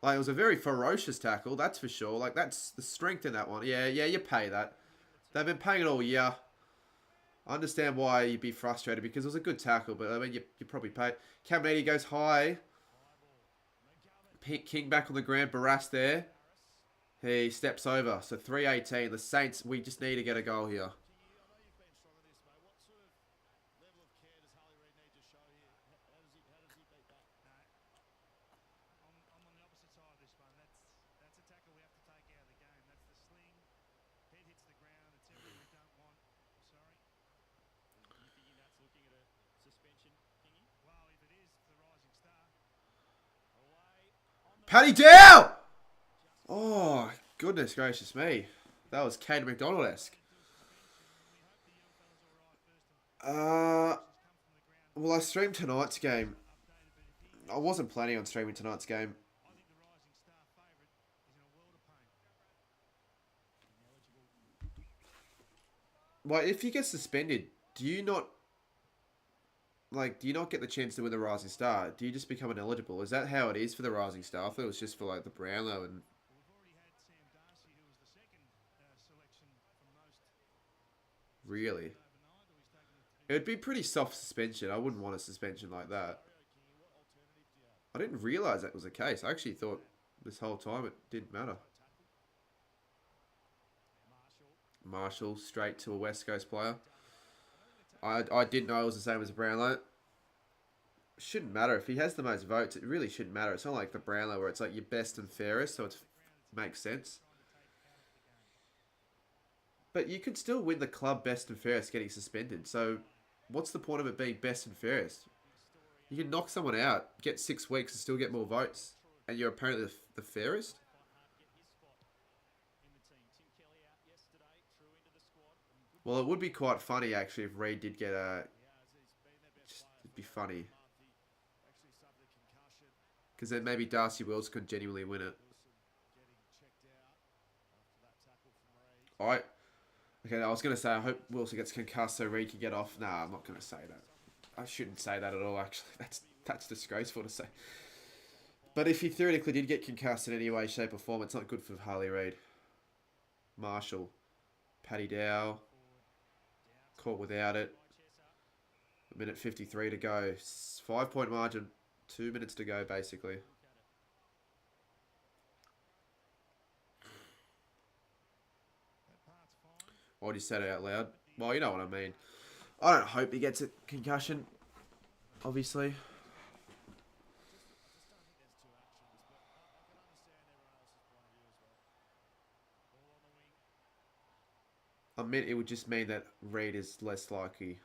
Like, it was a very ferocious tackle, that's for sure. Like, that's the strength in that one. Yeah, you pay that. They've been paying it all year. I understand why you'd be frustrated because it was a good tackle, but I mean, you probably pay it. Caminiti goes high. King back on the ground. Barras there. He steps over. So 3:18. The Saints, we just need to get a goal here. Paddy Dow! Oh, goodness gracious me. That was Caden McDonald-esque. Well, I streamed tonight's game. I wasn't planning on streaming tonight's game. Well, if you get suspended, do you not get the chance to win the Rising Star? Do you just become ineligible? Is that how it is for the Rising Star? I thought it was just for like the Brownlow and... Really? It would be pretty soft suspension. I wouldn't want a suspension like that. I didn't realise that was the case. I actually thought this whole time it didn't matter. Marshall straight to a West Coast player. I didn't know it was the same as the Brownlow. Shouldn't matter. If he has the most votes, it really shouldn't matter. It's not like the Brownlow where it's like your best and fairest, so it makes sense. But you could still win the club best and fairest getting suspended. So what's the point of it being best and fairest? You can knock someone out, get 6 weeks and still get more votes. And you're apparently the fairest? Well, it would be quite funny actually if Reed did get a... It'd be funny. Because then maybe Darcy Wills could genuinely win it. Alright. Okay, I was going to say, I hope Wilson gets concussed so Reed can get off. Nah, I'm not going to say that. I shouldn't say that at all, actually. That's disgraceful to say. But if he theoretically did get concussed in any way, shape or form, it's not good for Harley Reid. Marshall. Paddy Dow. Caught without it. 1:53 to go. 5-point margin. 2 minutes to go, basically. What you said it out loud? Well, you know what I mean. I don't hope he gets a concussion. Obviously. I meant it would just mean that Reed is less likely.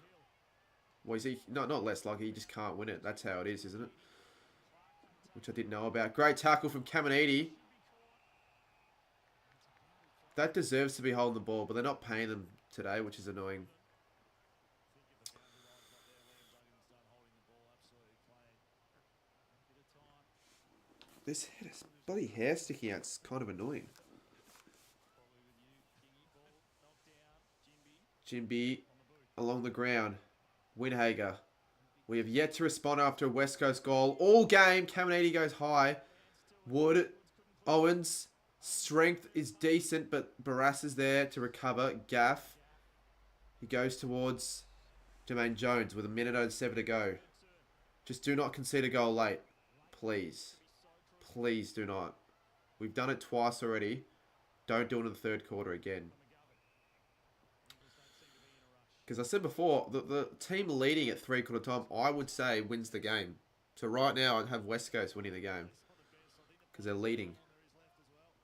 Well, is he? Not less likely. He just can't win it. That's how it is, isn't it? Which I didn't know about. Great tackle from Caminiti. That deserves to be holding the ball, but they're not paying them today, which is annoying. This head is bloody hair sticking out. It's kind of annoying. Jimby along the ground. Winhager. We have yet to respond after a West Coast goal. All game, Caminiti goes high. Wood, Owens, strength is decent, but Barras is there to recover. Gaff, he goes towards Jermaine Jones with 1:07 to go. Just do not concede a goal late. Please. Please do not. We've done it twice already. Don't do it in the third quarter again. Because I said before, the team leading at 3/4 time, I would say, wins the game. So right now, I'd have West Coast winning the game. Because they're leading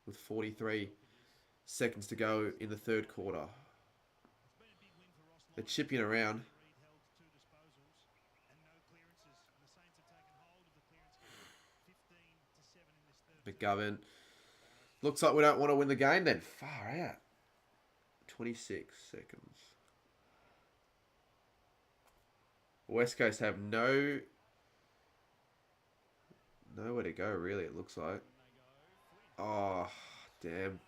with 43 seconds to go in the third quarter. They're chipping around. McGovern. Looks like we don't want to win the game then. Far out. 26 seconds. West Coast have nowhere to go, really, it looks like. Oh, damn.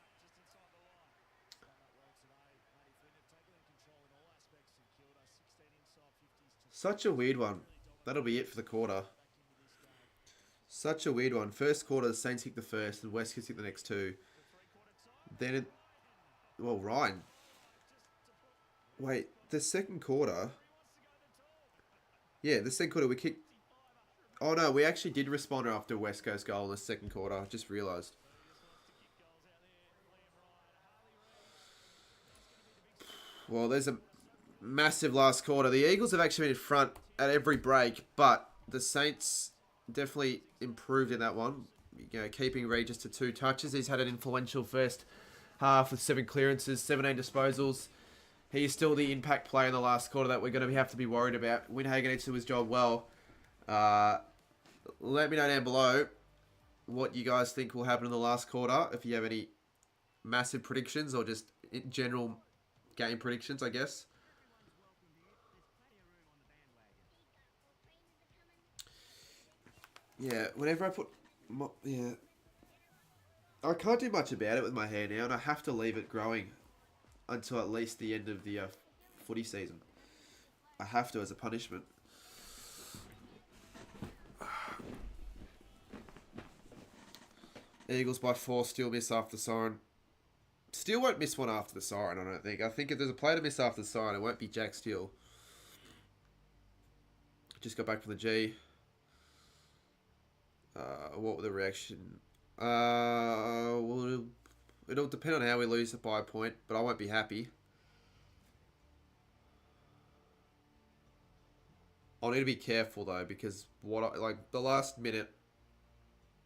Such a weird one. That'll be it for the quarter. Such a weird one. First quarter, the Saints kick the first, and West Coast kick the next two. Then it... Well, Ryan. Wait, the second quarter... Yeah, the second quarter we kicked... Oh no, we actually did respond after West Coast goal in the second quarter. I just realised. Well, there's a massive last quarter. The Eagles have actually been in front at every break, but the Saints definitely improved in that one. You know, keeping Regis to 2 touches. He's had an influential first half with 7 clearances, 17 disposals. He's still the impact player in the last quarter that we're going to have to be worried about. Winhager needs to do his job well. Let me know down below what you guys think will happen in the last quarter. If you have any massive predictions or just general game predictions, I guess. Yeah, whenever I put... Yeah. I can't do much about it with my hair now, and I have to leave it growing until at least the end of the footy season. I have to as a punishment. Eagles by 4, still miss after the siren. Still won't miss one after the siren, I don't think. I think if there's a player to miss after the siren, it won't be Jack Steele. Just got back from the G. What was the reaction? Well, it'll depend on how we lose it by a point, but I won't be happy. I'll need to be careful though, because like the last minute,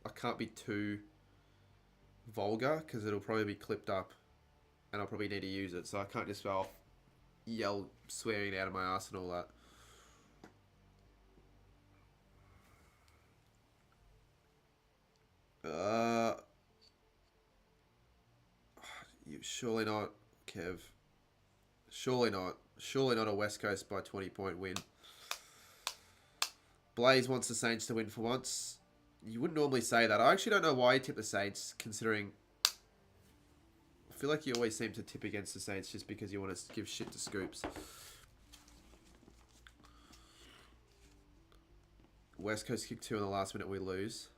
I can't be too vulgar because it'll probably be clipped up, and I'll probably need to use it. So I can't just go off yell swearing out of my ass and all that. Surely not, Kev. Surely not. Surely not a West Coast by 20-point win. Blaze wants the Saints to win for once. You wouldn't normally say that. I actually don't know why you tip the Saints, considering... I feel like you always seem to tip against the Saints just because you want to give shit to Scoops. West Coast kick 2 in the last minute, we lose.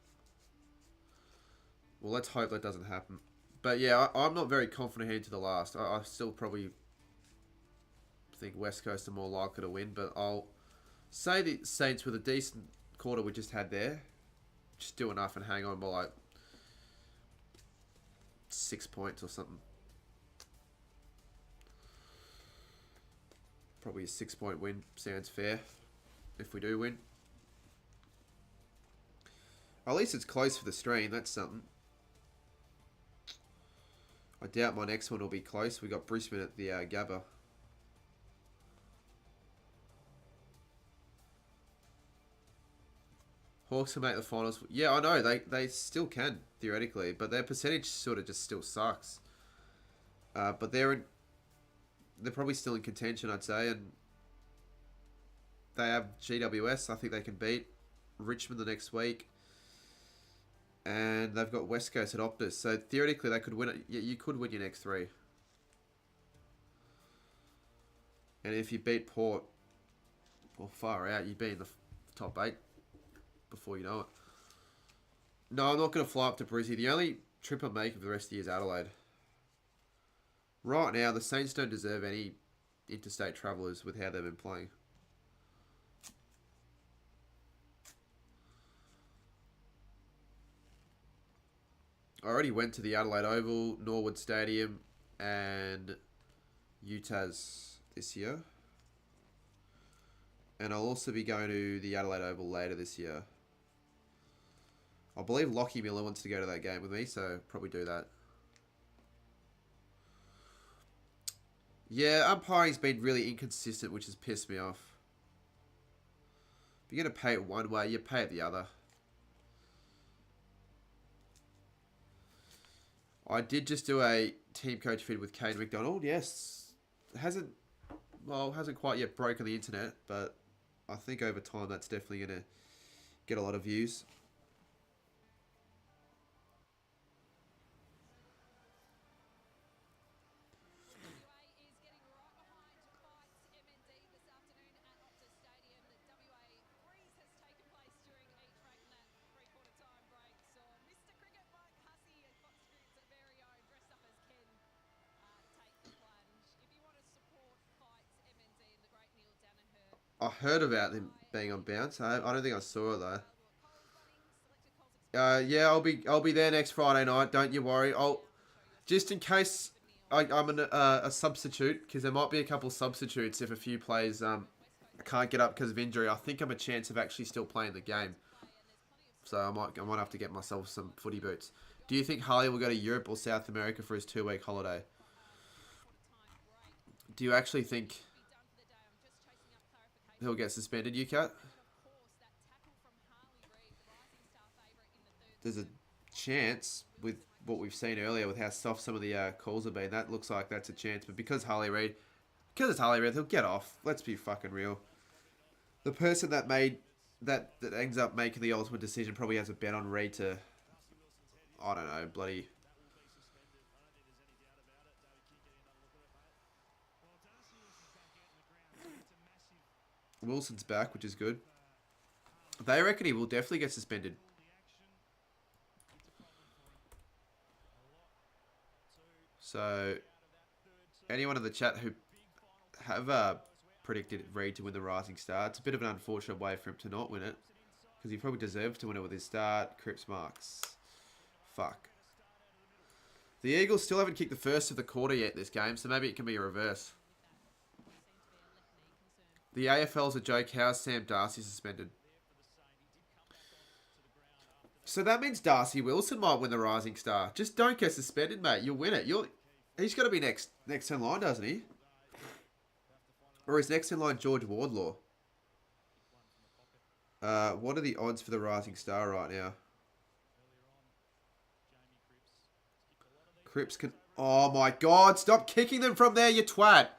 Well, let's hope that doesn't happen. But yeah, I'm not very confident heading to the last. I still probably think West Coast are more likely to win, but I'll say the Saints with a decent quarter we just had there, just do enough and hang on by like 6 points or something. Probably a 6-point win sounds fair if we do win. At least it's close for the stream, that's something. I doubt my next one will be close. We got Brisbane at the Gabba. Hawks can make the finals. Yeah, I know. They still can, theoretically. But their percentage sort of just still sucks. But they're probably still in contention, I'd say. And they have GWS. I think they can beat Richmond the next week. And they've got West Coast at Optus. So theoretically, they could win it. Yeah, you could win your next 3. And if you beat Port, Well, far out. You'd be in the top 8 before you know it. No, I'm not going to fly up to Brizzy. The only trip I make of the rest of the year is Adelaide. Right now, the Saints don't deserve any interstate travellers with how they've been playing. I already went to the Adelaide Oval, Norwood Stadium, and UTAS this year. And I'll also be going to the Adelaide Oval later this year. I believe Lockie Miller wants to go to that game with me, so probably do that. Yeah, umpiring's been really inconsistent, which has pissed me off. If you're going to pay it one way, you pay it the other. I did just do a team coach feed with Kane McDonald. Yes, hasn't quite yet broken the internet, but I think over time that's definitely going to get a lot of views. I heard about them being on bounce. I don't think I saw it though. Yeah, I'll be there next Friday night. Don't you worry. I'll just in case I'm a substitute, because there might be a couple substitutes if a few players can't get up because of injury. I think I'm a chance of actually still playing the game. So I might have to get myself some footy boots. Do you think Harley will go to Europe or South America for his 2-week holiday? Do you actually think he'll get suspended, UCAT? There's a chance with what we've seen earlier with how soft some of the calls have been. That looks like that's a chance. But because it's Harley Reid, he'll get off. Let's be fucking real. The person that ends up making the ultimate decision probably has a bet on Reid to, I don't know, bloody... Wilson's back, which is good. They reckon he will definitely get suspended. So, anyone in the chat who have predicted Reid to win the Rising Star, it's a bit of an unfortunate way for him to not win it, because he probably deserves to win it with his start. Cripps marks. Fuck. The Eagles still haven't kicked the first of the quarter yet this game, so maybe it can be a reverse. The AFL's a joke. How's Sam Darcy suspended? So that means Darcy Wilson might win the Rising Star. Just don't get suspended, mate. You'll win it. He's got to be next in line, doesn't he? Or is next in line George Wardlaw? What are the odds for the Rising Star right now? Cripps can... Oh my God, stop kicking them from there, you twat.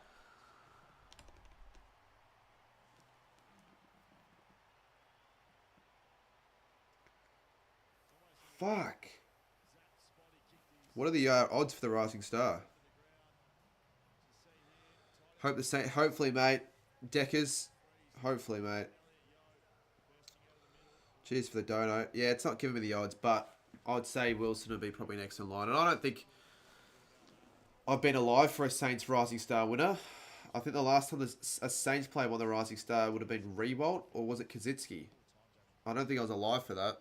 Fuck. What are the odds for the Rising Star? Hopefully, mate. Deckers. Hopefully, mate. Cheers for the dono. Yeah, it's not giving me the odds, but I'd say Wilson would be probably next in line. And I don't think I've been alive for a Saints Rising Star winner. I think the last time a Saints player won the Rising Star would have been Rewalt, or was it Kaczynski? I don't think I was alive for that.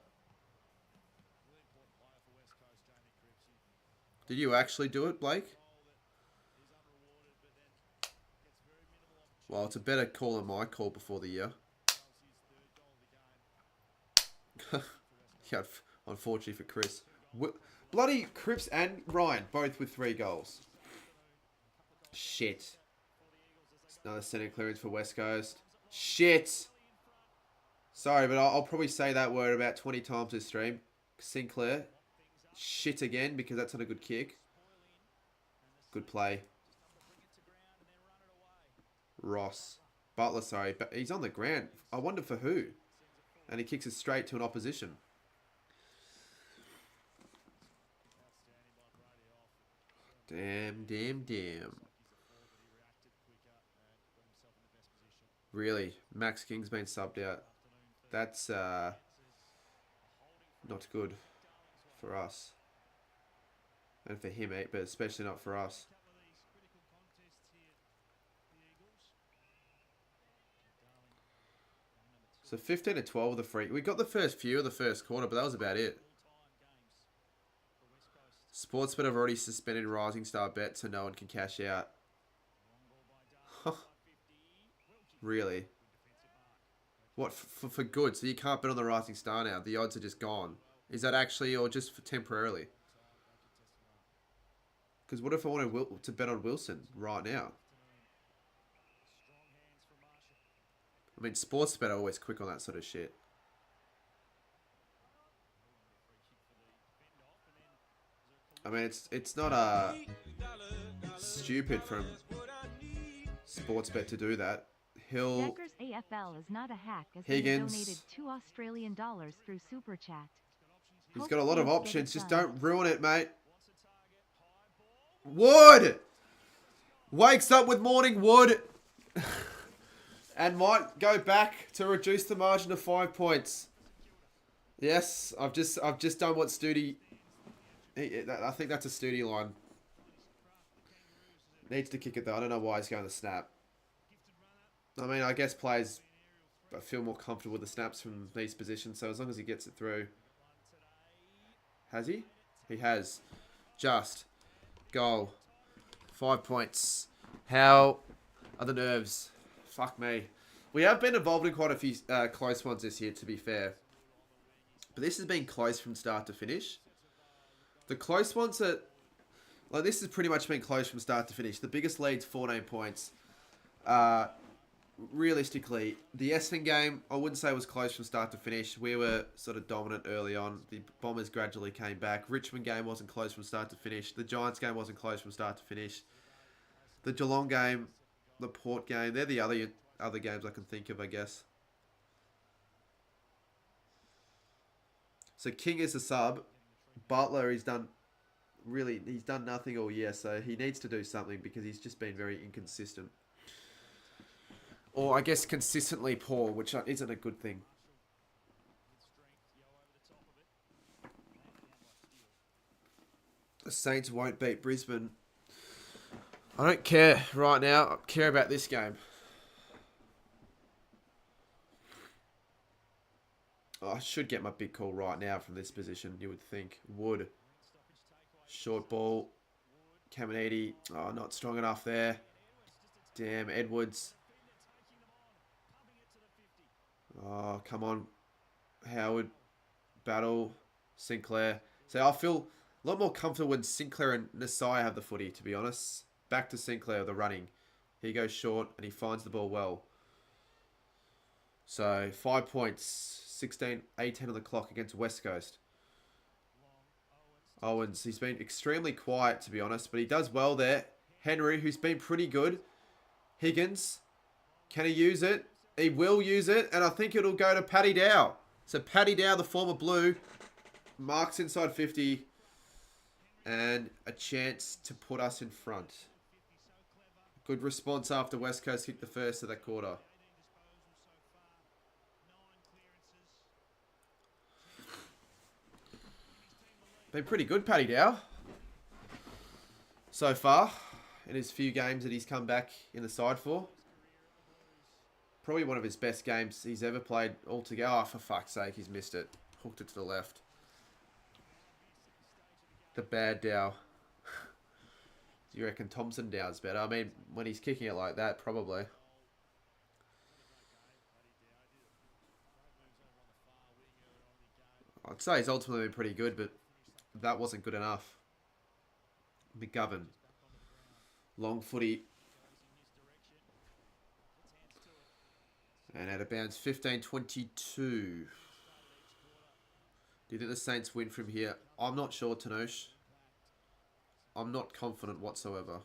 Did you actually do it, Blake? Well, it's a better call than my call before the year. Yeah, unfortunately for Chris. Bloody Cripps and Ryan, both with 3 goals. Shit. Another centre clearance for West Coast. Shit. Sorry, but I'll probably say that word about 20 times this stream. Sinclair. Shit again, because that's not a good kick. Good play. Ross. Butler, sorry. But he's on the ground. I wonder for who. And he kicks it straight to an opposition. Damn. Really, Max King's been subbed out. That's not good for us. And for him, but especially not for us. So 15 to 12 of the free. We got the first few of the first quarter, but that was about it. Sportsbet have already suspended Rising Star bet so no one can cash out. Really? What, for good? So you can't bet on the Rising Star now? The odds are just gone. Is that actually, or just for temporarily? Because what if I wanted to bet on Wilson right now? I mean, Sportsbet are always quick on that sort of shit. I mean, it's not stupid from Sportsbet to do that. Decker's AFL is not a hack as Higgins. he donated $2 Australian through Super Chat. He's Hope got a lot of Saints get options. it Just done. don't ruin it, mate. Wood! Wakes up with morning wood. And might go back to reduce the margin to 5 points. Yes, I've just done what Studi... I think that's a Studi line. Needs to kick it though. I don't know why he's going to snap. I mean, I guess players feel more comfortable with the snaps from these positions, so as long as he gets it through. Has he? He has. Just. Goal. 5 points. How are the nerves? Fuck me. We have been involved in quite a few close ones this year, to be fair. But this has been close from start to finish. The close ones are... Like, this has pretty much been close from start to finish. The biggest lead's 14 points. Realistically, the Essendon game, I wouldn't say was close from start to finish. We were sort of dominant early on. The Bombers gradually came back. Richmond game wasn't close from start to finish. The Giants game wasn't close from start to finish. The Geelong game, the Port game, they're the other games I can think of, I guess. So King is a sub. Butler, he's done nothing all year, so he needs to do something because he's just been very inconsistent. Or I guess consistently poor, which isn't a good thing. The Saints won't beat Brisbane. I don't care right now. I care about this game. Oh, I should get my big call right now from this position, you would think. Wood. Short ball. Caminiti. Oh, not strong enough there. Damn, Edwards. Oh, come on. Howard. Battle. Sinclair. So I feel a lot more comfortable when Sinclair and Nasai have the footy, to be honest. Back to Sinclair, the running. He goes short and he finds the ball well. So 5 points. 18 on the clock against West Coast. Owens, he's been extremely quiet, to be honest, but he does well there. Henry, who's been pretty good. Higgins, can he use it? He will use it, and I think it'll go to Paddy Dow. So Paddy Dow, the former Blue, marks inside 50, and a chance to put us in front. Good response after West Coast kicked the first of that quarter. Been pretty good, Paddy Dow, so far in his few games that he's come back in the side for. Probably one of his best games he's ever played altogether. Oh, for fuck's sake, he's missed it. Hooked it to the left. The bad Dow. Do you reckon Thompson Dow's better? I mean, when he's kicking it like that, probably. I'd say he's ultimately been pretty good, but that wasn't good enough. McGovern. Long footy. And out of bounds, 15-22. Do you think the Saints win from here? I'm not sure, Tanush. I'm not confident whatsoever.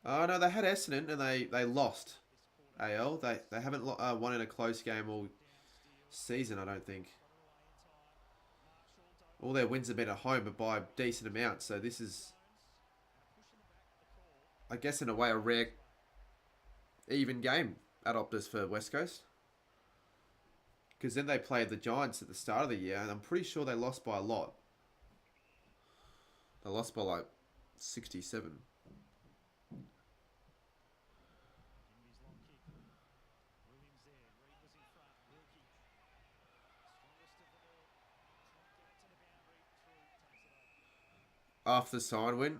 Oh, no, they had Essendon and they lost. AL. They haven't won in a close game all season, I don't think. All their wins have been at home, but by a decent amount. So this is... I guess in a way, a rare even game at Optus for West Coast. Because then they played the Giants at the start of the year, and I'm pretty sure they lost by a lot. They lost by like 67. After the sign win.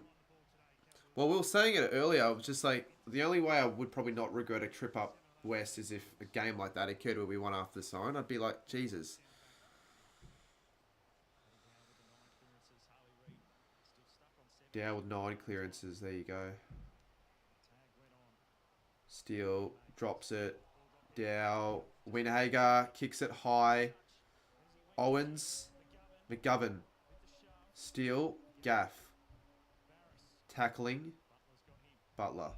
Well, we were saying it earlier. It was just like the only way I would probably not regret a trip up west is if a game like that occurred where we won after the sign. I'd be like, Jesus. Dow with 9 clearances. There you go. Steele drops it. Dow. Winhager kicks it high. Owens. McGovern. Steele. Gaff. Tackling. Butler.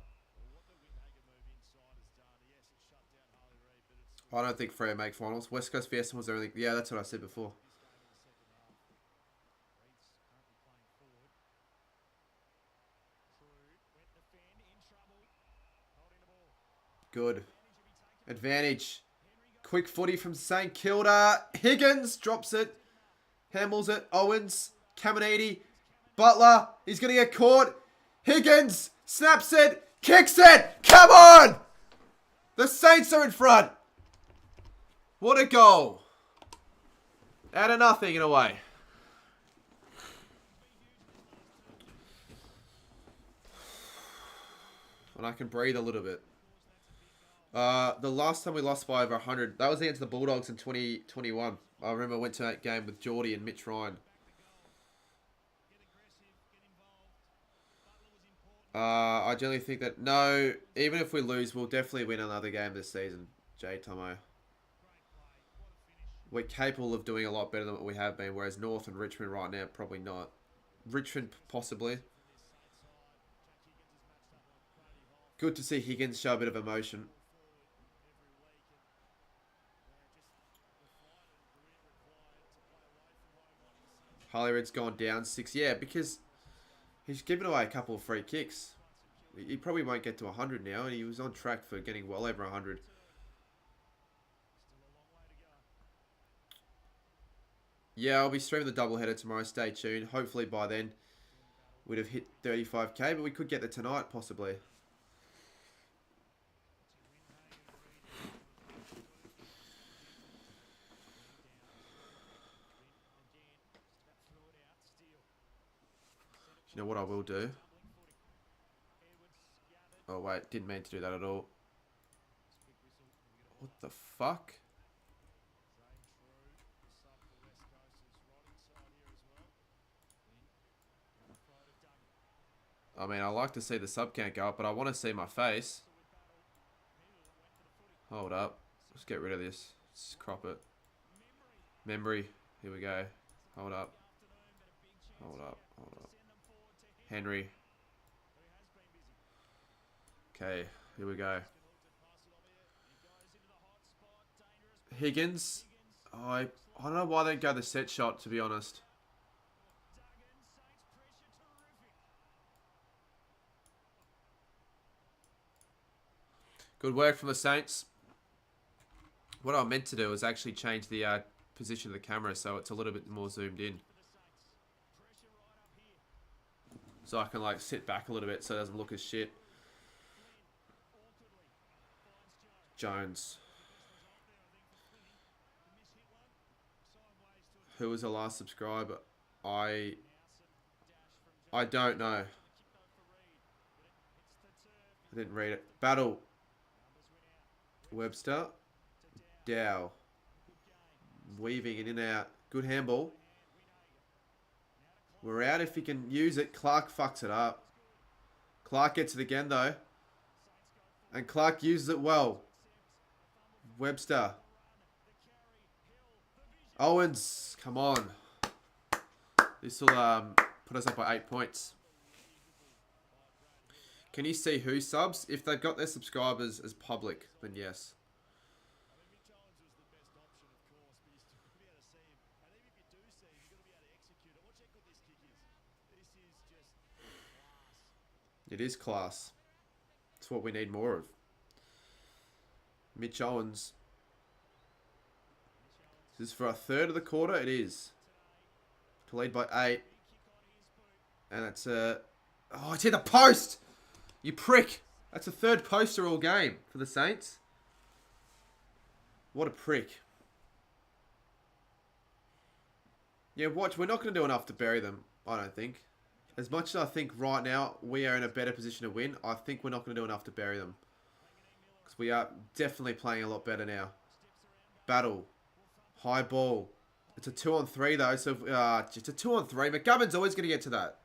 I don't think Freo make finals. West Coast Fiesta was everything. Yeah, that's what I said before. Good. Advantage. Quick footy from St Kilda. Higgins drops it. Hamels it. Owens. Caminiti. Butler. He's going to get caught. Higgins. Snaps it. Kicks it. Come on! The Saints are in front. What a goal. Out of nothing in a way. And I can breathe a little bit. The last time we lost by over 100, that was against the Bulldogs in 2021. I remember I went to that game with Geordie and Mitch Ryan. I generally think that, no, even if we lose, we'll definitely win another game this season, J. Tomo. We're capable of doing a lot better than what we have been, whereas North and Richmond right now, probably not. Richmond, possibly. Good to see Higgins show a bit of emotion. Hollywood's gone down 6. Yeah, because he's given away a couple of free kicks. He probably won't get to 100 now, and he was on track for getting well over 100. Yeah, I'll be streaming the doubleheader tomorrow. Stay tuned. Hopefully by then we'd have hit 35k, but we could get there tonight, possibly. You know what I will do? Oh wait, didn't mean to do that at all. What the fuck? I mean, I like to see the sub count go up, but I want to see my face. Hold up. Let's get rid of this. Let's crop it. Memory. Here we go. Hold up. Hold up. Hold up. Henry. Okay, here we go. Higgins. I don't know why they go the set shot, to be honest. Good work from the Saints. What I meant to do is actually change the position of the camera so it's a little bit more zoomed in. So I can like sit back a little bit so it doesn't look as shit. Jones. Who was the last subscriber? I don't know. I didn't read it. Battle. Webster. Dow. Weaving in and out. Good handball. We're out if he can use it. Clark fucks it up. Clark gets it again though. And Clark uses it well. Webster. Owens. Come on. This will put us up by 8 points. Can you see who subs? If they've got their subscribers as public, then yes. It is class. It's what we need more of. Mitch Owens. Is this for a third of the quarter? It is. To lead by 8. And it's a... Oh, it's hit the post! You prick! That's a third poster all game for the Saints. What a prick. Yeah, watch. We're not going to do enough to bury them, I don't think. As much as I think right now we are in a better position to win, I think we're not going to do enough to bury them. Because we are definitely playing a lot better now. Battle. High ball. It's a 2-on-3 though, so it's a 2-on-3. McGovern's always going to get to that.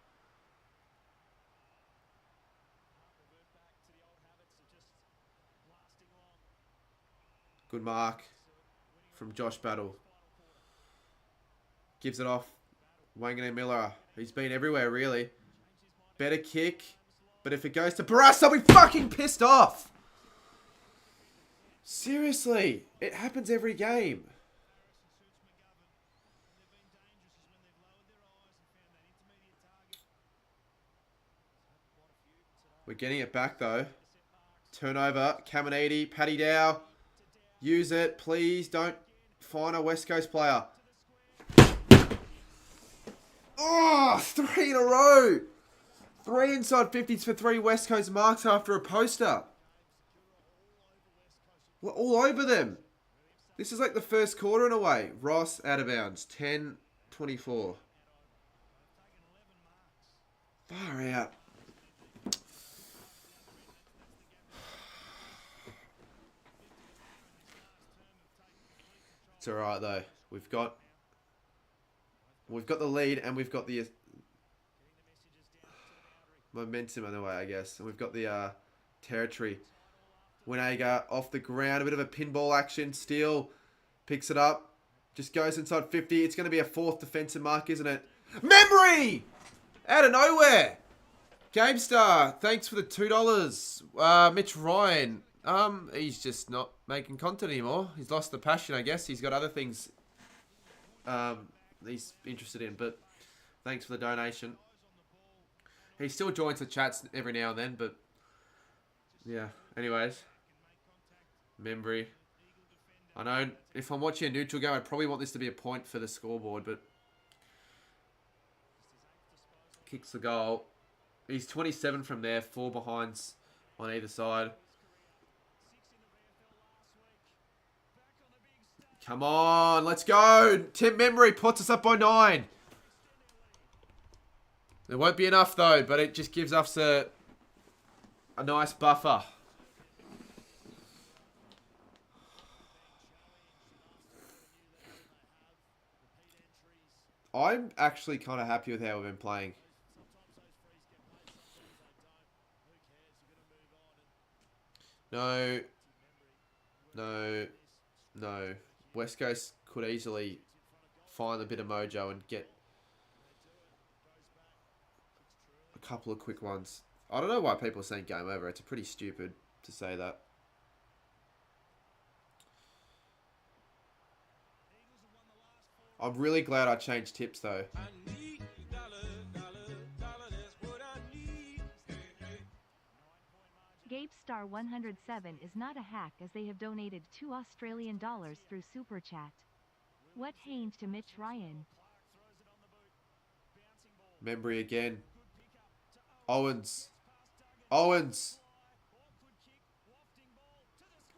Good mark from Josh Battle. Gives it off. Wanganeen Miller. He's been everywhere, really. Better kick. But if it goes to Barras, I'll be fucking pissed off. Seriously. It happens every game. We're getting it back, though. Turnover. Caminiti. Paddy Dow. Use it. Please don't find a West Coast player. Oh, 3 in a row. 3 inside 50s for 3 West Coast marks after a poster. We're all over them. This is like the first quarter in a way. Ross out of bounds. 10-24. Far out. It's alright though. We've got the lead and we've got the momentum on the way, I guess. And we've got the territory. Winaga off the ground. A bit of a pinball action. Steele picks it up. Just goes inside 50. It's going to be a 4th defensive mark, isn't it? Memory! Out of nowhere. GameStar, thanks for the $2. Mitch Ryan. He's just not making content anymore. He's lost the passion, I guess. He's got other things he's interested in, but thanks for the donation. He still joins the chats every now and then, but yeah. Anyways, Membry. I know if I'm watching a neutral game, I'd probably want this to be a point for the scoreboard, but kicks the goal. He's 27 from there, 4 behinds on either side. Come on, let's go. Tim Membry puts us up by 9. There won't be enough though, but it just gives us a nice buffer. I'm actually kind of happy with how we've been playing. No. West Coast could easily find a bit of mojo and get a couple of quick ones. I don't know why people are saying game over. It's pretty stupid to say that. I'm really glad I changed tips though. GabeStar 107 is not a hack as they have donated $2 Australian through Super Chat. What change to Mitch Ryan? Membry again. Owens.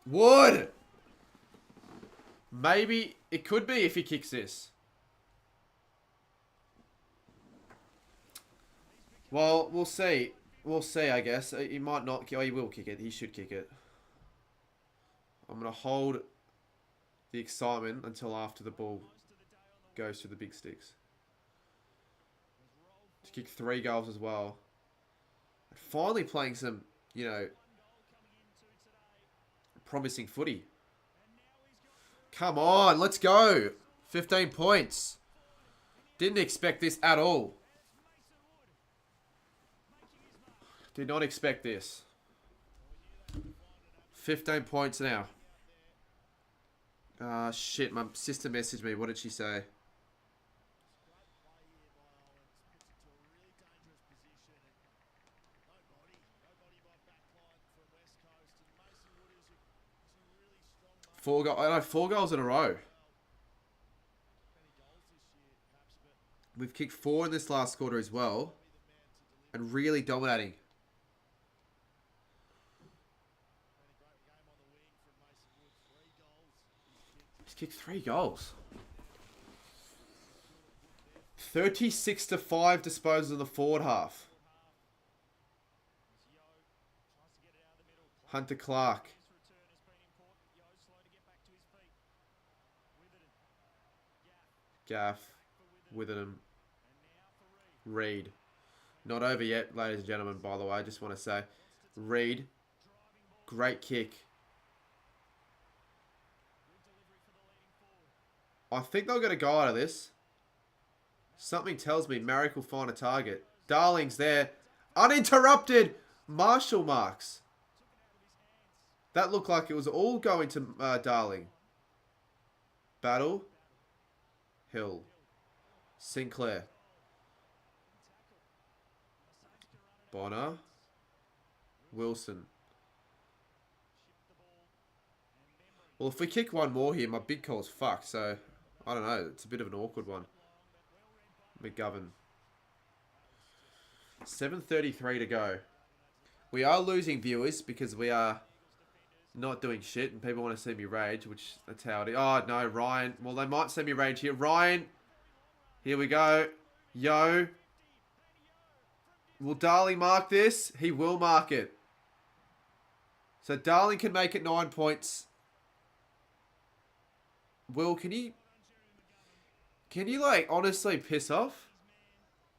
Wood! Maybe it could be if he kicks this. Well, we'll see. We'll see, I guess. He might not. Oh, he will kick it. He should kick it. I'm going to hold the excitement until after the ball goes to the big sticks. To kick 3 goals as well. Finally playing some, you know, promising footy. Come on, let's go. 15 points. Didn't expect this at all. Did not expect this. 15 points now. Shit, my sister messaged me. What did she say? I know, 4 goals in a row. We've kicked 4 in this last quarter as well. And really dominating. He's kicked 3 goals. 36-5 disposals in the forward half. Hunter Clark. Gaff. Witherden. Reed. Not over yet, ladies and gentlemen, by the way. I just want to say. Reed. Great kick. I think they'll get a go out of this. Something tells me Marrick will find a target. Darling's there. Uninterrupted. Marshall marks. That looked like it was all going to Darling. Battle. Hill. Sinclair. Bonner. Wilson. Well, if we kick one more here, my big call's fucked. So, I don't know. It's a bit of an awkward one. McGovern. 7:33 to go. We are losing viewers because we are not doing shit and people want to see me rage, which that's how it is. Oh, no, Ryan. Well, they might see me rage here. Ryan. Here we go. Yo. Will Darling mark this? He will mark it. So Darling can make it 9 points. Will, can you like honestly piss off?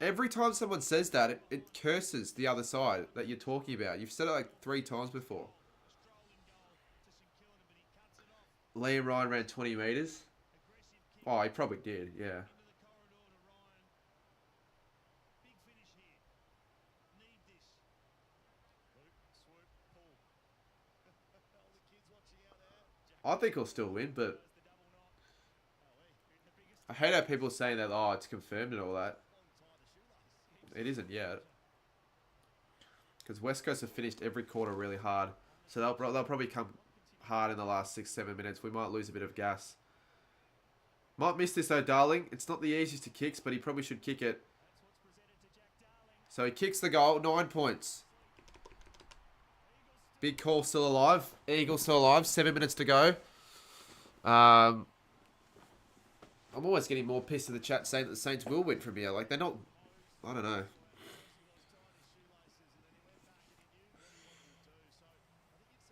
Every time someone says that, it curses the other side that you're talking about. You've said it like 3 times before. Liam Ryan ran 20 meters. Oh, he probably did, yeah. I think he'll still win, but I hate how people are saying that, oh, it's confirmed and all that. It isn't yet. Because West Coast have finished every quarter really hard. So they'll probably come hard in the last 6-7 minutes. We might lose a bit of gas. Might miss this though, Darling. It's not the easiest of kicks, but he probably should kick it. So he kicks the goal. 9 points. Big call still alive. Eagle still alive. 7 minutes to go. I'm always getting more pissed in the chat saying that the Saints will win from here. Like, they're not... I don't know.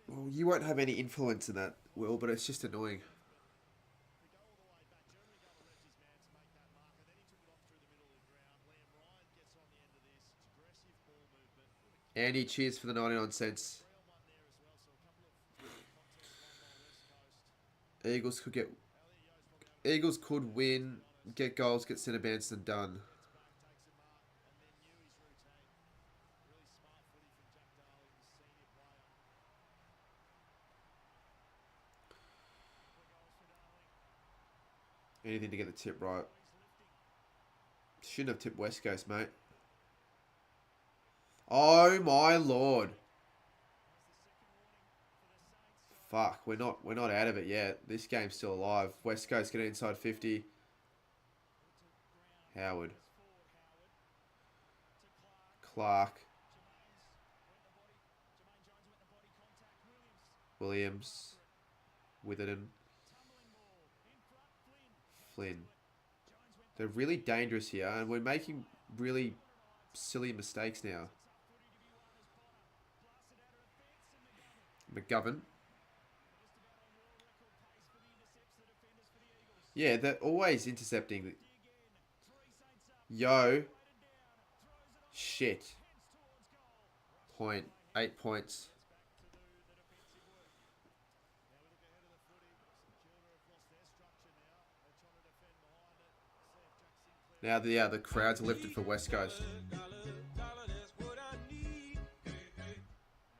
Well, you won't have any influence in that, Will, but it's just annoying. Andy, cheers for the 99 cents. Eagles could win, get goals, get centre Benson done. Anything to get the tip right. Shouldn't have tipped West Coast, mate. Oh my lord. Fuck, we're not out of it yet. This game's still alive. West Coast get inside 50. Howard. Clark. Williams. Witherden. Flynn. They're really dangerous here, and we're making really silly mistakes now. McGovern. Yeah, they're always intercepting. Yo. Shit. 8 points. Now the crowds are lifted for West Coast.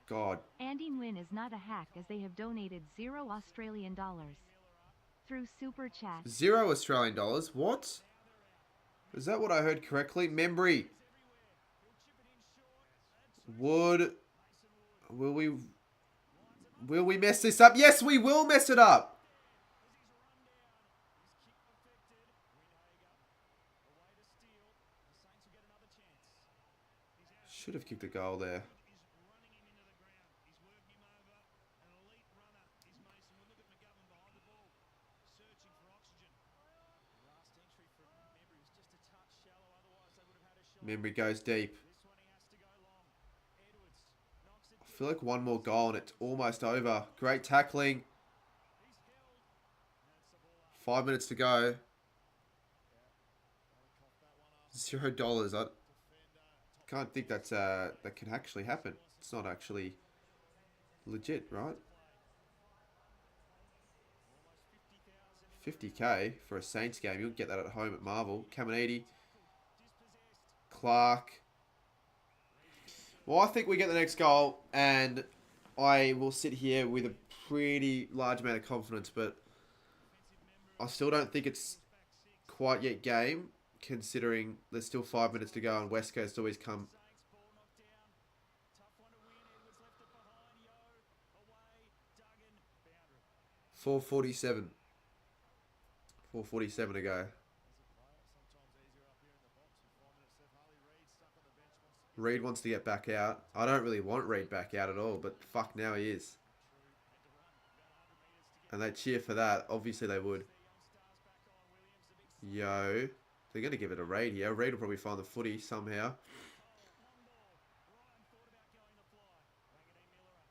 God. Andy Nguyen is not a hack as they have donated $0 Australian through Super Chat. $0 Australian dollars? What? Is that what I heard correctly? Membry. Will we mess this up? Yes, we will mess it up. Should have kicked a goal there. Membry goes deep. I feel like one more goal and it's almost over. Great tackling. 5 minutes to go. $0. I can't think that's that can actually happen. It's not actually legit, right? 50k for a Saints game. You'll get that at home at Marvel. Caminiti. Clark. Well, I think we get the next goal, and I will sit here with a pretty large amount of confidence, but I still don't think it's quite yet game, considering there's still 5 minutes to go, and West Coast always come. 4:47. 4:47 to go. Reed wants to get back out. I don't really want Reed back out at all, but fuck, now he is. And they cheer for that. Obviously they would. Yo. They're going to give it a Reed here. Reed will probably find the footy somehow.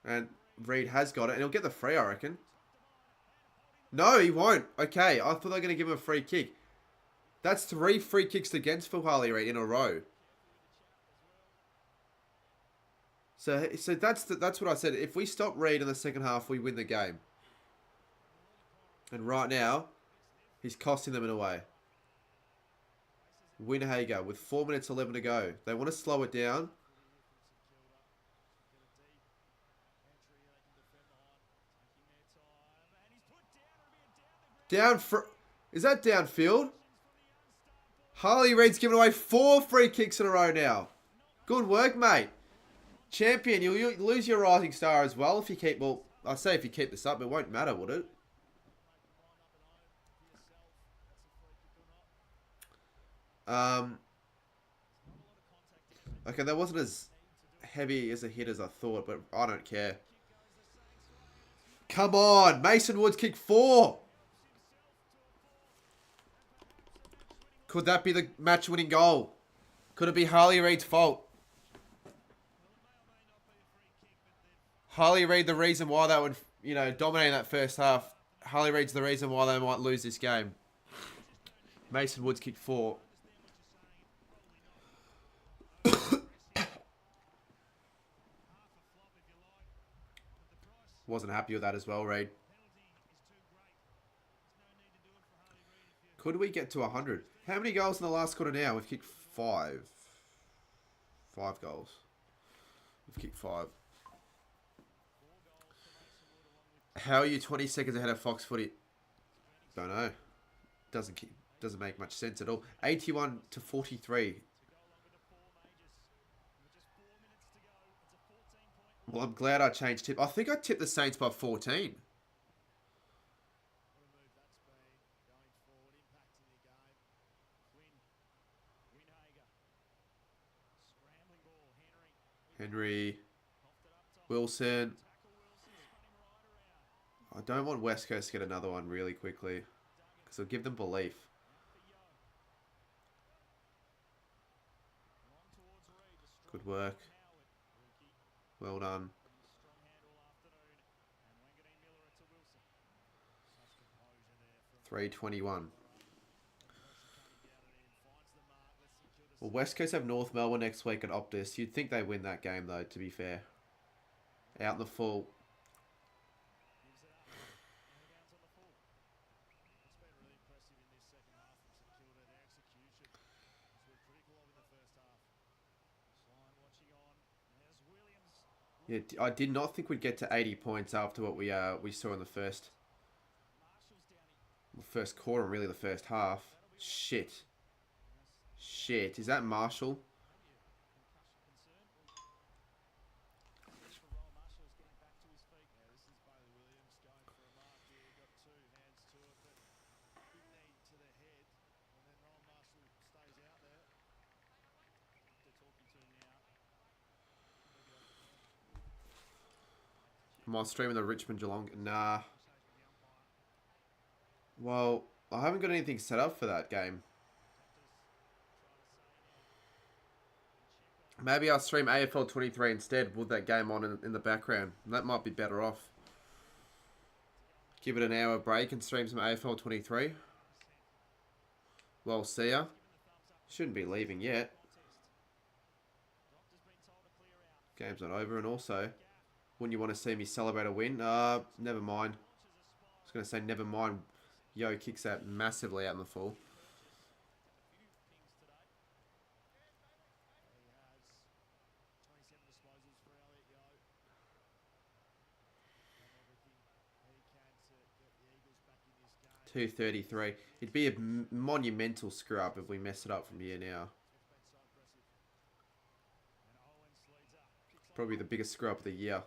And Reed has got it. And he'll get the free, I reckon. No, he won't. Okay, I thought they were going to give him a free kick. That's 3 free kicks against for Harley Reid in a row. So that's what I said. If we stop Reid in the second half, we win the game. And right now, he's costing them in a way. Winhager with 4 minutes 11 to go. They want to slow it down. Is that downfield? Harley Reid's given away 4 free kicks in a row now. Good work, mate. Champion, you'll lose your rising star as well if you keep... Well, I'd say if you keep this up, it won't matter, would it? Okay, that wasn't as heavy as a hit as I thought, but I don't care. Come on! Mason Woods kicked 4! Could that be the match-winning goal? Could it be Harley Reid's fault? Harley Reid, the reason why they would, dominate that first half. Harley Reid's the reason why they might lose this game. Mason Woods kicked 4. Wasn't happy with that as well, Reid. Could we get to 100? How many goals in the last quarter now? We've kicked 5. 5 goals. We've kicked 5. How are you 20 seconds ahead of Fox Footy? Don't know. Doesn't make much sense at all. 81 to 43. Well, I'm glad I changed tip. I think I tipped the Saints by 14. Henry. Wilson. I don't want West Coast to get another one really quickly, because it'll give them belief. Good work. Well done. $3.21. Well, West Coast have North Melbourne next week at Optus. You'd think they win that game, though, to be fair. Out in the full. Yeah, I did not think we'd get to 80 points after what we saw in the first quarter, really the first half. Shit. Is that Marshall? Am I streaming the Richmond Geelong? Nah. Well, I haven't got anything set up for that game. Maybe I'll stream AFL 23 instead with that game on in the background. That might be better off. Give it an hour break and stream some AFL 23. Well, see ya. Shouldn't be leaving yet. Game's not over, and also, wouldn't you want to see me celebrate a win? Never mind. I was going to say never mind. Yo kicks that massively out in the full. $2.33. It'd be a monumental screw up if we mess it up from here now. Probably the biggest screw up of the year.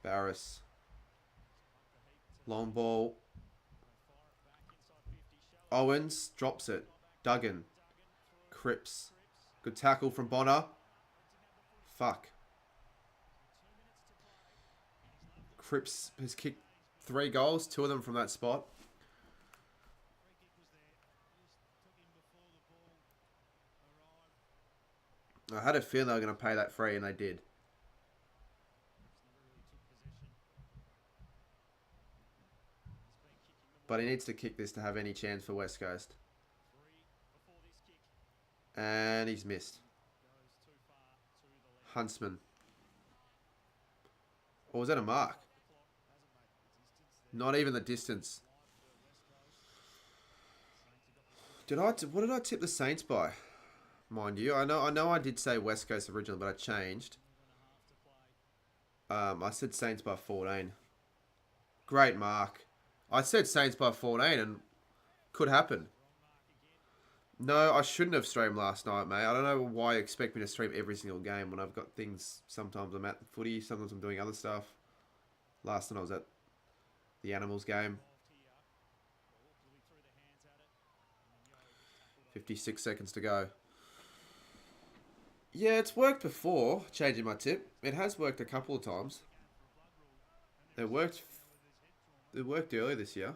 Barris. Long ball. Owens drops it. Duggan. Cripps. Good tackle from Bonner. Fuck. Cripps has kicked 3 goals, 2 of them from that spot. I had a feeling they were going to pay that free, and they did. But he needs to kick this to have any chance for West Coast. And he's missed. Huntsman. Or was that a mark? Not even the distance. What did I tip the Saints by? Mind you, I know I did say West Coast originally, but I changed. I said Saints by 14. Great mark. I said Saints by 14 and could happen. No, I shouldn't have streamed last night, mate. I don't know why you expect me to stream every single game when I've got things. Sometimes I'm at the footy, sometimes I'm doing other stuff. Last night I was at the Animals game. 56 seconds to go. Yeah, it's worked before, changing my tip. It has worked a couple of times. It worked earlier this year.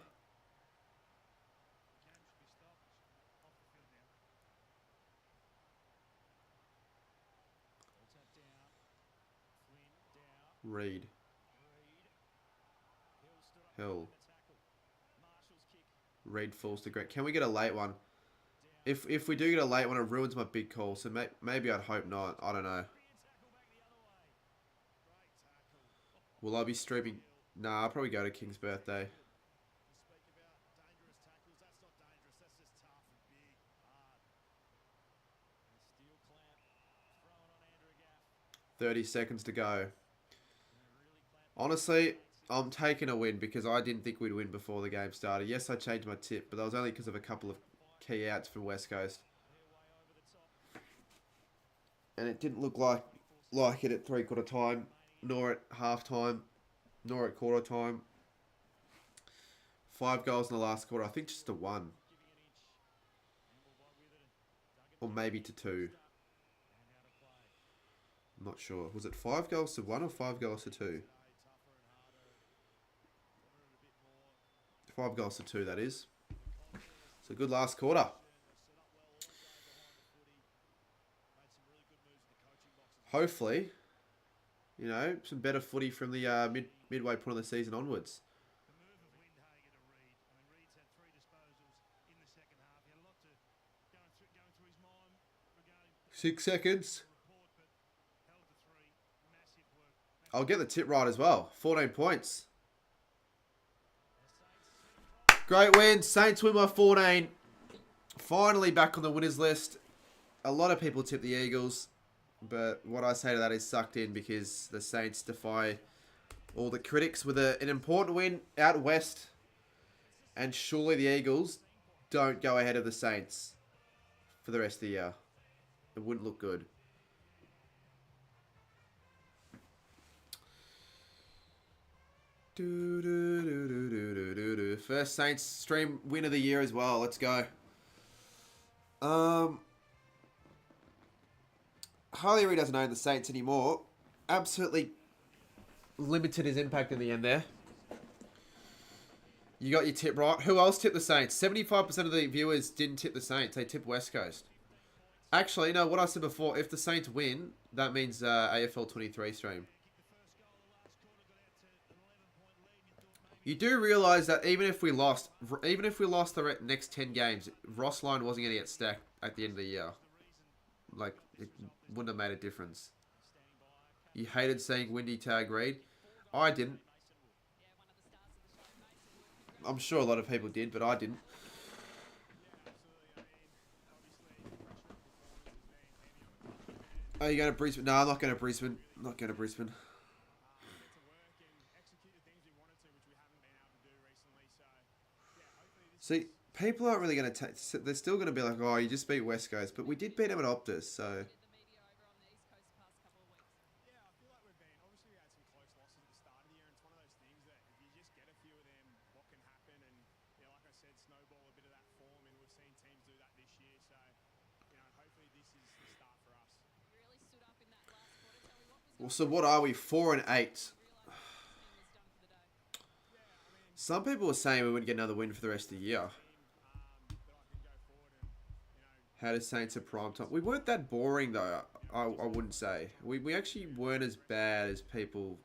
Reed. Hill. Reed falls to Greg. Can we get a late one? If we do get a late one, it ruins my big call. So maybe I'd hope not. I don't know. Will I be streaming? Nah, I'll probably go to King's birthday. $30 seconds to go. Honestly, I'm taking a win because I didn't think we'd win before the game started. Yes, I changed my tip, but that was only because of a couple of key outs for West Coast. And it didn't look like it at 3/4 time, nor at half time, nor at quarter time. 5 goals in the last quarter. I think just to 1. Or maybe to 2. I'm not sure. Was it 5 goals to 1 or 5 goals to 2? 5 goals to 2, that is. So good last quarter. Hopefully, you know, some better footy from the midway point of the season onwards. 6 seconds. I'll get the tip right as well. 14 points. Great win. Saints win by 14. Finally back on the winners list. A lot of people tip the Eagles. But what I say to that is sucked in because the Saints defy all the critics with an important win out west. And surely the Eagles don't go ahead of the Saints for the rest of the year. It wouldn't look good. First Saints stream win of the year as well. Let's go. Harley Reid doesn't own the Saints anymore. Absolutely limited his impact in the end there. You got your tip right. Who else tipped the Saints? 75% of the viewers didn't tip the Saints. They tipped West Coast. Actually, no, what I said before, if the Saints win, that means AFL 23 stream. You do realise that even if we lost the next 10 games, Ross line wasn't going to get stacked at the end of the year. Like, it wouldn't have made a difference. You hated saying Windy Tag Reid. I didn't. I'm sure a lot of people did, but I didn't. Are you going to Brisbane? No, I'm not going to Brisbane. I'm not going to Brisbane. See, people aren't really going to take... They're still going to be like, oh, you just beat West Coast. But we did beat them at Optus, so... Well, so what are we? 4 and 8. Some people were saying we wouldn't get another win for the rest of the year. How does Saints at prime time? We weren't that boring though. I wouldn't say. We actually weren't as bad as people,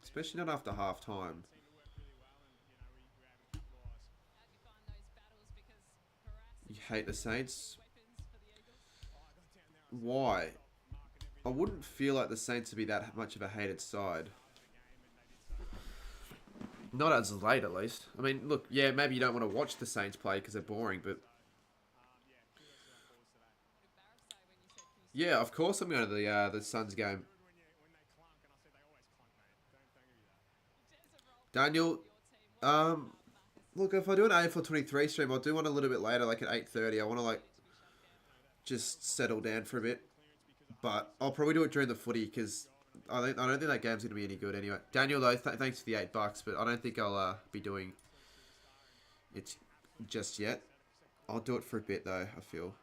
especially not after half time. You hate the Saints? Why? I wouldn't feel like the Saints would be that much of a hated side. Not as of late, at least. I mean, look, yeah, maybe you don't want to watch the Saints play because they're boring, but... Yeah, of course I'm going to the Suns game. Daniel, look, if I do an AFL 23 stream, I'll do one a little bit later, like at 8:30. I want to, like, just settle down for a bit. But I'll probably do it during the footy because I don't think that game's going to be any good anyway. Daniel, though, thanks for the $8, but I don't think I'll be doing it just yet. I'll do it for a bit, though, I feel.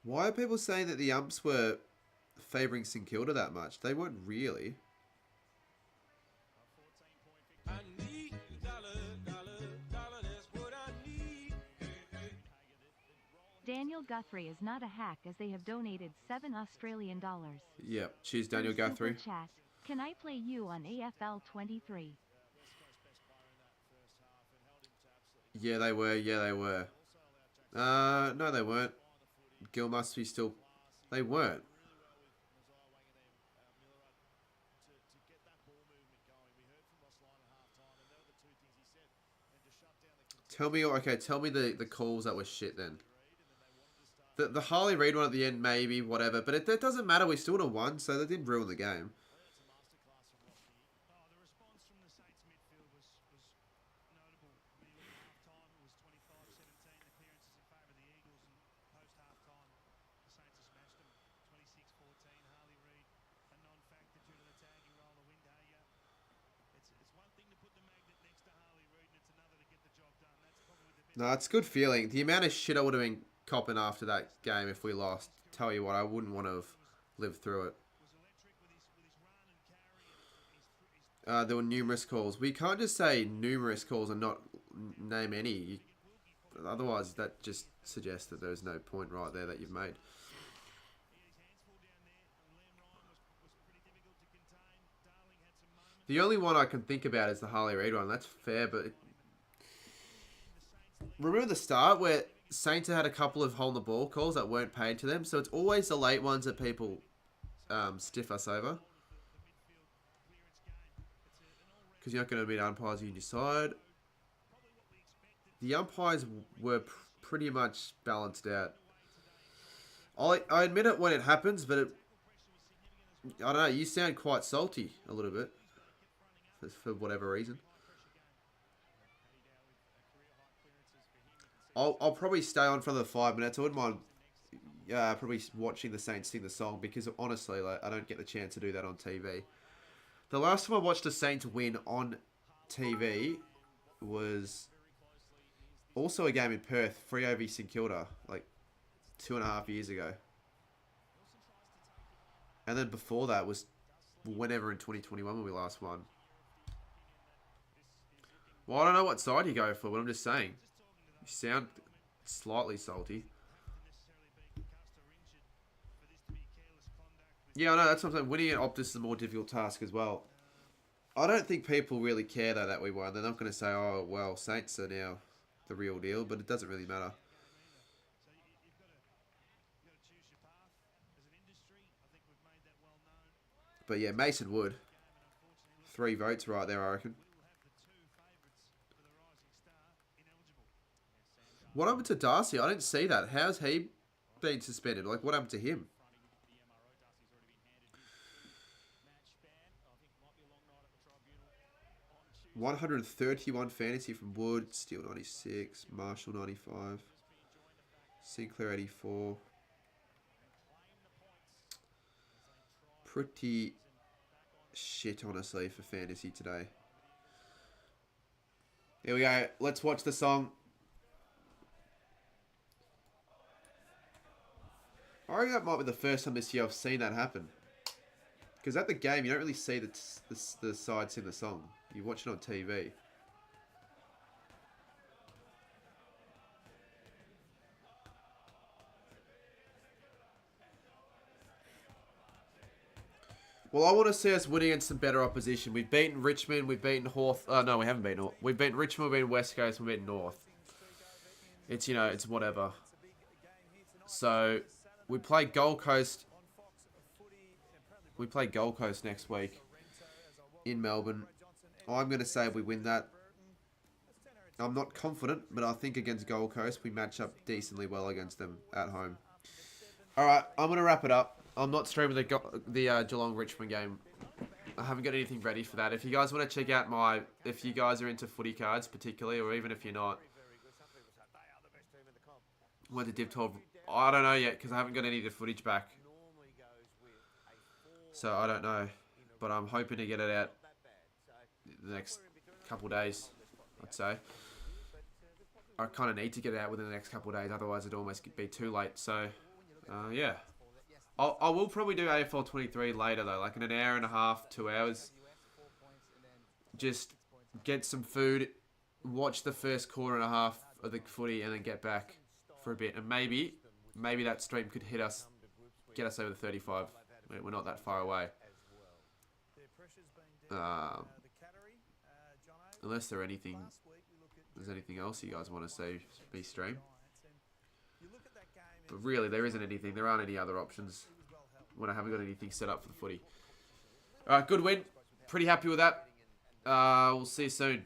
Why are people saying that the umps were favouring St Kilda that much? They weren't really. Daniel Guthrie is not a hack as they have donated $7 Australian. Yep, cheers Daniel Through Guthrie. Super Chat. Can I play you on AFL 23? Yeah, they were. Yeah, they were. No, they weren't. Gill must be still... They weren't. Tell me, okay, tell me the calls that were shit then. The Harley Reid one at the end, maybe, whatever. But it doesn't matter. We still would have won, so that didn't ruin the game. No, it's a good feeling. The amount of shit I would have been copping after that game if we lost, tell you what, I wouldn't want to have lived through it. There were numerous calls. We can't just say numerous calls and not name any. Otherwise, that just suggests that there's no point right there that you've made. The only one I can think about is the Harley Reid one. That's fair, but... Remember the start where Saints had a couple of hold the ball calls that weren't paid to them? So it's always the late ones that people stiff us over. Because you're not going to beat umpires on your side. The umpires were pretty much balanced out. I admit it when it happens, but I don't know, you sound quite salty a little bit. For whatever reason. I'll probably stay on for the 5 minutes. I wouldn't mind probably watching the Saints sing the song because honestly, like, I don't get the chance to do that on TV. The last time I watched the Saints win on TV was also a game in Perth, Freo v St Kilda, like 2.5 years ago. And then before that was whenever in 2021 when we last won. Well, I don't know what side you go for, but I'm just saying. You sound slightly salty. Yeah, I know, that's what I'm saying. Winning at Optus is a more difficult task as well. I don't think people really care, though, that we won. They're not going to say, oh, well, Saints are now the real deal, but it doesn't really matter. But yeah, Mason Wood. 3 votes right there, I reckon. What happened to Darcy? I didn't see that. How's he been suspended? Like, what happened to him? $131 fantasy from Wood, Steele 96, Marshall 95, Sinclair 84. Pretty shit, honestly, for fantasy today. Here we go. Let's watch the song. I reckon that might be the first time this year I've seen that happen. Because at the game, you don't really see the side sing the song. You watch it on TV. Well, I want to see us winning against some better opposition. We've beaten Richmond, we've beaten Hawthorn. No, we haven't beaten Hawthorn. We've beaten Richmond, we've beaten West Coast, we've beaten North. It's, you know, it's whatever. So, we play Gold Coast. We play Gold Coast next week in Melbourne. I'm going to say we win that. I'm not confident, but I think against Gold Coast, we match up decently well against them at home. All right, I'm going to wrap it up. I'm not streaming the Geelong-Richmond game. I haven't got anything ready for that. If you guys want to check out if you guys are into footy cards particularly, or even if you're not, went to Div 12. I don't know yet because I haven't got any of the footage back. So I don't know, but I'm hoping to get it out the next couple days, I'd say. I kind of need to get it out within the next couple days, otherwise it'd almost be too late. So, yeah. I will probably do AFL 23 later though, like in an hour and a half, 2 hours. Just get some food, watch the first quarter and a half of the footy, and then get back for a bit. And maybe that stream could get us over the 35. We're not that far away. Unless there's anything else you guys want to see me stream. But really, there isn't anything. There aren't any other options when I haven't got anything set up for the footy. Alright, good win. Pretty happy with that. We'll see you soon.